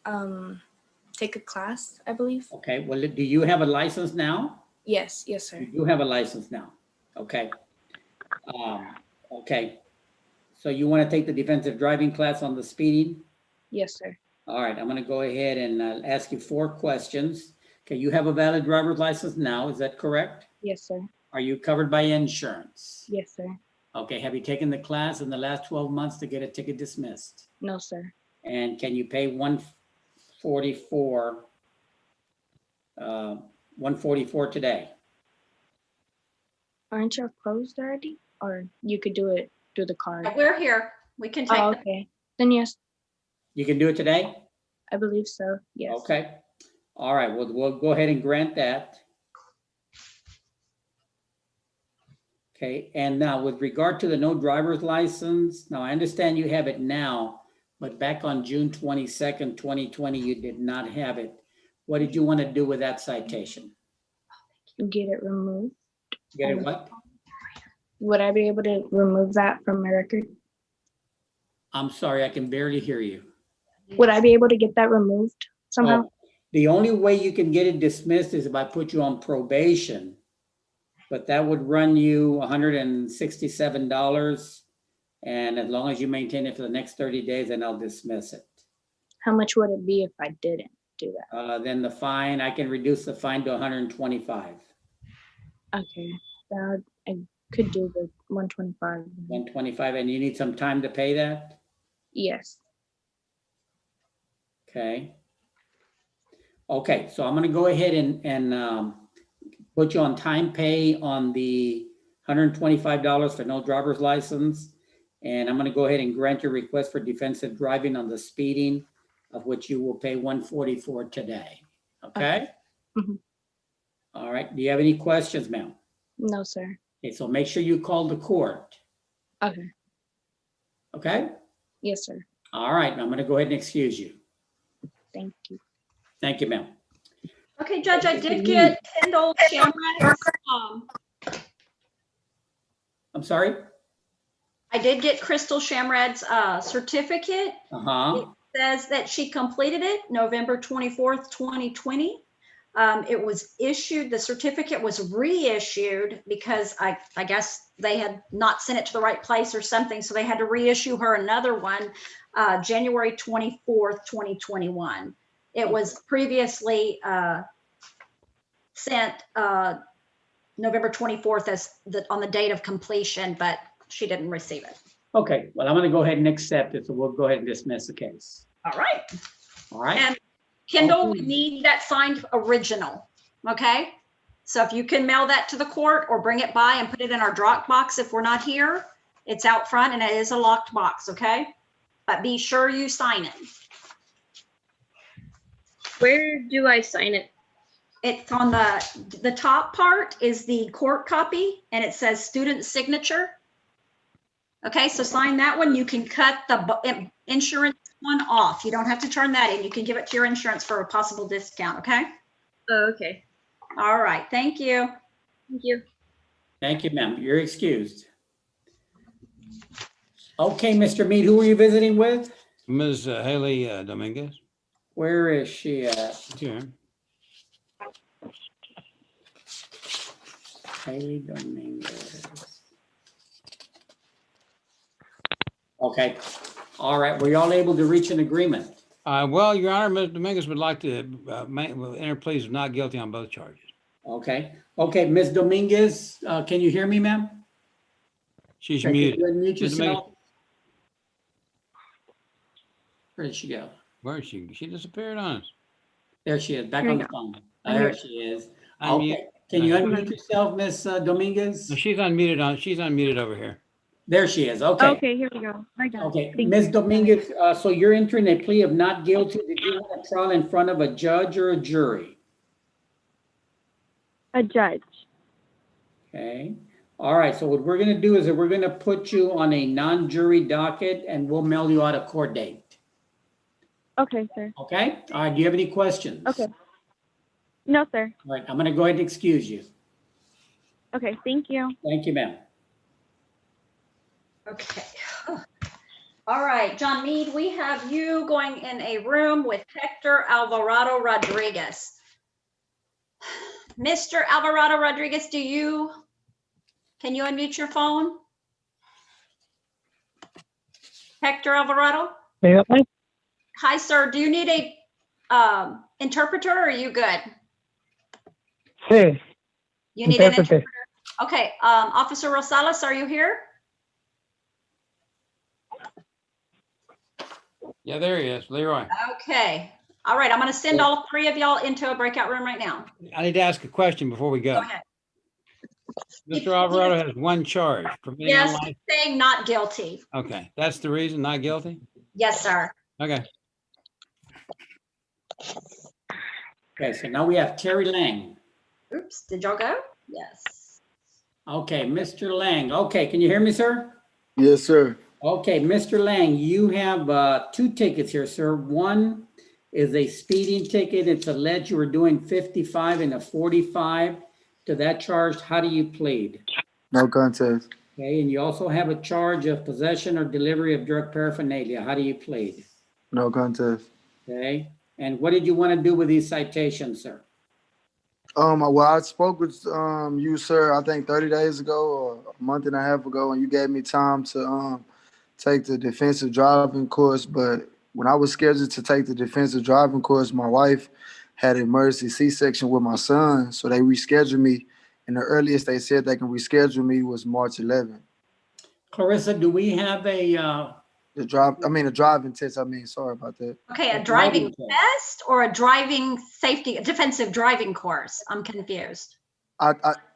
Take a class, I believe.
Okay, well, do you have a license now?
Yes, yes, sir.
You do have a license now. Okay. Okay. So you want to take the defensive driving class on the speeding?
Yes, sir.
All right, I'm going to go ahead and ask you 4 questions. Okay, you have a valid driver's license now, is that correct?
Yes, sir.
Are you covered by insurance?
Yes, sir.
Okay, have you taken the class in the last 12 months to get a ticket dismissed?
No, sir.
And can you pay $144 today?
Aren't you closed already? Or you could do it through the card?
We're here. We can take
Oh,
them.
okay. Then yes,
You can do it today?
I believe so. Yes.
Okay. All right, well, we'll go ahead and grant that. Okay, and now with regard to the no driver's license, now I understand you have it now, but back on June 22nd, 2020, you did not have it. What did you want to do with that citation?
Get it removed.
Get it what?
Would I be able to remove that from my record?
I'm sorry, I can barely hear you.
Would I be able to get that removed somehow?
Oh, the only way you can get it dismissed is if I put you on probation, but that would run you $167. And as long as you maintain it for the next 30 days, then I'll dismiss it.
How much would it be if I didn't do that?
Then the fine, I can reduce the fine to 125.
Okay, that I could do the 125.
125, and you need some time to pay that?
Yes.
Okay. Okay, so I'm gonna go ahead and put you on time pay on the $125 for no driver's license. And I'm gonna go ahead and grant your request for defensive driving on the speeding, of which you will pay $144 today, okay?
Mhm.
All right, do you have any questions, ma'am?
No, sir.
Okay, so make sure you call the court,
Okay.
okay?
Yes, sir.
All right, I'm gonna go ahead and excuse you.
Thank you.
Thank you, ma'am.
Okay, Judge, I did get Kendall Shamrad's,
I'm sorry?
I did get Crystal Shamrad's certificate.
Uh-huh.
It says that she completed it November 24th, 2020. It was issued, the certificate was reissued because I guess they had not sent it to the right place or something. So they had to reissue her another one, January 24th, 2021. It was previously sent November 24th as on the date of completion, but she didn't receive it.
Okay, well, I'm going to go ahead and accept it, so we'll go ahead and dismiss the case.
All right.
All right.
And Kendall, we need that signed original, okay? So if you can mail that to the court or bring it by and put it in our drop box if we're not here, it's out front and it is a locked box, okay? But be sure you sign it.
Where do I sign it?
It's on the top part is the court copy and it says student signature. Okay, so sign that one. You can cut the insurance one off. You don't have to turn that in. You can give it to your insurance for a possible discount, okay?
Oh, okay.
All right, thank you.
Thank you.
Thank you, ma'am. You're excused. Okay, Mr. Mead, who are you visiting with?
Ms. Haley Dominguez.
Where is she at?
Here.
Haley Dominguez. Okay. All right. Were y'all able to reach an agreement?
Well, Your Honor, Ms. Dominguez would like to enter pleas of not guilty on both charges.
Okay. Okay, Ms. Dominguez, can you hear me, ma'am?
She's
Okay,
muted.
can you unmute
Ms. Dominguez-
yourself? Where did she go?
Where is she? She disappeared on us.
There she is, back
Here
on
you
the
go.
phone.
I'm
There
here.
she is.
Unmute.
Okay. Can you unmute yourself, Ms. Dominguez?
No, she's unmuted she's unmuted over here.
There she is. Okay.
Okay, here we go. I got it.
Okay,
Thank
Ms.
you.
Dominguez, so you're entering a plea of not guilty. Did you want a trial in front of a judge or a jury?
A judge.
Okay. All right, so what we're gonna do is that we're gonna put you on a non-jury docket and we'll mail you out a court date.
Okay, sir.
Okay? All right, do you have any questions?
Okay. No, sir.
All right, I'm gonna go ahead and excuse you.
Okay, thank you.
Thank you, ma'am.
Okay. All right, John Mead, we have you going in a room with Hector Alvarado Rodriguez. Mr. Alvarado Rodriguez, can you unmute your phone? Hector Alvarado?
Yeah.
Hi, sir. Do you need a interpreter or are you good?
Sí.
You need an
Interpreter.
interpreter? Okay, Officer Rosales, are you here?
Yeah, there he is, Leroy.
Okay. All right, I'm going to send all three of y'all into a breakout room right now.
I need to ask a question before we
Go
go.
ahead.
Mr. Alvarado has one charge. Permitting
Yes,
online-
he's saying not guilty.
Okay, that's the reason, not guilty?
Yes, sir.
Okay.
Okay, so now we have Terry Lang.
Oops, did y'all go? Yes.
Okay, Mr. Lang. Okay, can you hear me, sir?
Yes, sir.
Okay, Mr. Lang, you have two tickets here, sir. One is a speeding ticket. It's alleged you were doing 55 and a 45. To that charge, how do you plead?
No contest.
Okay, and you also have a charge of possession or delivery of drug paraphernalia. How do you plead?
No contest.
Okay, and what did you want to do with these citations, sir?
Well, I spoke with you, sir, I think 30 days ago or a month and a half ago, and you gave me time to take the defensive driving course. But when I was scheduled to take the defensive driving course, my wife had an emergency C-section with my son, so they rescheduled me. And the earliest they said they can reschedule me was March 11th.
Clarissa, do we have a
The driving test. Sorry about that.
Okay, a driving test or a driving safety, a defensive driving course? I'm confused.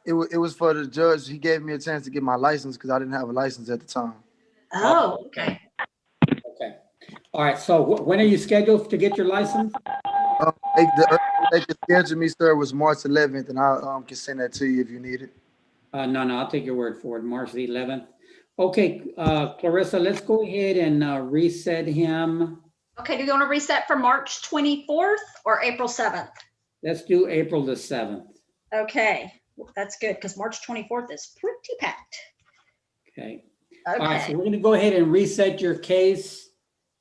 It was for the judge. He gave me a chance to get my license because I didn't have a license at the time.
Oh, okay.
Okay. All right, so when are you scheduled to get your license?
They could schedule me, sir, was March 11th, and I can send that to you if you need it.
No, I'll take your word for it, March the 11th. Okay, Clarissa, let's go ahead and reset him.
Okay, do you want to reset for March 24th or April 7th?
Let's do April the 7th.
Okay, that's good because March 24th is pretty packed.
Okay. All right, so
Okay,
we're going to go ahead and reset your case.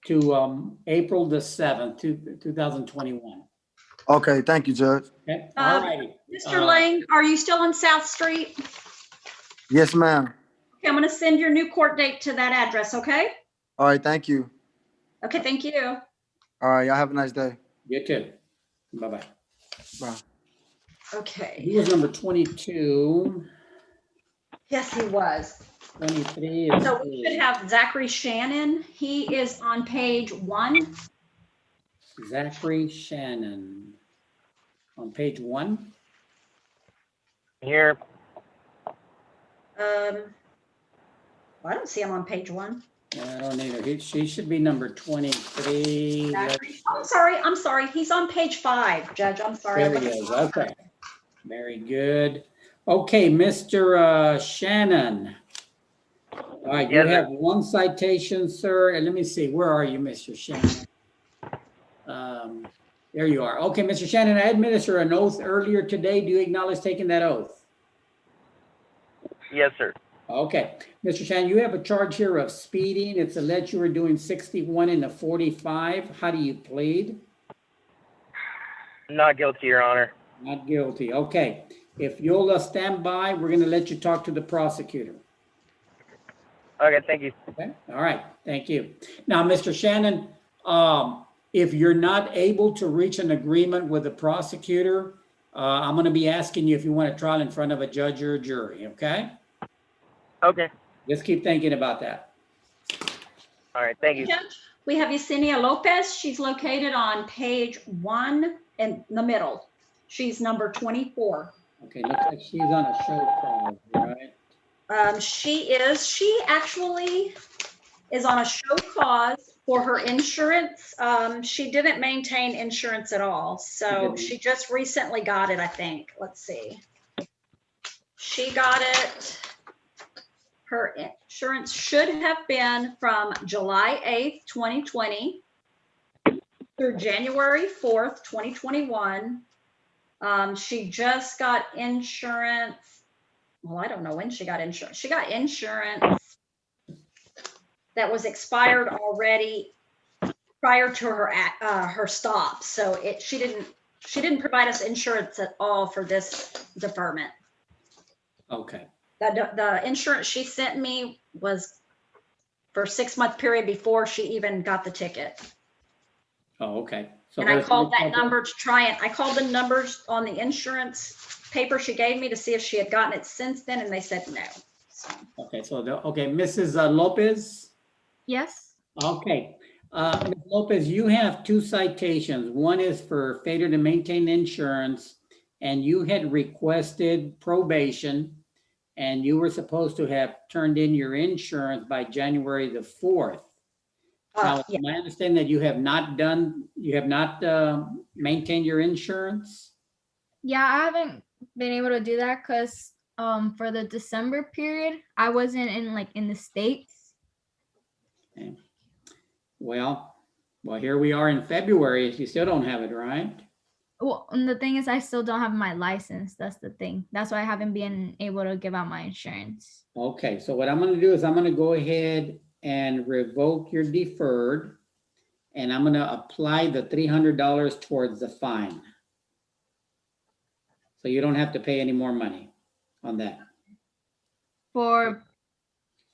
to April the 7th, 2021.
Okay, thank you, Judge.
Okay, all righty.
Mr. Lang, are you still on South Street?
Yes, ma'am.
Okay, I'm gonna send your new court date to that address, okay?
All right, thank you.
Okay, thank you.
All right, y'all have a nice day.
You too. Bye-bye.
Bye.
Okay.
He was number 22.
Yes, he was.
23 is
So we should have Zachary Shannon. He is on page 1.
Zachary Shannon. On page 1.
Here.
I don't see him on page 1.
I don't either. She should be number 23.
I'm sorry. He's on page 5, Judge. I'm sorry.
There he is. Okay. Very good. Okay, Mr. Shannon. All right, you
Yes, sir.
have one citation, sir. And let me see, where are you, Mr. Shannon? There you are. Okay, Mr. Shannon, I administered an oath earlier today. Do you acknowledge taking that oath?
Yes, sir.
Okay, Mr. Shannon, you have a charge here of speeding. It's alleged you were doing 61 in a 45. How do you plead?
Not guilty, Your Honor.
Not guilty. Okay. If you'll stand by, we're going to let you talk to the prosecutor.
Okay, thank you.
Okay. All right. Thank you. Now, Mr. Shannon, if you're not able to reach an agreement with the prosecutor, I'm going to be asking you if you want a trial in front of a judge or a jury. Okay.
Okay.
Just keep thinking about that.
All right, thank you.
We have Yesenia Lopez. She's located on page 1 in the middle. She's number 24.
Okay. Looks like she's on a show call, right?
She actually is on a show cause for her insurance. She didn't maintain insurance at all. So she just recently got it, I think. Let's see. She got it. Her insurance should have been from July 8th, 2020 through January 4th, 2021. She just got insurance. Well, I don't know when she got insurance. She got insurance that was expired already prior to her stop. So she didn't provide us insurance at all for this deferment.
Okay.
The insurance she sent me was for a 6-month period before she even got the ticket.
Oh, okay. So
And I called that number to try it. I called the numbers on the insurance paper she gave me to see if she had gotten it since then, and they said no. So.
Okay, so Mrs. Lopez?
Yes.
Okay. Ms. Lopez, you have 2 citations. One is for failure to maintain insurance, and you had requested probation, and you were supposed to have turned in your insurance by January the 4th. Now,
Yeah.
I understand that you have not maintained your insurance?
Yeah, I haven't been able to do that because for the December period, I wasn't in the States.
Okay. Well, here we are in February. You still don't have it, right?
Well, and the thing is, I still don't have my license. That's the thing. That's why I haven't been able to give out my insurance.
Okay, so what I'm going to do is I'm going to go ahead and revoke your deferred, and I'm going to apply the $300 towards the fine. So you don't have to pay any more money on that.
For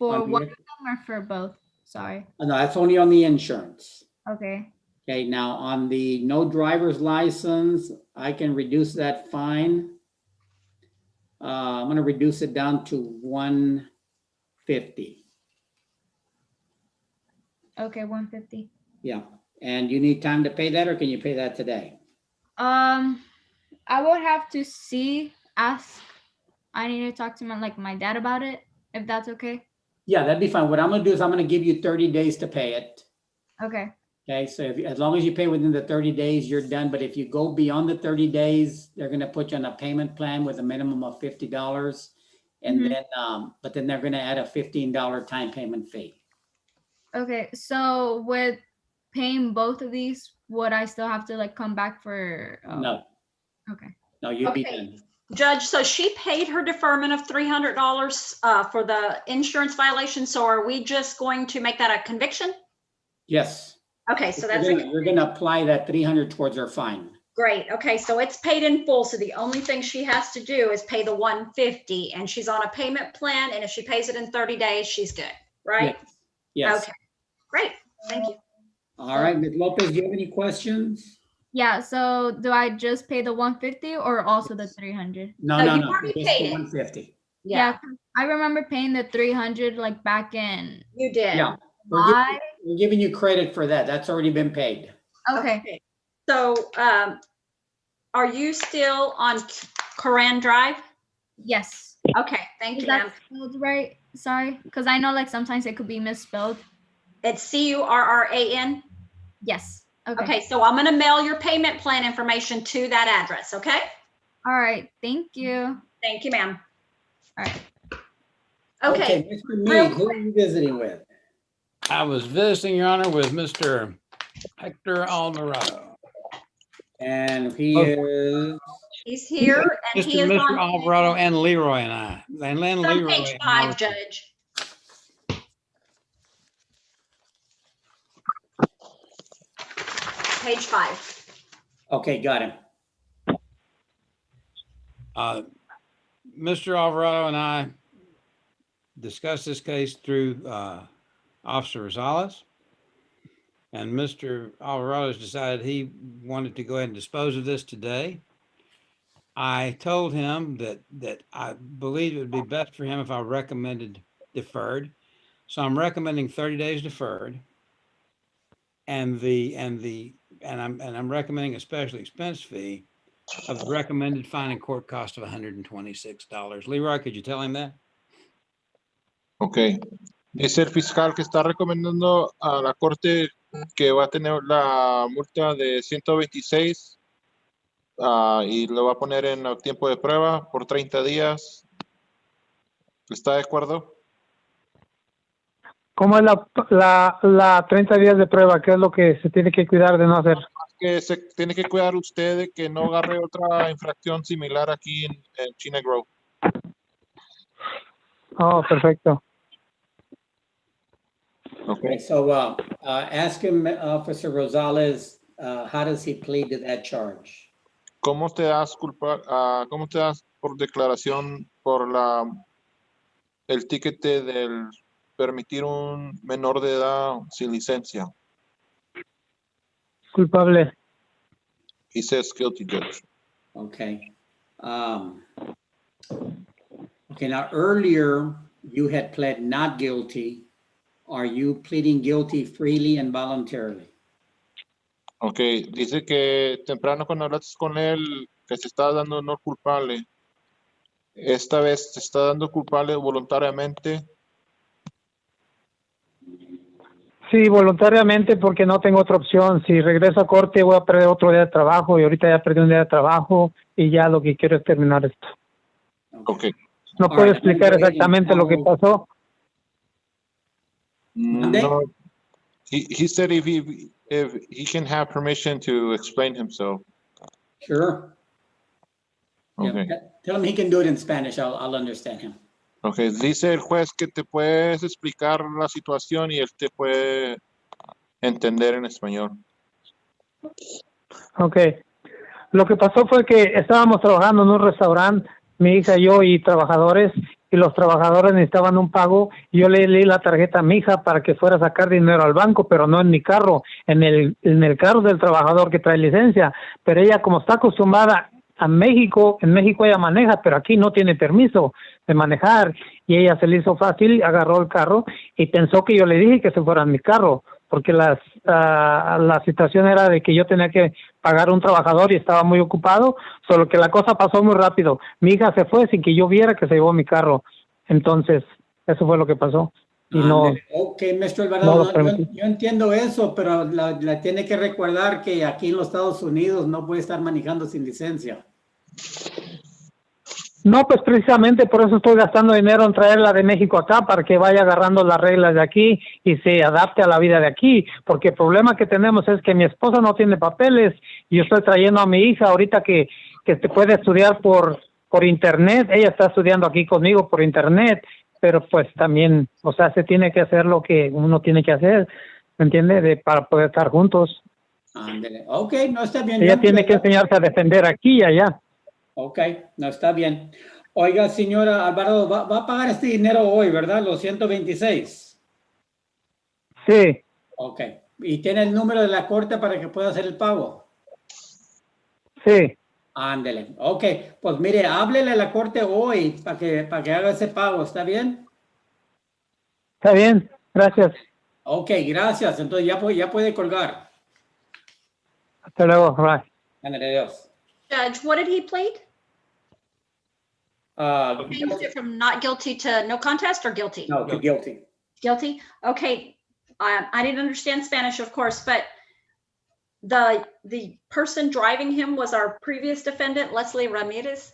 On
one
the-
of them or for both? Sorry.
No, that's only on the insurance.
Okay.
Okay, now on the no driver's license, I can reduce that fine. I'm going to reduce it down to $150.
Okay, 150.
Yeah, and you need time to pay that, or can you pay that today?
I would have to ask. I need to talk to my dad about it, if that's okay.
Yeah, that'd be fine. What I'm going to do is I'm going to give you 30 days to pay it.
Okay.
Okay, so as long as you pay within the 30 days, you're done. But if you go beyond the 30 days, they're going to put you on a payment plan with a minimum of $50. And then, but then they're going to add a $15 time payment fee.
Okay, so with paying both of these, would I still have to come back for?
No.
Okay.
No, you'd be
Okay.
done.
Judge, so she paid her deferment of $300 for the insurance violation. So are we just going to make that a conviction?
Yes.
Okay, so that's a
You're gonna apply that 300 towards her fine.
great. Okay, so it's paid in full. So the only thing she has to do is pay the 150, and she's on a payment plan. And if she pays it in 30 days, she's good, right?
Yes.
Okay, great. Thank you.
All right, Ms. Lopez, do you have any questions?
Yeah, so do I just pay the 150 or also the 300?
No,
No,
no,
you
no.
already
Just
paid
the
it.
150.
Yeah, 'cause I remember paying the 300 like back in.
You did.
Yeah.
July.
We're giving you credit for that. That's already been paid.
Okay.
So, are you still on Coran Drive?
Yes.
Okay, thank
Is
you,
that
ma'am.
spelled right? Sorry, because I know like sometimes it could be misspelled.
It's CURRAN?
Yes. Okay.
Okay, so I'm gonna mail your payment plan information to that address, okay?
All right. Thank you.
Thank you, ma'am.
All right.
Okay,
Mr. Mead, who are you visiting with?
I was visiting, Your Honor, with Mr. Hector Alvarado.
And he is?
he's here and he is
Mr.
on
Alvarado and Leroy and I. And Len
it's on
Leroy.
page
and I
5,
was-
Judge. Page 5.
Okay, got him.
Mr. Alvarado and I discussed this case through Officer Rosales. And Mr. Alvarado's decided he wanted to go ahead and dispose of this today. I told him that I believe it would be best for him if I recommended deferred. So I'm recommending 30 days deferred. And I'm recommending a special expense fee of the recommended fine and court cost of $126. Leroy, could you tell him that?
Ok. Es el fiscal que está recomendando a la corte que va a tener la multa de 126 y lo va a poner en el tiempo de prueba por 30 días. ¿Está de acuerdo?
¿Cómo es la 30 días de prueba? ¿Qué es lo que se tiene que cuidar de no hacer?
Que se tiene que cuidar usted de que no agarre otra infracción similar aquí en China Grove.
Oh, perfecto.
Okay, so ask him, Officer Rosales, how does he plead to that charge?
¿Cómo te das por declaración por el ticket del permitir un menor de edad sin licencia?
Culpable.
He says guilty, Judge.
Okay. Okay, now earlier you had pled not guilty. Are you pleading guilty freely and voluntarily?
Okay, dice que temprano cuando hablaste con él que se está dando no culpable. Esta vez se está dando culpable voluntariamente.
Sí, voluntariamente porque no tengo otra opción. Si regreso a corte voy a perder otro día de trabajo y ahorita ya perdí un día de trabajo y ya lo que quiero es terminar esto.
Okay.
No puedo explicar exactamente lo que pasó.
No. He said if he can have permission to explain himself.
Sure.
Okay.
Yeah, tell him he can do it in Spanish. I'll understand him.
Okay. Dice el juez que te puedes explicar la situación y él te puede entender en español.
Okay. Lo que pasó fue que estábamos trabajando en un restaurante, mi hija, yo y trabajadores, y los trabajadores necesitaban un pago. Yo le di la tarjeta a mi hija para que fuera a sacar dinero al banco, pero no en mi carro, en el carro del trabajador que trae licencia. Pero ella, como está acostumbrada a México, en México ella maneja, pero aquí no tiene permiso de manejar, y ella se le hizo fácil, agarró el carro y pensó que yo le dije que se fuera en mi carro, porque la situación era de que yo tenía que pagar un trabajador y estaba muy ocupado, solo que la cosa pasó muy rápido. Mi hija se fue sin que yo viera que se llevó mi carro. Entonces, eso fue lo que pasó. Y no,
Ok, Mr.
no
Alvarado,
lo permití.
yo entiendo eso, pero la tiene que recordar que aquí en los Estados Unidos no puede estar manejando sin licencia.
No, pues precisamente por eso estoy gastando dinero en traerla de México acá, para que vaya agarrando las reglas de aquí y se adapte a la vida de aquí, porque el problema que tenemos es que mi esposa no tiene papeles y yo estoy trayendo a mi hija ahorita que se puede estudiar por internet. Ella está estudiando aquí conmigo por internet, pero pues también, o sea, se tiene que hacer lo que uno tiene que hacer. ¿me entiende? Para poder estar juntos.
Ándele. Ok, no está bien.
Ella
yo
tiene que
entiendo.
enseñarse a defender aquí y allá.
Ok, no está bien. Oiga, señora Alvarado, va a pagar este dinero hoy, ¿verdad? Los 126.
Sí,
Ok. ¿Y tiene el número de la corte para que pueda hacer el pago?
sí.
Ándele. Ok, pues mire, háblele a la corte hoy para que haga ese pago, ¿está bien?
Está bien, gracias.
Ok, gracias. Entonces ya puede colgar.
Hasta luego, bye.
Ándele, Dios.
Judge, what did he plead?
Uh,
Changed it from not guilty to no contest or guilty?
no, to guilty.
Guilty? Okay. I didn't understand Spanish, of course, but the person driving him was our previous defendant, Leslie Ramirez.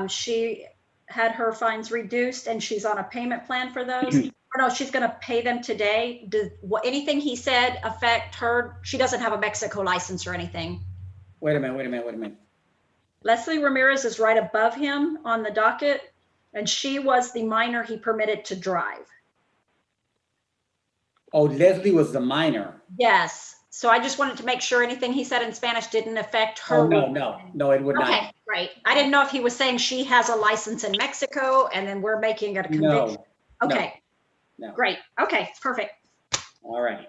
She had her fines reduced and she's on a payment plan for those. Or no, she's going to pay them today. Does anything he said affect her? She doesn't have a Mexico license or anything.
Wait a minute.
Leslie Ramirez is right above him on the docket, and she was the minor he permitted to drive.
Oh, Leslie was the minor.
Yes. So I just wanted to make sure anything he said in Spanish didn't affect her.
Oh, no, it would not.
Okay, right. I didn't know if he was saying she has a license in Mexico and then we're making it a conviction.
No.
Okay.
No.
Great. Okay, perfect.
All right.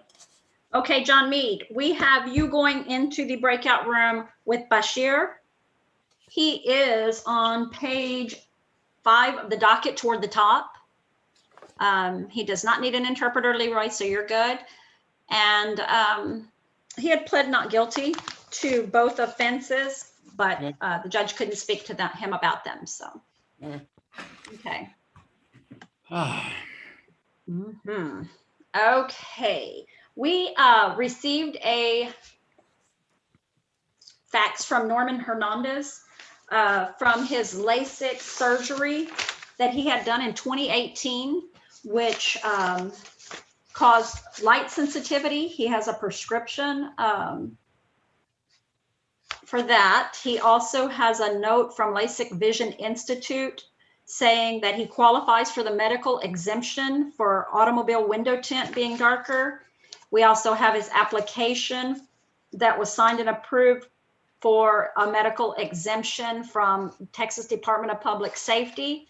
Okay, John Mead, we have you going into the breakout room with Bashir. He is on page 5 of the docket toward the top. He does not need an interpreter, Leroy, so you're good. And he had pled not guilty to both offenses, but the judge couldn't speak to him about them. So, okay. Okay. We received a fax from Norman Hernandez from his LASIK surgery that he had done in 2018, which caused light sensitivity. He has a prescription for that. He also has a note from LASIK Vision Institute saying that he qualifies for the medical exemption for automobile window tint being darker. We also have his application that was signed and approved for a medical exemption from Texas Department of Public Safety.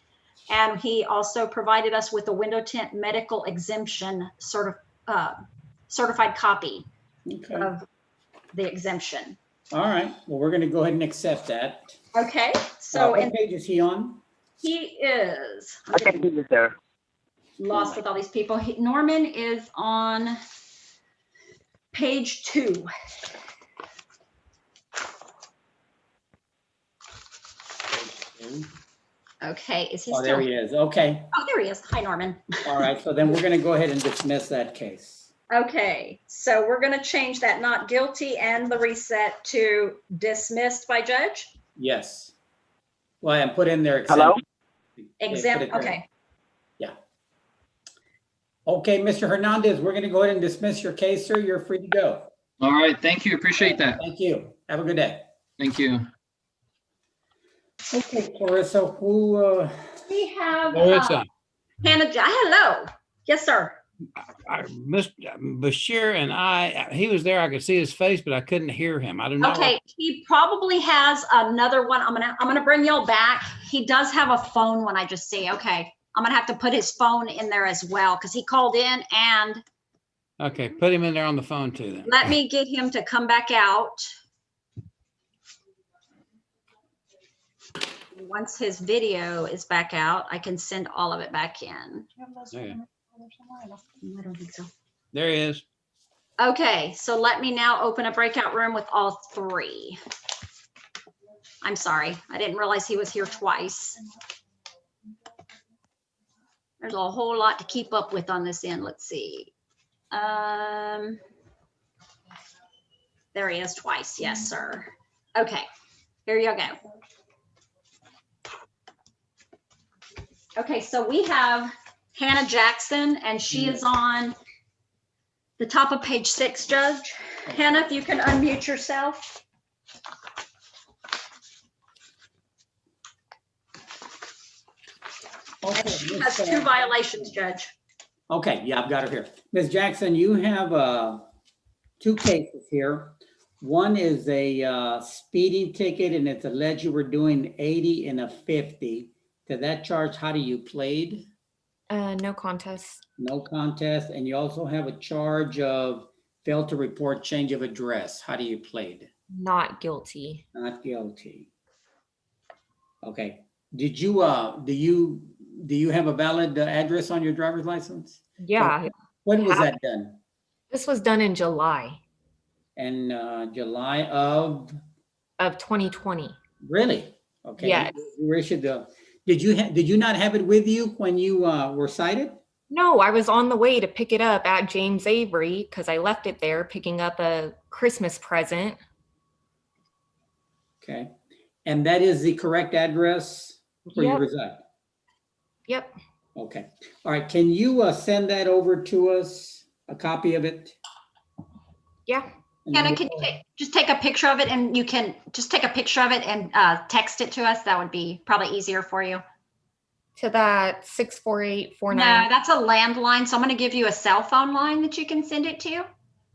And he also provided us with a window tint medical exemption certified copy of the exemption.
All right. Well, we're going to go ahead and accept that.
Okay. So
what page is he on?
He is.
I can do this there.
Lost with all these people. Norman is on page 2. Okay, is he
Oh,
still?
there he is. Okay.
Oh, there he is. Hi, Norman.
All right. So then we're going to go ahead and dismiss that case.
Okay, so we're going to change that not guilty and the reset to dismissed by judge.
Yes. Well, and put in there.
Hello?
Exempt. Okay.
Yeah. Okay, Mr. Hernandez, we're going to go ahead and dismiss your case, sir. You're free to go.
All right. Thank you. Appreciate that.
Thank you. Have a good day.
Thank you.
Okay, Clarissa, who?
We have
Clarissa.
Hannah. Hello. Yes, sir.
Mr. Bashir and he was there. I could see his face, but I couldn't hear him. I don't know.
Okay, he probably has another one. I'm gonna bring y'all back. He does have a phone one I just see. Okay, I'm gonna have to put his phone in there as well because he called in and.
Okay, put him in there on the phone too then.
Let me get him to come back out. Once his video is back out, I can send all of it back in.
Okay.
I don't think so.
There he is.
Okay, so let me now open a breakout room with all 3. I'm sorry, I didn't realize he was here twice. There's a whole lot to keep up with on this end. Let's see. There he is twice. Yes, sir. Okay, here you go. Okay, so we have Hannah Jackson, and she is on the top of page 6, Judge. Hannah, if you can unmute yourself.
Okay,
And she has 2 violations, Judge.
Okay, yeah, I've got her here. Ms. Jackson, you have two cases here. One is a speeding ticket, and it's alleged you were doing 80 and a 50. To that charge, how do you plead?
No contest.
No contest. And you also have a charge of failed to report change of address. How do you plead?
Not guilty.
Not guilty. Okay. Did you do you have a valid address on your driver's license?
Yeah.
When was that done?
This was done in July
In July of
2020.
Really? Okay.
Yes.
You were issued the. Did you not have it with you when you were cited?
No, I was on the way to pick it up at James Avery because I left it there picking up a Christmas present.
Okay. And that is the correct address where you
Yep.
reside?
Yep.
Okay. All right. Can you send that over to us, a copy of it?
Yeah.
Hannah, can you just take a picture of it, and you can just take a picture of it and text it to us? That would be probably easier for you.
To that 64849.
No, that's a landline. So I'm going to give you a cell phone line that you can send it to.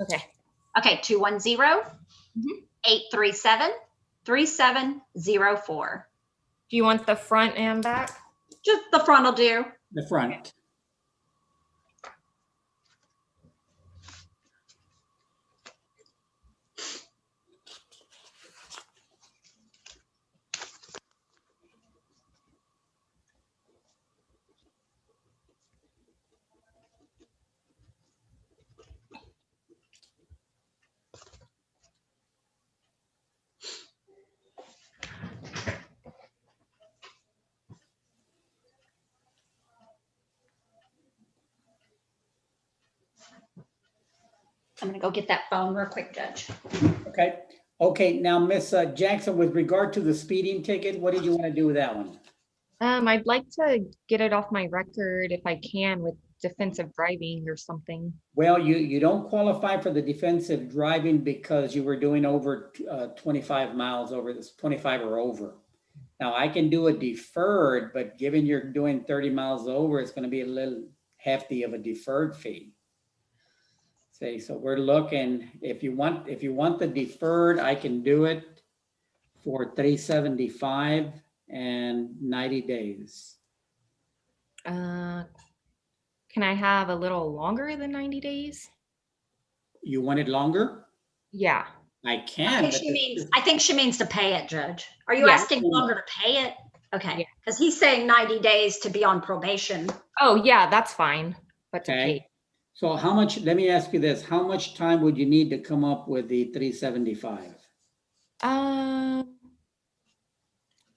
Okay.
Okay, 210-837-3704.
Do you want the front and back?
Just the front will do.
The front.
I'm going to go get that phone real quick, Judge.
Okay. Okay. Now, Miss Jackson, with regard to the speeding ticket, what did you want to do with that one?
I'd like to get it off my record if I can with defensive driving or something.
Well, you don't qualify for the defensive driving because you were doing over 25 miles over this, 25 or over. Now, I can do a deferred, but given you're doing 30 miles over, it's going to be a little hefty of a deferred fee. Say, so we're looking, if you want the deferred, I can do it for $375 and 90 days.
Can I have a little longer than 90 days?
You want it longer?
Yeah.
I can.
I think she means to pay it, Judge. Are you
Yeah.
asking longer to pay it? Okay, because he's saying 90 days to be on probation.
Oh, yeah, that's fine. But to
Okay.
pay.
So how much, let me ask you this, how much time would you need to come up with the 375?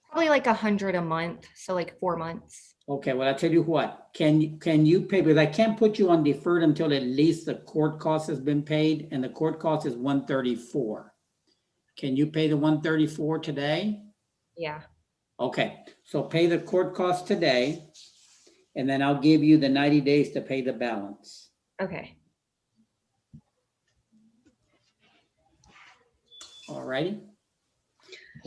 Probably like 100 a month. So like 4 months.
Okay, well, I tell you what, can you pay, because I can't put you on deferred until at least the court cost has been paid, and the court cost is $134. Can you pay the $134 today?
Yeah.
Okay, so pay the court cost today, and then I'll give you the 90 days to pay the balance.
Okay.
All righty.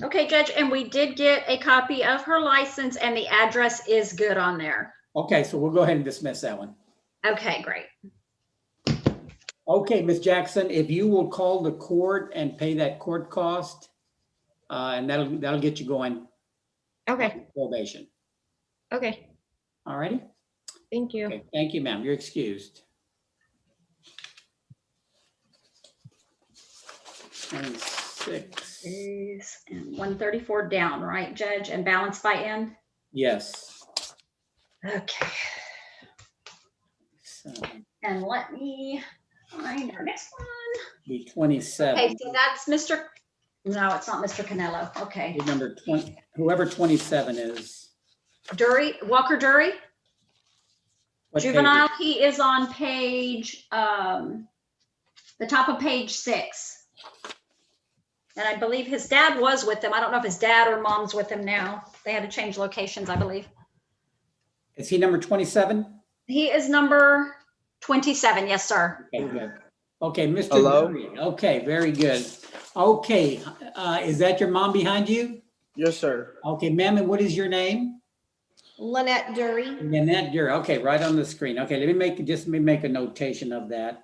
Okay, Judge, and we did get a copy of her license, and the address is good on there.
Okay, so we'll go ahead and dismiss that one.
Okay, great.
Okay, Ms. Jackson, if you will call the court and pay that court cost, and that'll get you going.
Okay.
Probation.
Okay.
All righty.
Thank you.
Okay, thank you, ma'am. You're excused. 26.
And 134 down, right, Judge? And balance by end?
Yes.
Okay.
So
And let me find our next one.
be 27.
Okay, so that's Mr. No, it's not Mr. Canelo. Okay.
Number 20, whoever 27 is.
Dury, Walker Dury,
What page?
juvenile. He is on page, the top of page 6. And I believe his dad was with him. I don't know if his dad or mom's with him now. They had to change locations, I believe.
Is he number 27?
He is number 27. Yes, sir.
Okay, good. Okay, Mr.
Hello?
Dury. Okay, very good. Okay, is that your mom behind you?
Yes, sir.
Okay, ma'am, and what is your name?
Lynette Dury.
Nanette Dury. Okay, right on the screen. Okay, let me make a notation of that.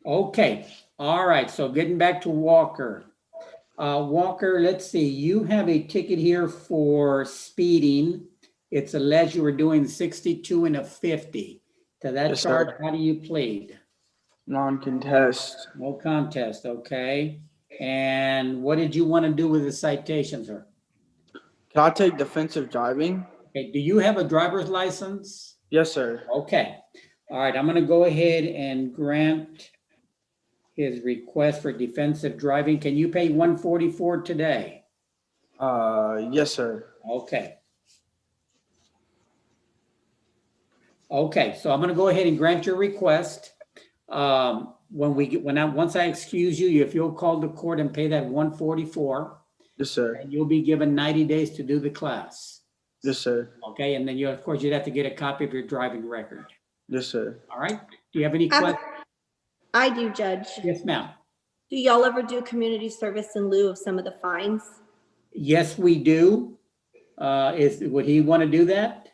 Okay, all right, so getting back to Walker. Walker, let's see, you have a ticket here for speeding. It's alleged you were doing 62 and a 50. To that
Yes,
charge,
sir.
how do you plead?
Non-contest.
No contest, okay. And what did you want to do with the citation, sir?
Can I take defensive driving?
Okay, do you have a driver's license?
Yes, sir.
Okay, all right, I'm gonna go ahead and grant his request for defensive driving. Can you pay 144 today?
Yes, sir.
Okay. Okay, so I'm gonna go ahead and grant your request. Once I excuse you, if you'll call the court and pay that 144,
Yes, sir.
and you'll be given 90 days to do the class.
Yes, sir.
Okay, and then of course, you'd have to get a copy of your driving record.
Yes, sir.
All right, do you have any
I have a-
questions?
I do, Judge.
Yes, ma'am.
Do y'all ever do community service in lieu of some of the fines?
Yes, we do. Would he want to do that?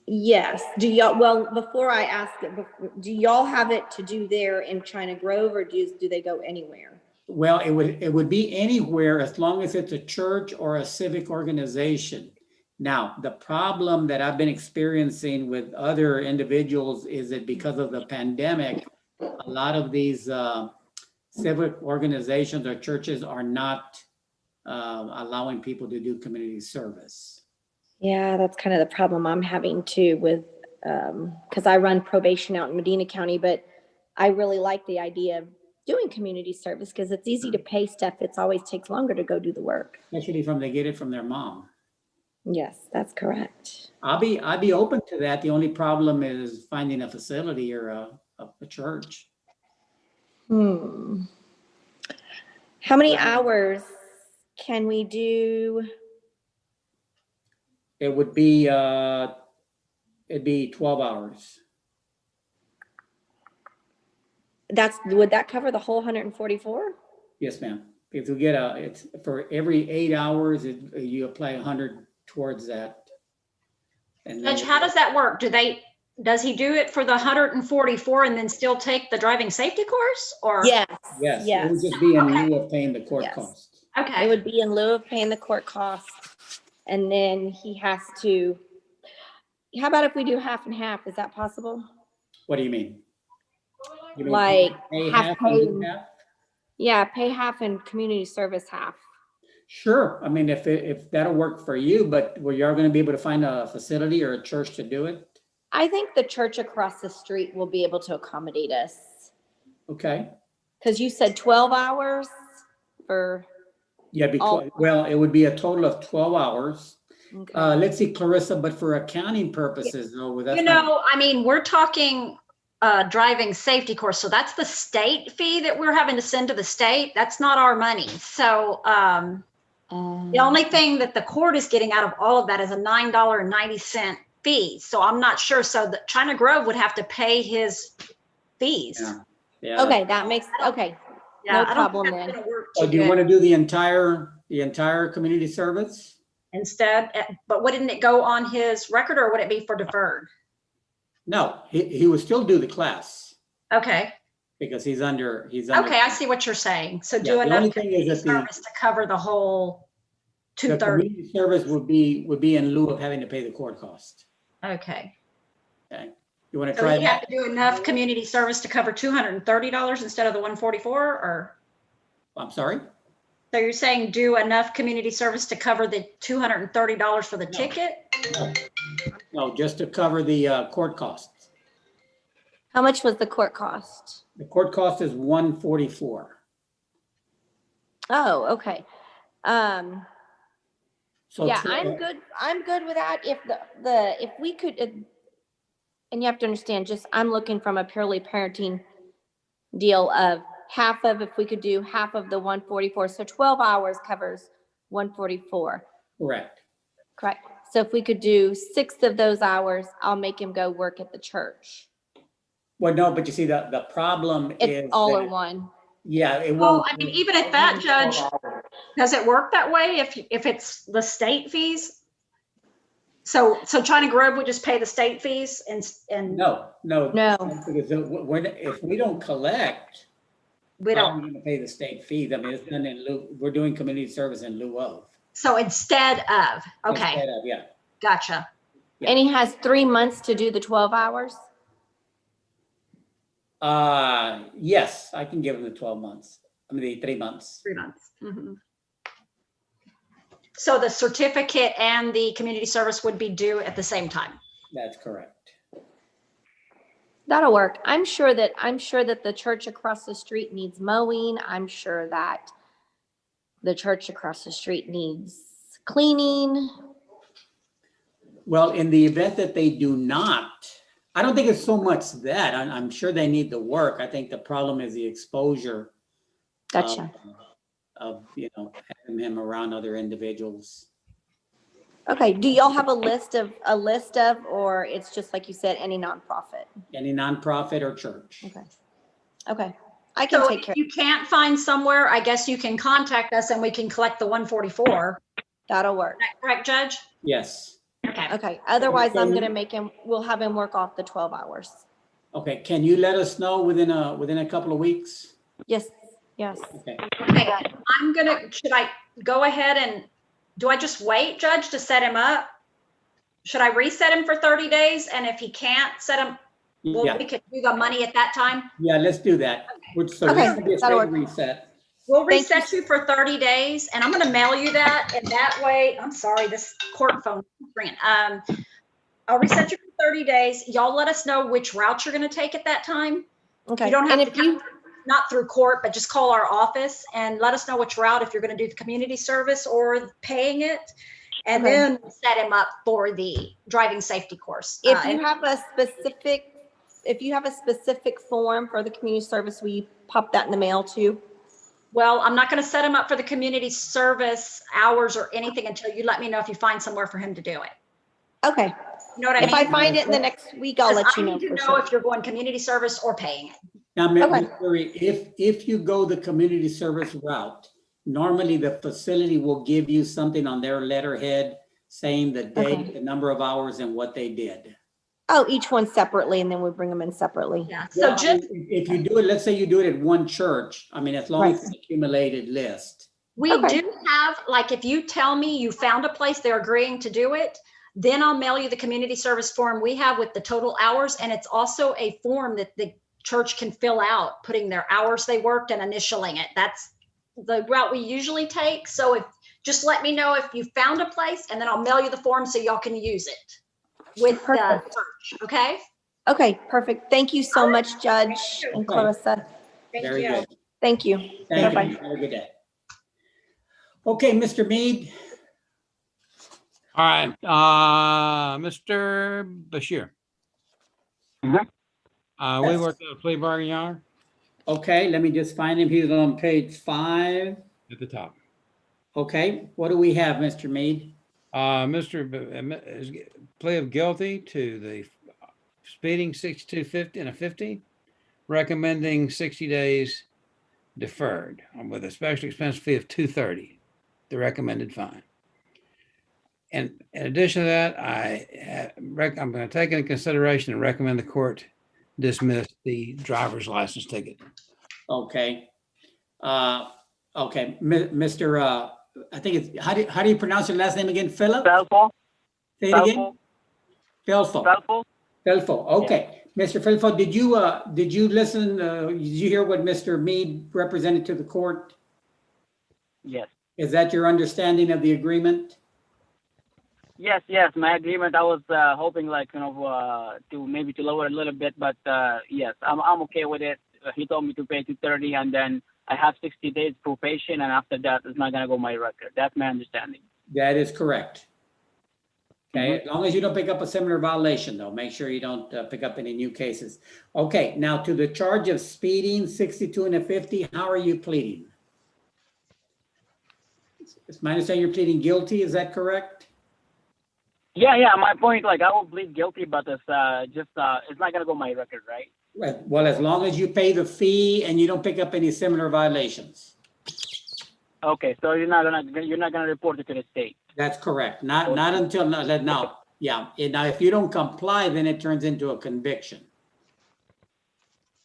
Yes. Do y'all, well, before I ask it, do y'all have it to do there in China Grove, or do they go anywhere?
Well, it would be anywhere as long as it's a church or a civic organization. Now, the problem that I've been experiencing with other individuals is that because of the pandemic, a lot of these civic organizations or churches are not allowing people to do community service.
Yeah, that's kind of the problem I'm having too with, because I run probation out in Medina County, but I really like the idea of doing community service because it's easy to pay stuff. It always takes longer to go do the work.
Especially from they get it from their mom.
Yes, that's correct.
I'd be open to that. The only problem is finding a facility or a church.
How many hours can we do?
It would be it'd be 12 hours.
Would that cover the whole 144?
Yes, ma'am. If you get it's for every 8 hours, you apply 100 towards that. And
Judge, how does that work? Does he do it for the 144 and then still take the driving safety course, or?
Yes.
Yes, it would just be in lieu of paying the court costs.
Okay. It would be in lieu of paying the court costs. And then he has to, how about if we do half and half? Is that possible?
What do you mean? You mean
Like
pay
half
half and
paid?
do half?
Yeah, pay half and community service half.
Sure. I mean, if that'll work for you, but were you going to be able to find a facility or a church to do it?
I think the church across the street will be able to accommodate us.
Okay.
Because you said 12 hours for.
Yeah, well, it would be a total of 12 hours.
Okay.
Let's see, Clarissa, but for accounting purposes, no, that's
I mean, we're talking driving safety course. So that's the state fee that we're having to send to the state. That's not our money. So the only thing that the court is getting out of all of that is a $9.90 fee. So I'm not sure. So the China Grove would have to pay his fees.
Yeah.
Okay, that makes, okay.
Yeah,
No
I don't
problem
think that's
then.
gonna work
So
too
do you
good.
want to do the entire community service?
Instead, but wouldn't it go on his record, or would it be for deferred?
No, he would still do the class
Okay.
because he's under.
Okay, I see what you're saying. So do
Yeah, the
enough
only thing
community
is that
service to cover the whole
the
230.
community service would be in lieu of having to pay the court cost.
Okay.
Okay. You want to
So
try
you have
that?
to do enough community service to cover $230 instead of the 144, or?
I'm sorry?
So you're saying do enough community service to cover the $230 for the ticket?
No, just to cover the court costs.
How much was the court cost?
The court cost is 144.
Oh, okay.
So
Yeah,
try-
I'm good with that. If if we could, and you have to understand, I'm looking from a purely parenting deal of if we could do half of the 144. So 12 hours covers 144.
Correct.
Correct. So if we could do 6 of those hours, I'll make him go work at the church.
Well, no, but you see, the problem is.
It's all or
that-
one.
Yeah, it
Well,
won't.
I mean, even at that, Judge, does it work that way if it's the state fees? So China Grove would just pay the state fees and
No.
No.
Because if we don't collect,
we
how are
don't.
we gonna pay the state fees? I mean, it's done in lieu, we're doing community service in lieu of.
So instead of, okay,
Instead of, yeah.
gotcha.
And he has 3 months to do the 12 hours?
Yes, I can give him the 12 months. I mean, the 3 months.
3 months. Mhm. So the certificate and the community service would be due at the same time.
That's correct.
That'll work. I'm sure that the church across the street needs mowing. I'm sure that the church across the street needs cleaning.
Well, in the event that they do not, I don't think it's so much that. I'm sure they need the work. I think the problem is the exposure.
Gotcha.
Of having him around other individuals.
Okay, do y'all have a list of, or it's just like you said, any nonprofit?
Any nonprofit or church.
Okay, I can
So
take
if
care.
you can't find somewhere, I guess you can contact us and we can collect the 144.
That'll work.
Is that correct, Judge?
Yes.
Okay, otherwise I'm gonna we'll have him work off the 12 hours.
Okay, can you let us know within a couple of weeks?
Yes.
Okay.
Okay, should I go ahead and, do I just wait, Judge, to set him up? Should I reset him for 30 days? And if he can't set him, well,
Yeah.
we could do the money at that time?
Yeah, let's do that. So
Okay,
this will be a
that'll
straight
work.
reset.
We'll reset you for 30 days and I'm gonna mail you that, and that way, I'm sorry, this court phone is ringing. I'll reset you for 30 days. Y'all let us know which route you're gonna take at that time.
Okay.
You don't have
And
to come, not through court, but just call our office and let us know which route, if you're gonna do the community service or paying it. And
Okay.
then set him up for the driving safety course.
If you have a specific form for the community service, will you pop that in the mail too?
Well, I'm not gonna set him up for the community service hours or anything until you let me know if you find somewhere for him to do it.
Okay.
You know what I mean?
If I find it in the next week, I'll let you know.
I need to
for
know
sure.
if you're going community service or paying it.
Now, Ms. Curry, if you go the community service route, normally the facility will give you something on their letterhead saying the date, the number of hours, and what they did.
Oh, each one separately, and then we bring them in separately.
Yeah.
Well, I mean, if you do it, let's say you do it at one church, I mean, as long as it's an accumulated list.
We do have, like, if you tell me you found a place, they're agreeing to do it, then I'll mail you the community service form we have with the total hours. And it's also a form that the church can fill out, putting their hours they worked and initialing it. That's the route we usually take. So just let me know if you found a place, and then I'll mail you the form so y'all can use it with the church, okay?
Okay, perfect. Thank you so much, Judge and Clarissa.
Very good.
Thank you.
Thank
Bye-bye.
you. Have a good day. Okay, Mr. Mead.
All right, Mr. Bashir. We worked out a plea bargain, Your Honor,
Okay, let me just find him. He's on page 5.
at the top.
Okay, what do we have, Mr. Mead?
Is plea of guilty to the speeding 6250 and a 50, recommending 60 days deferred with a special expense fee of $230, the recommended fine. And in addition to that, I'm going to take into consideration and recommend the court dismiss the driver's license ticket.
Okay. Okay, Mr. I think it's, how do you pronounce your last name again? Philip?
Felfo.
Say it again? Felfo. Felfo, okay. Mr. Felfo, did you listen, did you hear what Mr. Mead represented to the court?
Yes.
Is that your understanding of the agreement?
Yes. My agreement. I was hoping, like, to lower a little bit, but yes, I'm okay with it. He told me to pay $230, and then I have 60 days probation, and after that, it's not gonna go my record. That's my understanding.
That is correct. Okay, as long as you don't pick up a similar violation, though, make sure you don't pick up any new cases. Okay, now to the charge of speeding, 62 and a 50, how are you pleading? It's my understanding you're pleading guilty, is that correct?
Yeah. My point, like, I will plead guilty, but it's it's not gonna go on my record, right?
Right. Well, as long as you pay the fee and you don't pick up any similar violations.
Okay, so you're not gonna report it to the state.
That's correct. Not until now. Yeah. Now, if you don't comply, then it turns into a conviction.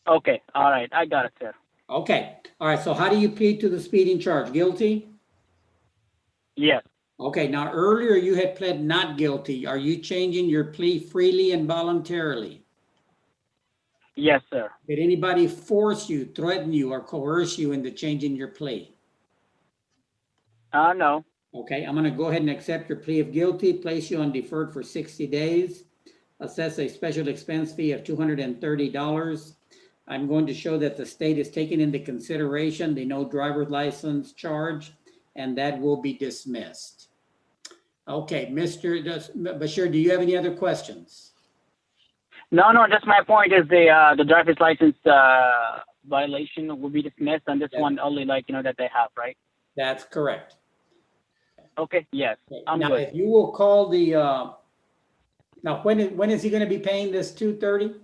Okay, all right, I got it, sir.
Okay. All right. So how do you plead to the speeding charge? Guilty?
Yes.
Okay. Now, earlier you had pled not guilty. Are you changing your plea freely and voluntarily?
Yes, sir.
Did anybody force you, threaten you, or coerce you into changing your plea?
No.
Okay, I'm going to go ahead and accept your plea of guilty, place you on deferred for 60 days, assess a special expense fee of $230. I'm going to show that the state is taking into consideration the no driver's license charge, and that will be dismissed. Okay, Mr. Bashir, do you have any other questions?
No, just my point is the driver's license violation will be dismissed, and this one only, like, that they have, right?
That's correct.
Okay, yes, I'm
now,
good.
if you will call the, now when is he going to be paying this $230?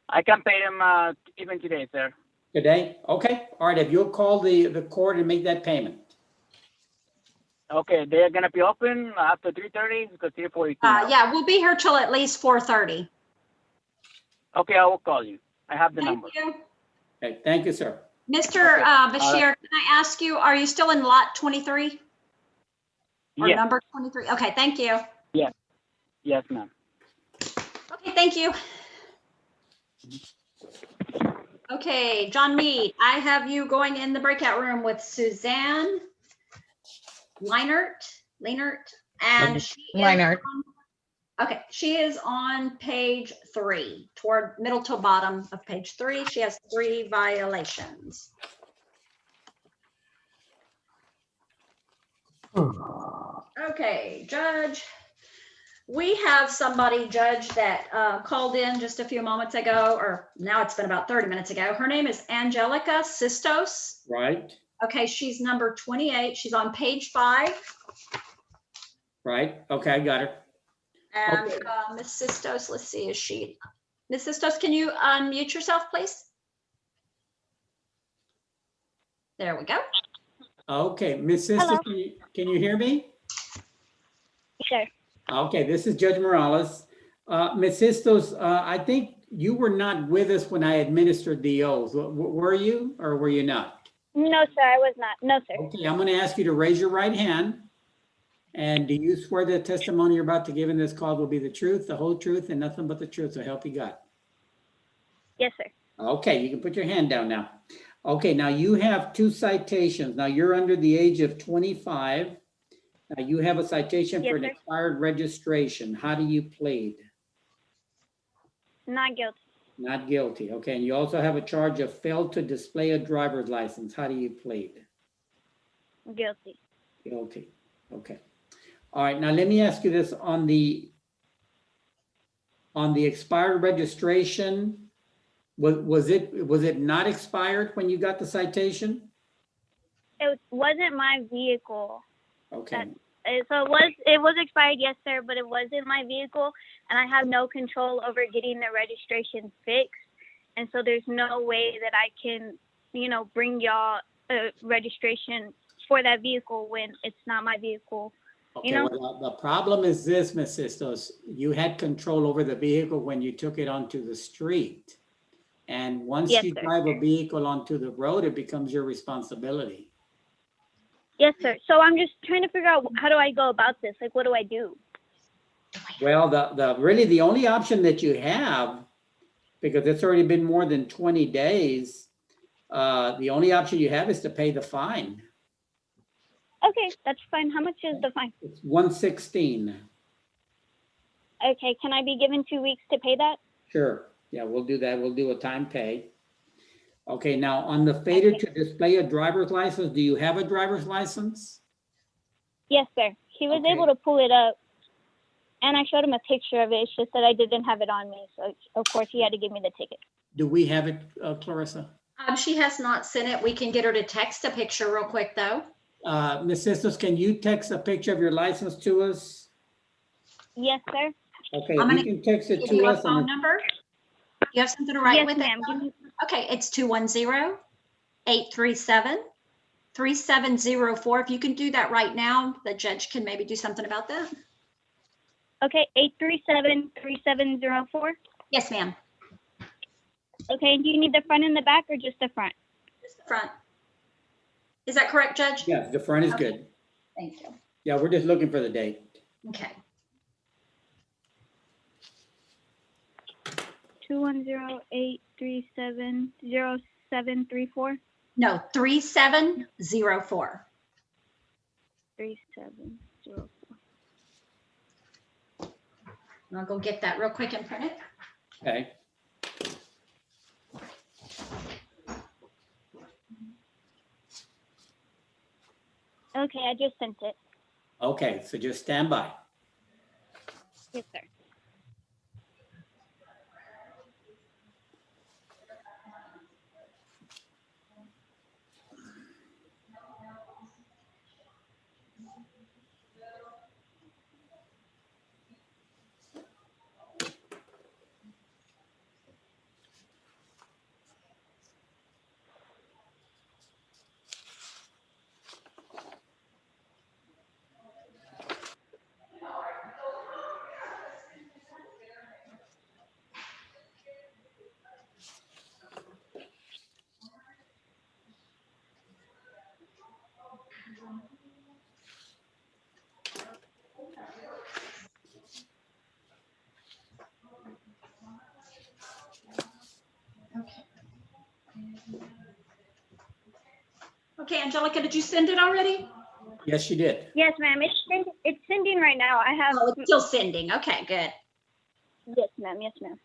I can pay them even today, sir.
Today? Okay, all right, if you'll call the court and make that payment.
Okay, they're gonna be open after 3:30 because 3:42.
Yeah, we'll be here till at least 4:30.
Okay, I will call you. I have the number.
Thank you.
Okay, thank you, sir.
Mr. Bashir, can I ask you, are you still in lot 23? Or
Yes.
number 23? Okay, thank you.
Yes, ma'am.
Okay, thank you. Okay, John Mead, I have you going in the breakout room with Suzanne Leinert, and she is
Leinert.
okay, she is on page 3, toward middle to bottom of page 3. She has 3 violations. Okay, Judge. We have somebody, Judge, that called in just a few moments ago, or now it's been about 30 minutes ago. Her name is Angelica Sistos.
Right,
Okay, she's number 28. She's on page 5.
right, okay, I got her.
And Ms. Sistos, let's see, is she? Ms. Sistos, can you unmute yourself, please? There we go.
Okay, Ms. Sister,
Hello.
can you hear me?
Sure.
Okay, this is Judge Morales. Ms. Sistos, I think you were not with us when I administered the oath. Were you or were you not?
No, sir, I was not. No, sir.
Okay, I'm going to ask you to raise your right hand. And do you swear the testimony you're about to give in this call will be the truth, the whole truth, and nothing but the truth, so help you God?
Yes, sir.
Okay, you can put your hand down now. Okay, now you have 2 citations. Now you're under the age of 25. Now you have a citation
Yes,
for an
sir.
expired registration. How do you plead?
Not guilty.
Not guilty. Okay, and you also have a charge of failed to display a driver's license. How do you plead?
Guilty.
Guilty. Okay. All right, now let me ask you this on the expired registration, was it not expired when you got the citation?
It wasn't my vehicle.
Okay.
So it was expired, yes, sir, but it wasn't my vehicle, and I have no control over getting the registration fixed. And so there's no way that I can, bring y'all a registration for that vehicle when it's not my vehicle.
Okay, well, the problem is this, Ms. Sistos, you had control over the vehicle when you took it onto the street. And once
Yes,
you
sir.
drive a vehicle onto the road, it becomes your responsibility.
Yes, sir. So I'm just trying to figure out, how do I go about this? Like, what do I do?
Well, really the only option that you have, because it's already been more than 20 days, the only option you have is to pay the fine.
Okay, that's fine. How much is the fine?
It's $116.
Okay, can I be given 2 weeks to pay that?
Sure. Yeah, we'll do that. We'll do a time pay. Okay, now on the failure to display a driver's license, do you have a driver's license?
Yes, sir. He was
Okay.
able to pull it up, and I showed him a picture of it. It's just that I didn't have it on me, so of course he had to give me the ticket.
Do we have it, Clarissa?
She has not sent it. We can get her to text a picture real quick, though.
Ms. Sistos, can you text a picture of your license to us?
Yes, sir.
Okay,
I'm
you
gonna
can text it
give
to
you a
us.
phone
And
number. You have something to write
Yes,
with?
ma'am. Give me-
Okay, it's 210-837-3704. If you can do that right now, the judge can maybe do something about that.
Okay, 837-3704.
Yes, ma'am.
Okay, and do you need the front and the back or just the front?
Just the front. Is that correct, Judge?
yes, the front is good.
Thank you.
Yeah, we're just looking for the date.
Okay.
210-837-0734.
No, 3704.
3704.
I'll go get that real quick and print it.
Okay.
Okay, I just sent it.
Okay, so just stand by.
Yes, sir.
Okay, Angelica, did you send it already?
Yes, you did.
Yes, ma'am. It's sending right now. I have.
Oh, it's still sending. Okay, good.
Yes, ma'am. Yes, ma'am.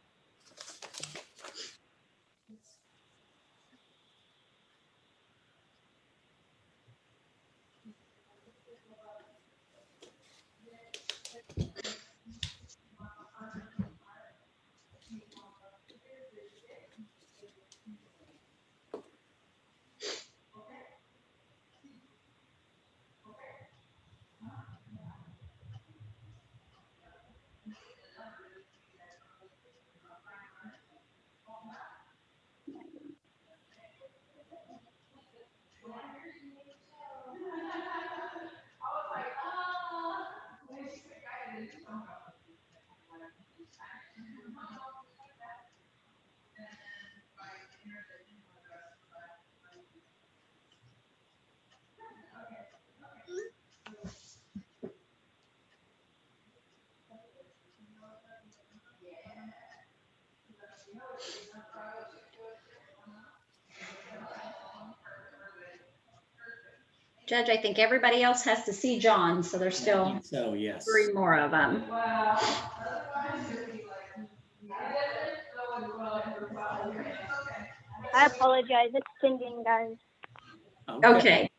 Judge, I think everybody else has to see John, so there's still
So, yes.
3 more of them.
I apologize. It's sending, guys.
Okay.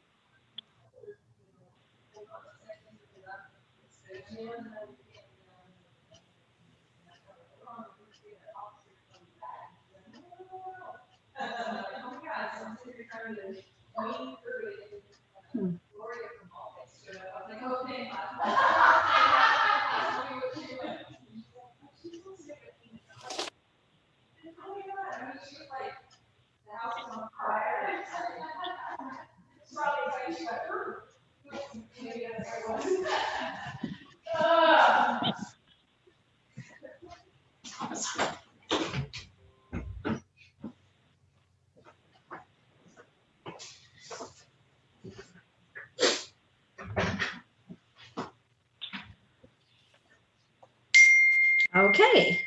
Okay.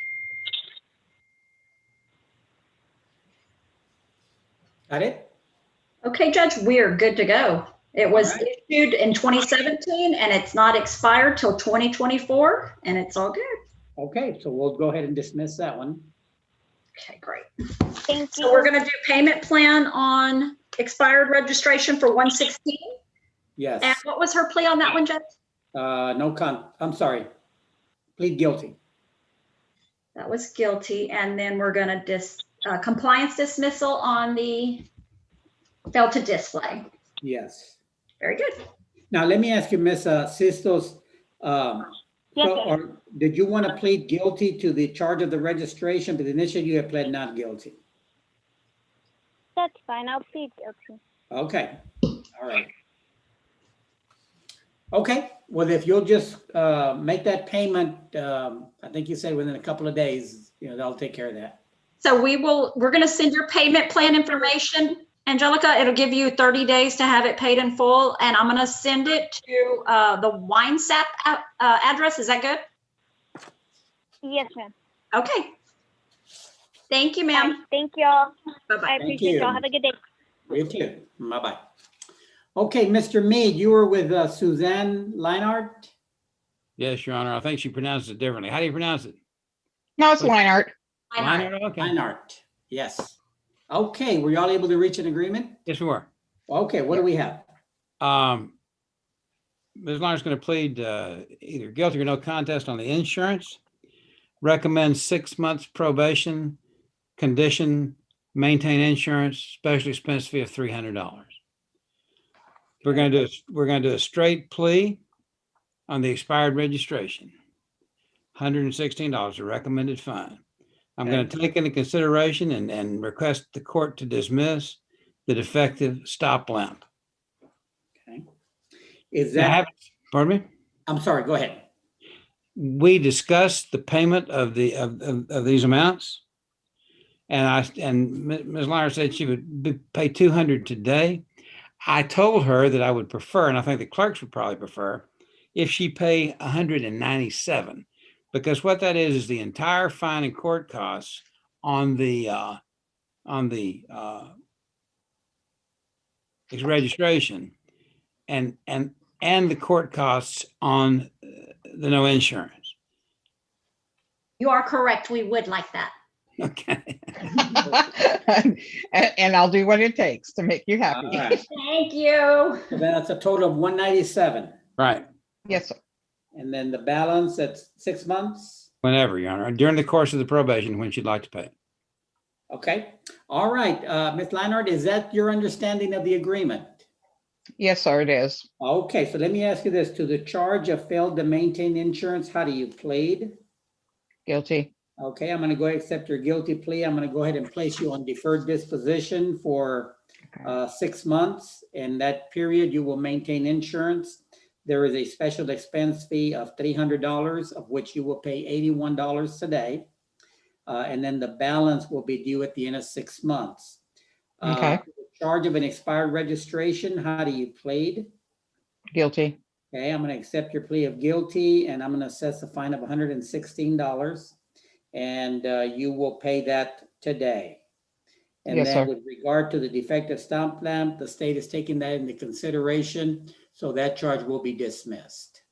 Got it?
Okay, Judge, we're good to go. It was
All right.
issued in 2017 and it's not expired till 2024 and it's all good.
Okay, so we'll go ahead and dismiss that one.
Okay, great.
Thank you.
So we're going to do payment plan on expired registration for 116.
Yes.
And what was her plea on that one, Judge?
I'm sorry. Plead guilty.
That was guilty. And then we're going to compliance dismissal on the failed to display.
Yes.
Very good.
Now, let me ask you, Ms. Sistos,
Yes,
So,
sir.
or did you want to plead guilty to the charge of the registration, but initially you had pled not guilty?
That's fine. I'll plead guilty.
Okay, all right. Okay, well, if you'll just make that payment, I think you said within a couple of days, they'll take care of that.
So we're going to send your payment plan information, Angelica. It'll give you 30 days to have it paid in full. And I'm going to send it to the WineSap address. Is that good?
Yes, ma'am.
Okay. Thank you, ma'am.
Thank y'all.
Bye-bye.
I appreciate y'all. Have a good day.
You too. Bye-bye. Okay, Mr. Mead, you were with Suzanne Leinart?
Yes, Your Honor. I think she pronounced it differently. How do you pronounce it?
No, it's Leinart.
Leinart, okay.
Leinart, yes. Okay, were y'all able to reach an agreement?
Yes, we were.
Okay, what do we have?
Ms. Leinart's going to plead either guilty or no contest on the insurance. Recommend 6 months probation, condition, maintain insurance, special expense fee of $300. We're going to do a straight plea on the expired registration. $116, a recommended fine. I'm going to take into consideration and request the court to dismiss the defective stop lamp.
Okay. Is that?
Pardon me?
I'm sorry, go ahead.
We discussed the payment of these amounts, and Ms. Leinart said she would pay $200 today. I told her that I would prefer, and I think the clerks would probably prefer, if she pay $197, because what that is the entire fine and court costs on the registration, and the court costs on the no insurance.
You are correct. We would like that.
Okay.
And I'll do what it takes to make you happy.
All right.
Thank you.
So that's a total of $197.
Right.
Yes, sir.
And then the balance at 6 months?
Whenever, Your Honor, during the course of the probation when she'd like to pay.
Okay. All right. Ms. Leinart, is that your understanding of the agreement?
Yes, sir, it is.
Okay, so let me ask you this. To the charge of failed to maintain insurance, how do you plead?
Guilty.
Okay, I'm going to go ahead and accept your guilty plea. I'm going to go ahead and place you on deferred disposition for 6 months. In that period, you will maintain insurance. There is a special expense fee of $300, of which you will pay $81 today. And then the balance will be due at the end of 6 months.
Okay.
Charge of an expired registration, how do you plead?
Guilty.
Okay, I'm going to accept your plea of guilty, and I'm going to assess a fine of $116. And you will pay that today. And
Yes,
then
sir.
with regard to the defective stop lamp, the state is taking that into consideration. So that charge will be dismissed.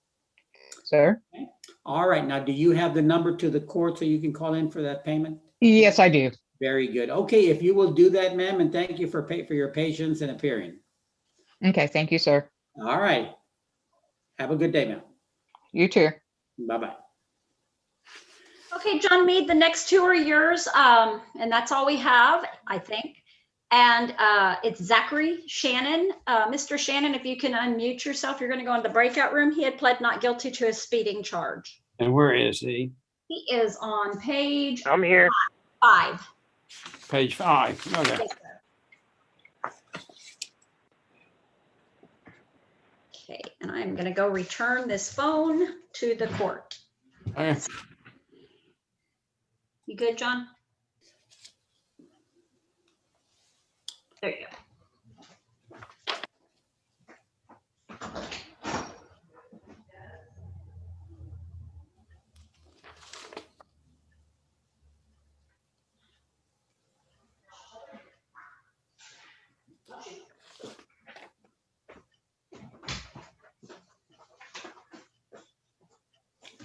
Sir?
Okay. All right. Now, do you have the number to the court so you can call in for that payment?
Yes, I do.
Very good. Okay, if you will do that, ma'am, and thank you for your patience in appearing.
Okay, thank you, sir.
All right. Have a good day, ma'am.
You too.
Bye-bye.
Okay, John Mead, the next two are yours. And that's all we have, I think. And it's Zachary Shannon. Mr. Shannon, if you can unmute yourself, you're going to go in the breakout room. He had pled not guilty to a speeding charge.
And where is he?
He is on page
I'm here.
5.
Page 5. Okay.
Yes, sir. Okay, and I'm going to go return this phone to the court.
Okay.
You good, John? There you go.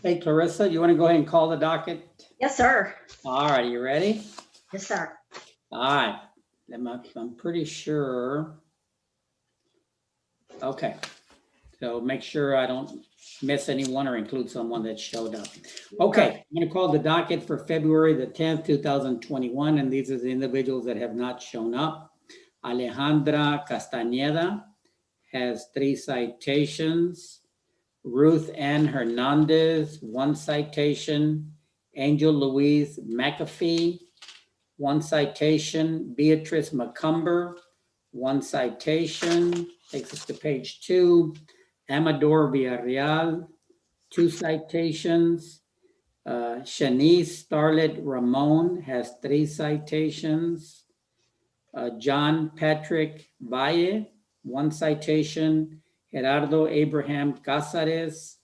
Hey, Clarissa, you want to go ahead and call the docket?
Yes, sir.
All right, you ready?
Yes, sir.
All right. I'm pretty sure. Okay. So make sure I don't miss anyone or include someone that showed up. Okay, I'm going to call the docket for February the 10th, 2021, and these are the individuals that have not shown up. Alejandra Castañeda has 3 citations. Ruth Ann Hernandez, 1 citation. Angel Louise McAfee, 1 citation. Beatrice McCumber, 1 citation. Takes us to page 2. Amador Villarreal, 2 citations. Shanice Starlet Ramon has 3 citations. John Patrick Valle, 1 citation. Gerardo Abraham Casares,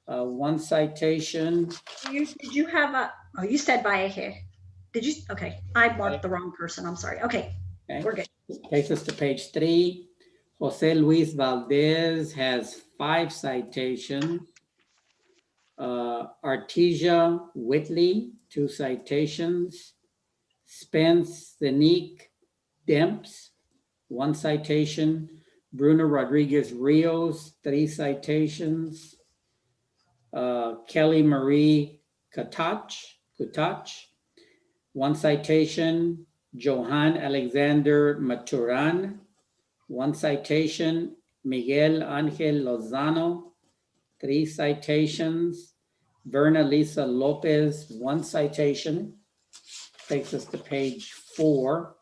1 citation.
Did you have a, oh, you said Valleje. Did you, okay, I marked the wrong person, I'm sorry. Okay,
Okay.
we're good.
Takes us to page 3. Jose Luis Valdez has 5 citations. Artesia Whitley, 2 citations. Spence Zenique Demps, 1 citation. Bruno Rodriguez Rios, 3 citations. Kelly Marie Kutach, 1 citation. Johan Alexander Maturan, 1 citation. Miguel Angel Lozano, 3 citations. Verna Lisa Lopez, 1 citation. Takes us to page 4.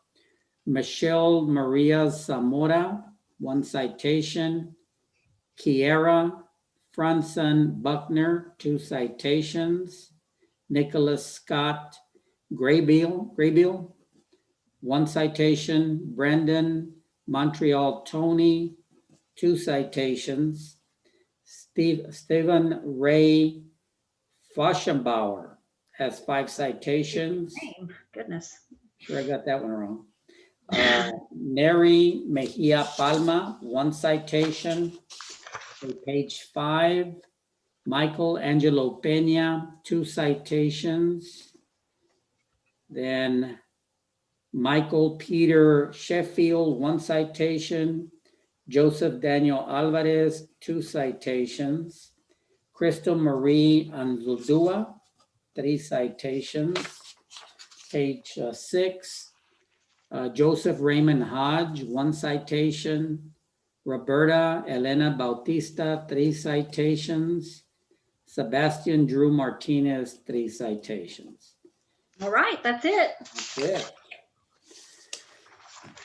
Michelle Maria Zamora, 1 citation. Kiera Franson Buckner, 2 citations. Nicholas Scott Graybill, 1 citation. Brendan Montreal Tony, 2 citations. Stephen Ray Foschenbauer has 5 citations.
Name, goodness.
Sure, I got that one wrong. Neri Mejia Palma, 1 citation. Okay, page 5. Michael Angelo Pena, 2 citations. Then Michael Peter Sheffield, 1 citation. Joseph Daniel Alvarez, 2 citations. Crystal Marie Anzaldúa, 3 citations. Page 6. Joseph Raymond Hodge, 1 citation. Roberta Elena Bautista, 3 citations. Sebastian Drew Martinez, 3 citations.
All right, that's it.
That's it.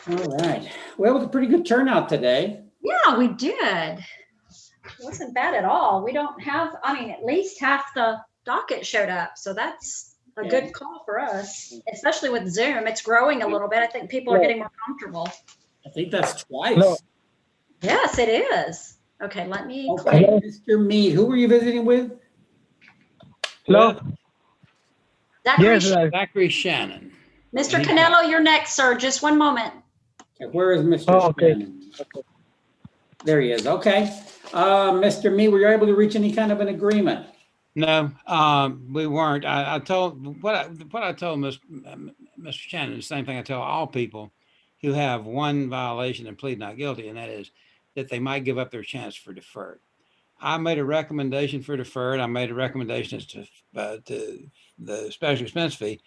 All right. Well, it was a pretty good turnout today.
Yeah, we did. It wasn't bad at all. We don't have, I mean, at least half the docket showed up. So that's a good call for us, especially with Zoom. It's growing a little bit. I think people are getting more comfortable.
I think that's twice.
No.
Yes, it is. Okay, let me.
Okay, Mr. Mead, who were you visiting with?
Hello?
Zachary,
Yes,
Zachary Shannon.
Mr. Canelo, you're next, sir. Just one moment.
Okay, where is Mr.
Oh, okay.
Shannon? There he is. Okay. Mr. Mead, were you able to reach any kind of an agreement?
No, we weren't. I told what I told Mr. Shannon, the same thing I tell all people who have 1 violation and plead not guilty, and that is that they might give up their chance for deferred. I made a recommendation for deferred. I made a recommendation as to the special expense fee.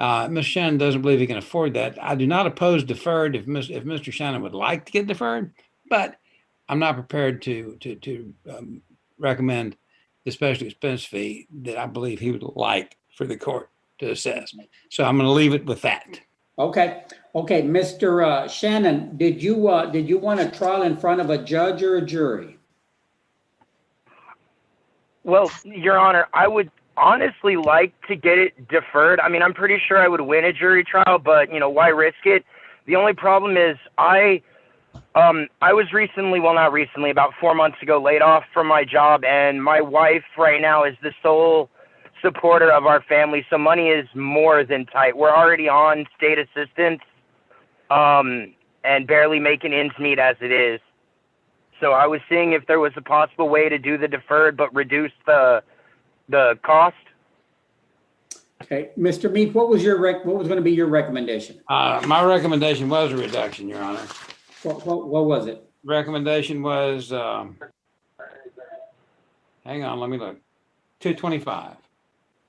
Mr. Shannon doesn't believe he can afford that. I do not oppose deferred if Mr. Shannon would like to get deferred, but I'm not prepared to recommend the special expense fee that I believe he would like for the court to assess. So I'm going to leave it with that.
Okay. Okay, Mr. Shannon, did you want a trial in front of a judge or a jury?
Well, Your Honor, I would honestly like to get it deferred. I mean, I'm pretty sure I would win a jury trial, but, you know, why risk it? The only problem is I was recently, well, not recently, about 4 months ago, laid off from my job, and my wife right now is the sole supporter of our family, so money is more than tight. We're already on state assistance and barely making ends meet as it is. So I was seeing if there was a possible way to do the deferred but reduce the cost.
Okay, Mr. Mead, what was going to be your recommendation?
My recommendation was a reduction, Your Honor.
What was it?
Recommendation was, hang on, let me look, 225.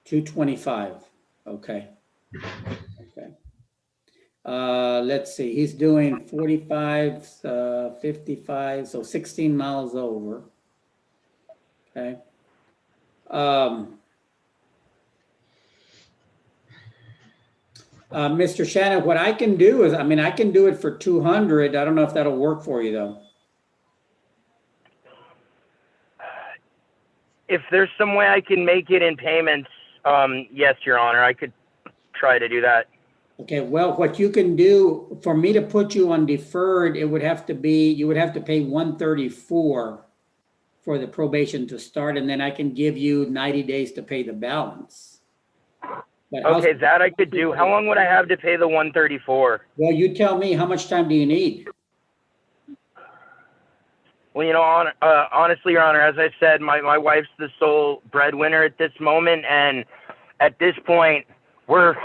225. Okay. Okay. Let's see. He's doing 45, 55, so 16 miles over. Okay. Mr. Shannon, what I can do is, I mean, I can do it for 200. I don't know if that'll work for you though.
If there's some way I can make it in payments, yes, Your Honor, I could try to do that.
Okay, well, what you can do, for me to put you on deferred, it would have to be, you would have to pay 134 for the probation to start, and then I can give you 90 days to pay the balance. But
Okay, that I could do. How long would I have to pay the 134?
Well, you tell me, how much time do you need?
Well, you know, honestly, Your Honor, as I said, my wife's the sole breadwinner at this moment, and at this point, we're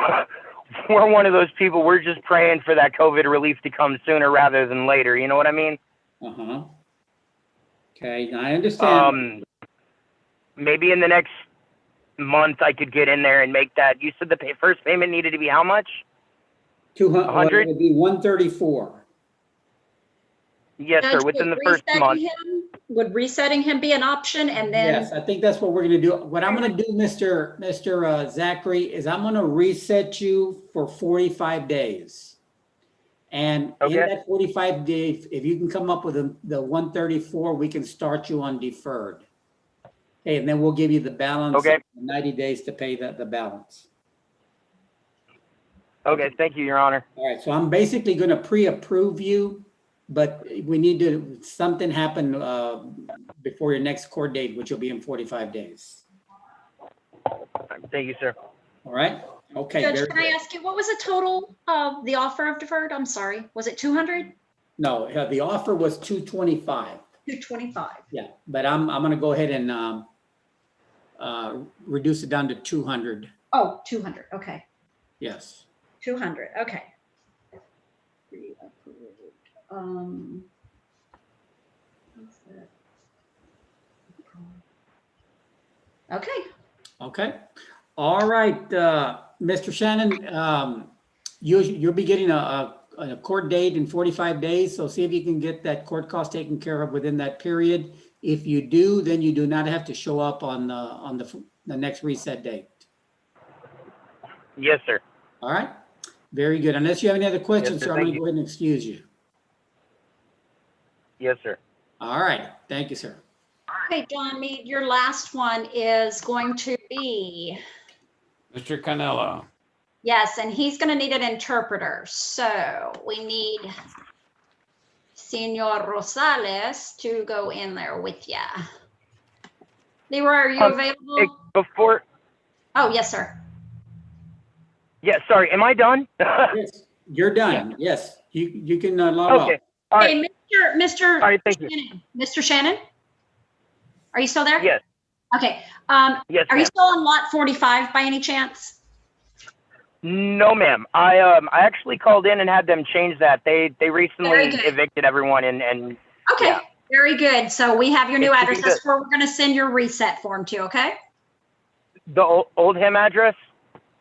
one of those people, we're just praying for that COVID relief to come sooner rather than later. You know what I mean?
Uh-huh. Okay, I understand.
Maybe in the next month I could get in there and make that. You said the first payment needed to be how much?
200.
100?
It would be 134.
Yes, sir,
Judge,
within the
would
first month.
Would resetting him be an option? And then
Yes, I think that's what we're gonna do. What I'm gonna do, Mr. Zachary, is I'm gonna reset you for 45 days. And in that 45 days, if you can come up with the 134, we can start you on deferred. Okay, and then we'll give you the balance.
Okay.
90 days to pay the balance.
Okay, thank you, Your Honor.
All right, so I'm basically gonna pre-approve you, but we need to, something happen before your next court date, which will be in 45 days.
Thank you, sir.
All right, okay.
Judge,
very
can I
good.
ask you, what was the total of the offer of deferred? I'm sorry, was it 200?
No, the offer was 225.
225.
Yeah, but I'm gonna go ahead and reduce it down to 200.
Oh, 200, okay.
Yes.
200, okay. What's that? Okay.
Okay. All right, Mr. Shannon, you'll be getting a court date in 45 days. So see if you can get that court cost taken care of within that period. If you do, then you do not have to show up on the next reset date.
Yes, sir.
All right. Very good. Unless you have any other questions,
Yes, sir.
sir, I'm
Thank
going to
you.
go ahead and excuse you.
Yes, sir.
All right. Thank you, sir.
Okay, John Mead, your last one is going to be,
Mr. Canelo.
yes, and he's going to need an interpreter. So we need Senor Rosales to go in there with you. Leroy, are you available?
Before,
Oh, yes, sir.
yeah, sorry, am I done?
Yes, you're done. Yes, you can log off.
Okay, all right.
Hey, Mr.
All right, thank you.
Shannon, Mr. Shannon? Are you still there?
Yes.
Okay.
Yes,
Are you
ma'am.
still on lot 45 by any chance?
No, ma'am. I actually called in and had them change that. They
Very
recently
good.
evicted everyone and
Okay,
yeah.
very good. So we have your new
If you
address.
can
That's
just-
where we're going to send your reset form to, okay?
The Oldham address?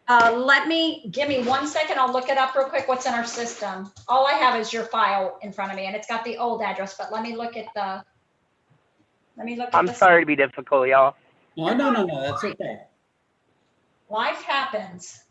Give me 1 second. I'll look it up real quick. What's in our system? All I have is your file in front of me and it's got the old address, but let me look at
I'm
this.
sorry to be difficult, y'all.
No, that's okay.
Life happens.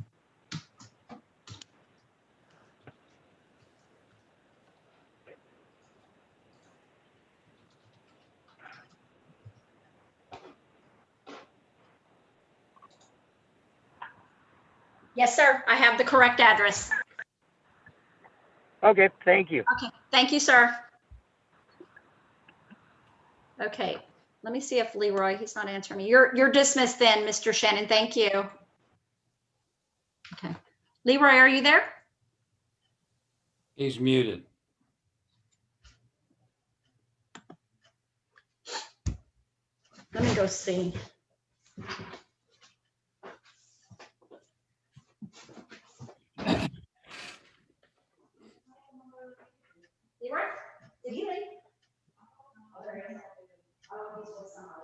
Yes, sir. I have the correct address.
Okay, thank you.
Okay, thank you, sir. Okay, let me see if Leroy, he's not answering me. You're dismissed then, Mr. Shannon. Thank you. Okay. Leroy, are you there?
He's muted.
Let me go see. Leroy, did he leave? Oh, there he is. Oh, he's with somebody.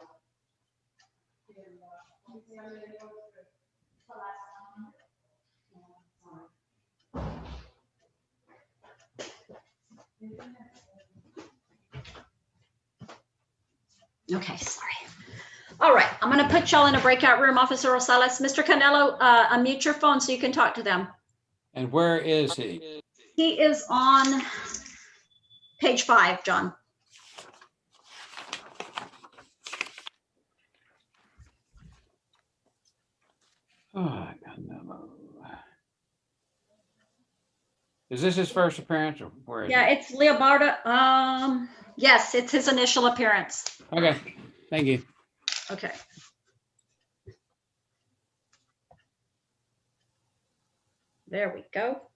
Okay, sorry. All right, I'm gonna put y'all in a breakout room, Officer Rosales. Mr. Canelo, unmute your phone so you can talk to them.
And where is he?
He is on page 5, John.
Oh, Canelo. Is this his first appearance or where is
Yeah, it's Leobardo. Yes, it's his initial appearance.
he? Okay, thank you.
Okay. There we go.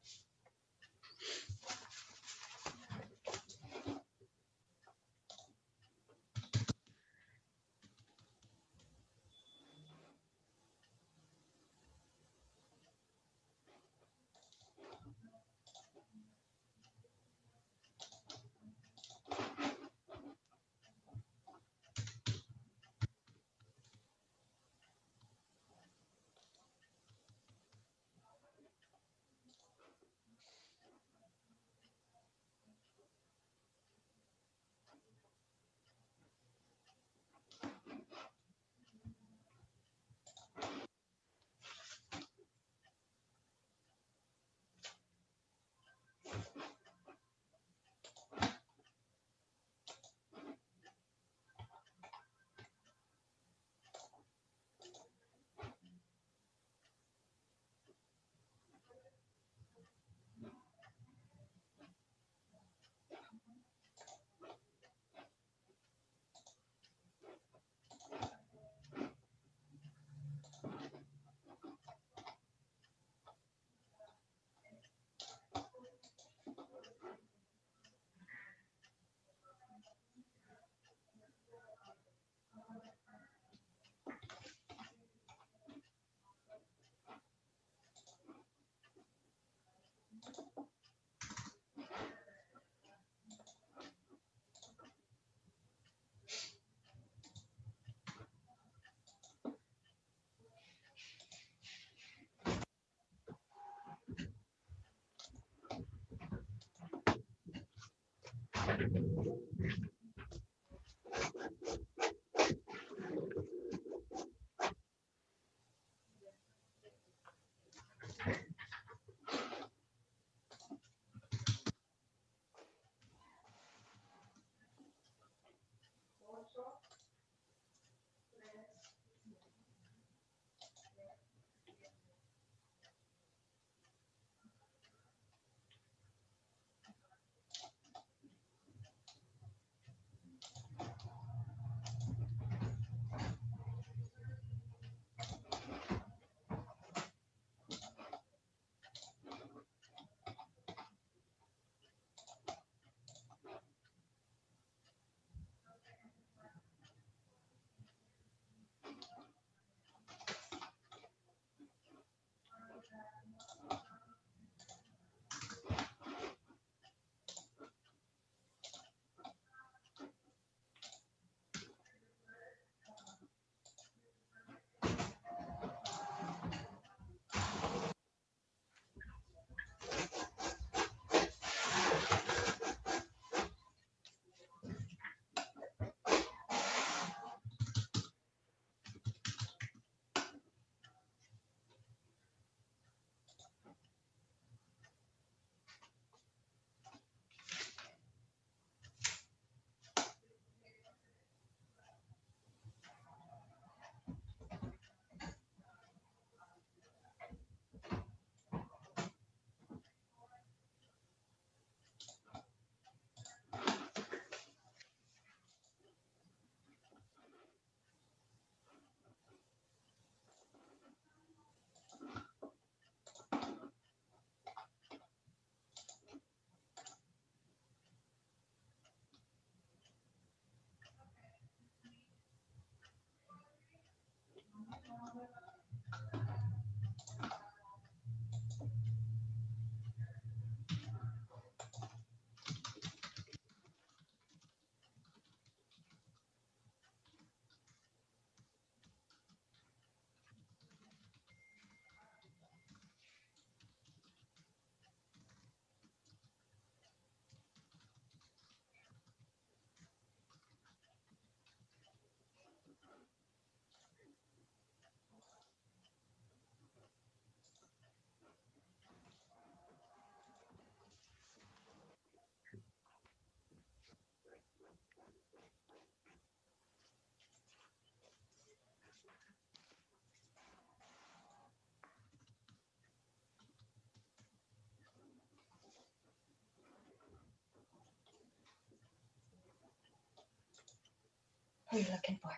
Who are you looking for?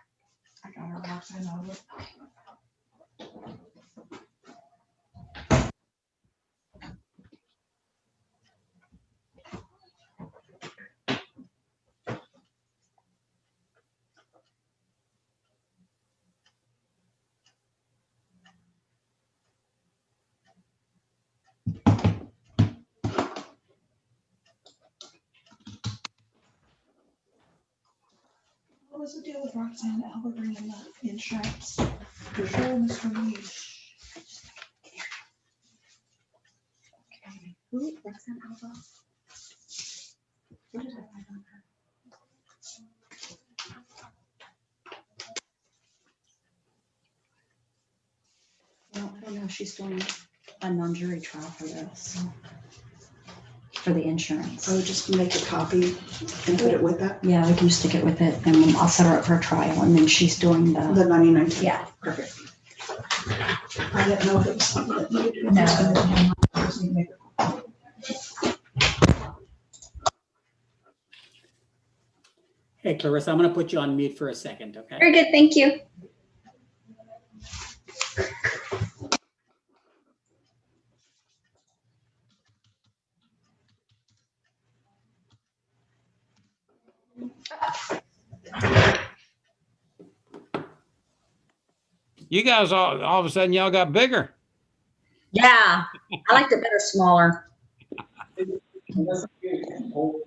I got her box. I know.
What was the deal with Roxanne Elba bringing the insurance? For sure, Mr. Reed.
Okay. Who? Roxanne Elba? Who did I write on her? Well, I don't know. She's doing a non-jury trial for this. For the insurance.
Oh, just make a copy and put it with that?
Yeah, we can stick it with it, and I'll set her up for a trial, and then she's doing
The
the.
99.
Yeah.
Perfect. I didn't know if it was something that needed to be.
No.
I just need to make a copy.
Hey, Clarissa, I'm going to put you on mute for a second, okay?
Very good, thank you.
You guys all of a sudden y'all got bigger.
Yeah, I liked it better smaller.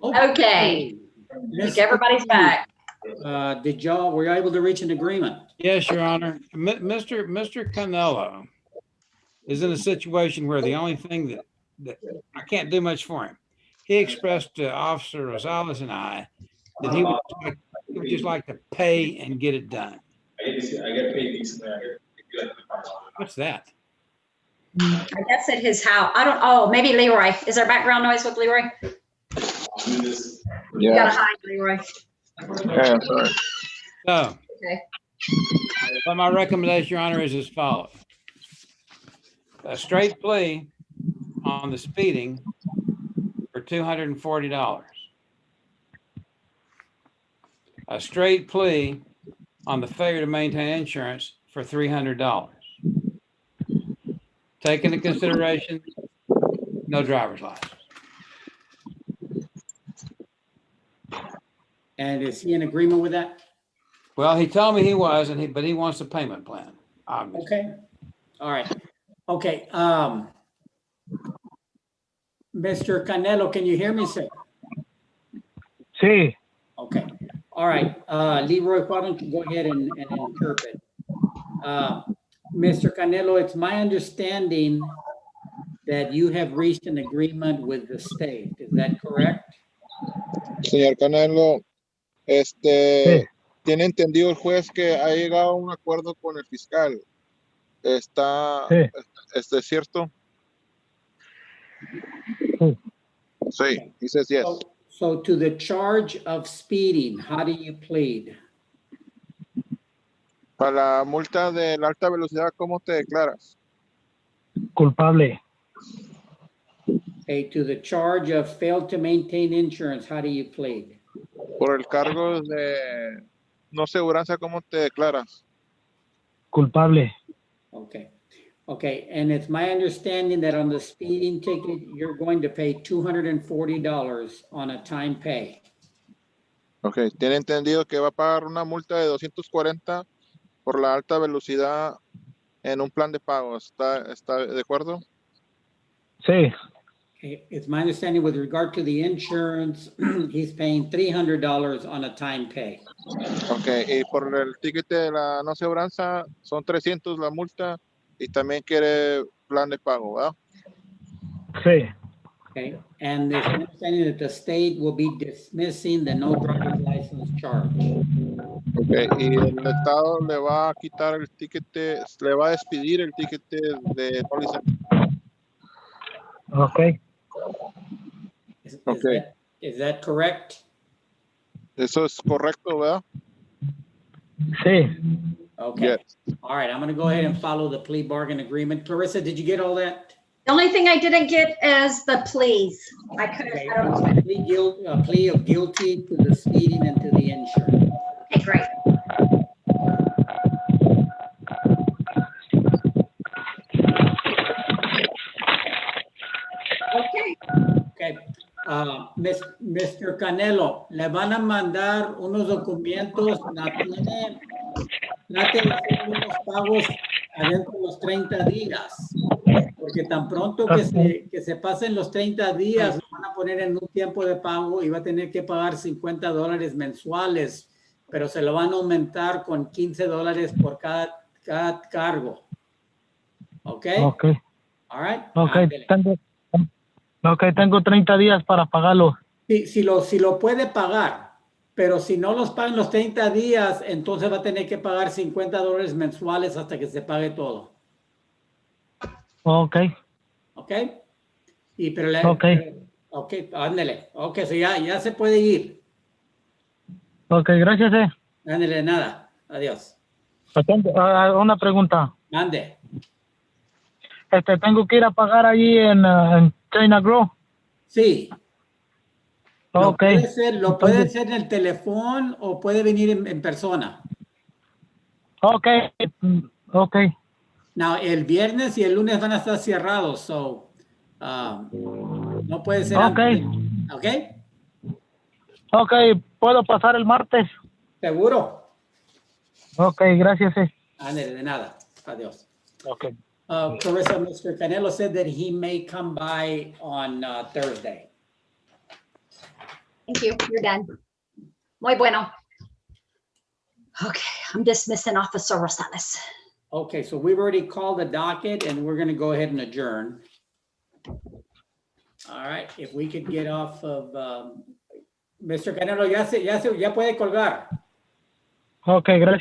Okay, I think everybody's back.
Were you able to reach an agreement?
Yes, Your Honor. Mr. Canelo is in a situation where the only thing that I can't do much for him. He expressed to Officer Rosales and I that he would just like to pay and get it done.
I get paid decently.
What's that?
I guess at his house. I don't, oh, maybe Leroy. Is there background noise with Leroy? You gotta hide, Leroy.
Yeah, sorry.
So,
Okay.
but my recommendation, Your Honor, is as follows. A straight plea on the speeding for $240. A straight plea on the failure to maintain insurance for $300. Take into consideration, no driver's license.
And is he in agreement with that?
Well, he told me he was, but he wants a payment plan, obviously.
Okay. All right. Okay. Mr. Canelo, can you hear me, sir?
Sí.
Okay. All right. Leroy, why don't you go ahead and interpret? Mr. Canelo, it's my understanding that you have reached an agreement with the state. Is that correct?
Señor Canelo, tiene entendido el juez que ha llegado a un acuerdo con el fiscal. ¿Está cierto? Sí, he says yes.
So to the charge of speeding, how do you plead?
Para la multa de la alta velocidad, ¿cómo te declaras?
Culpable.
Okay, to the charge of failed to maintain insurance, how do you plead?
Por el cargo de no seguranza, ¿cómo te declaras?
Culpable.
Okay. Okay, and it's my understanding that on the speeding ticket, you're going to pay $240 on a time pay.
Ok, tiene entendido que va a pagar una multa de 240 por la alta velocidad en un plan de pago. ¿Está de acuerdo?
Sí.
Okay, it's my understanding with regard to the insurance, he's paying $300 on a time pay.
Ok, y por el ticket de la no seguranza son 300 la multa y también quiere plan de pago, ¿verdad?
Sí. Okay, and it's my understanding that the state will be dismissing the no driver's license charge.
Ok, y el Estado le va a quitar el ticket, le va a despedir el ticket de no licencia.
Okay.
Is that correct?
Eso es correcto, ¿verdad?
Sí.
Okay.
Yes.
All right, I'm going to go ahead and follow the plea bargain agreement. Clarissa, did you get all that?
The only thing I didn't get is the pleas. I couldn't, I don't know.
Plea of guilty to the speeding and to the insurance.
Okay, great.
Mr. Canelo, le van a mandar unos documentos, trate de hacer unos pagos adentro de los 30 días, porque tan pronto que se pasen los 30 días, lo van a poner en un tiempo de pago y va a tener que pagar $50 mensuales, pero se lo van a aumentar con $15 por cada cargo. ¿Ok?
Ok.
All right.
Tengo 30 días para pagarlo.
Sí, si lo puede pagar, pero si no los pagan los 30 días, entonces va a tener que pagar $50 mensuales hasta que se pague todo.
Ok.
¿Ok? Pero
Ok.
ándele. Ok, so ya se puede ir.
Ok, gracias.
Ándele, nada. Adiós.
Una pregunta.
Mande.
Tengo que ir a pagar allí en China Grow.
Sí.
Ok.
Lo puede hacer en el teléfono o puede venir en persona.
Ok. Ok.
Now, el viernes y el lunes van a estar cerrados, so no puede ser
Ok.
antes. ¿Ok?
Ok, ¿puedo pasar el martes?
¿Seguro?
Ok, gracias.
Ándele, de nada. Adiós.
Ok.
Clarissa, Mr. Canelo said that he may come by on Thursday.
Thank you. You're done. Muy bueno. Okay, I'm dismissing Officer Rosales.
Okay, so we've already called the docket and we're going to go ahead and adjourn. All right, if we could get off of Mr. Canelo, ya puede colgar.
Ok, gracias.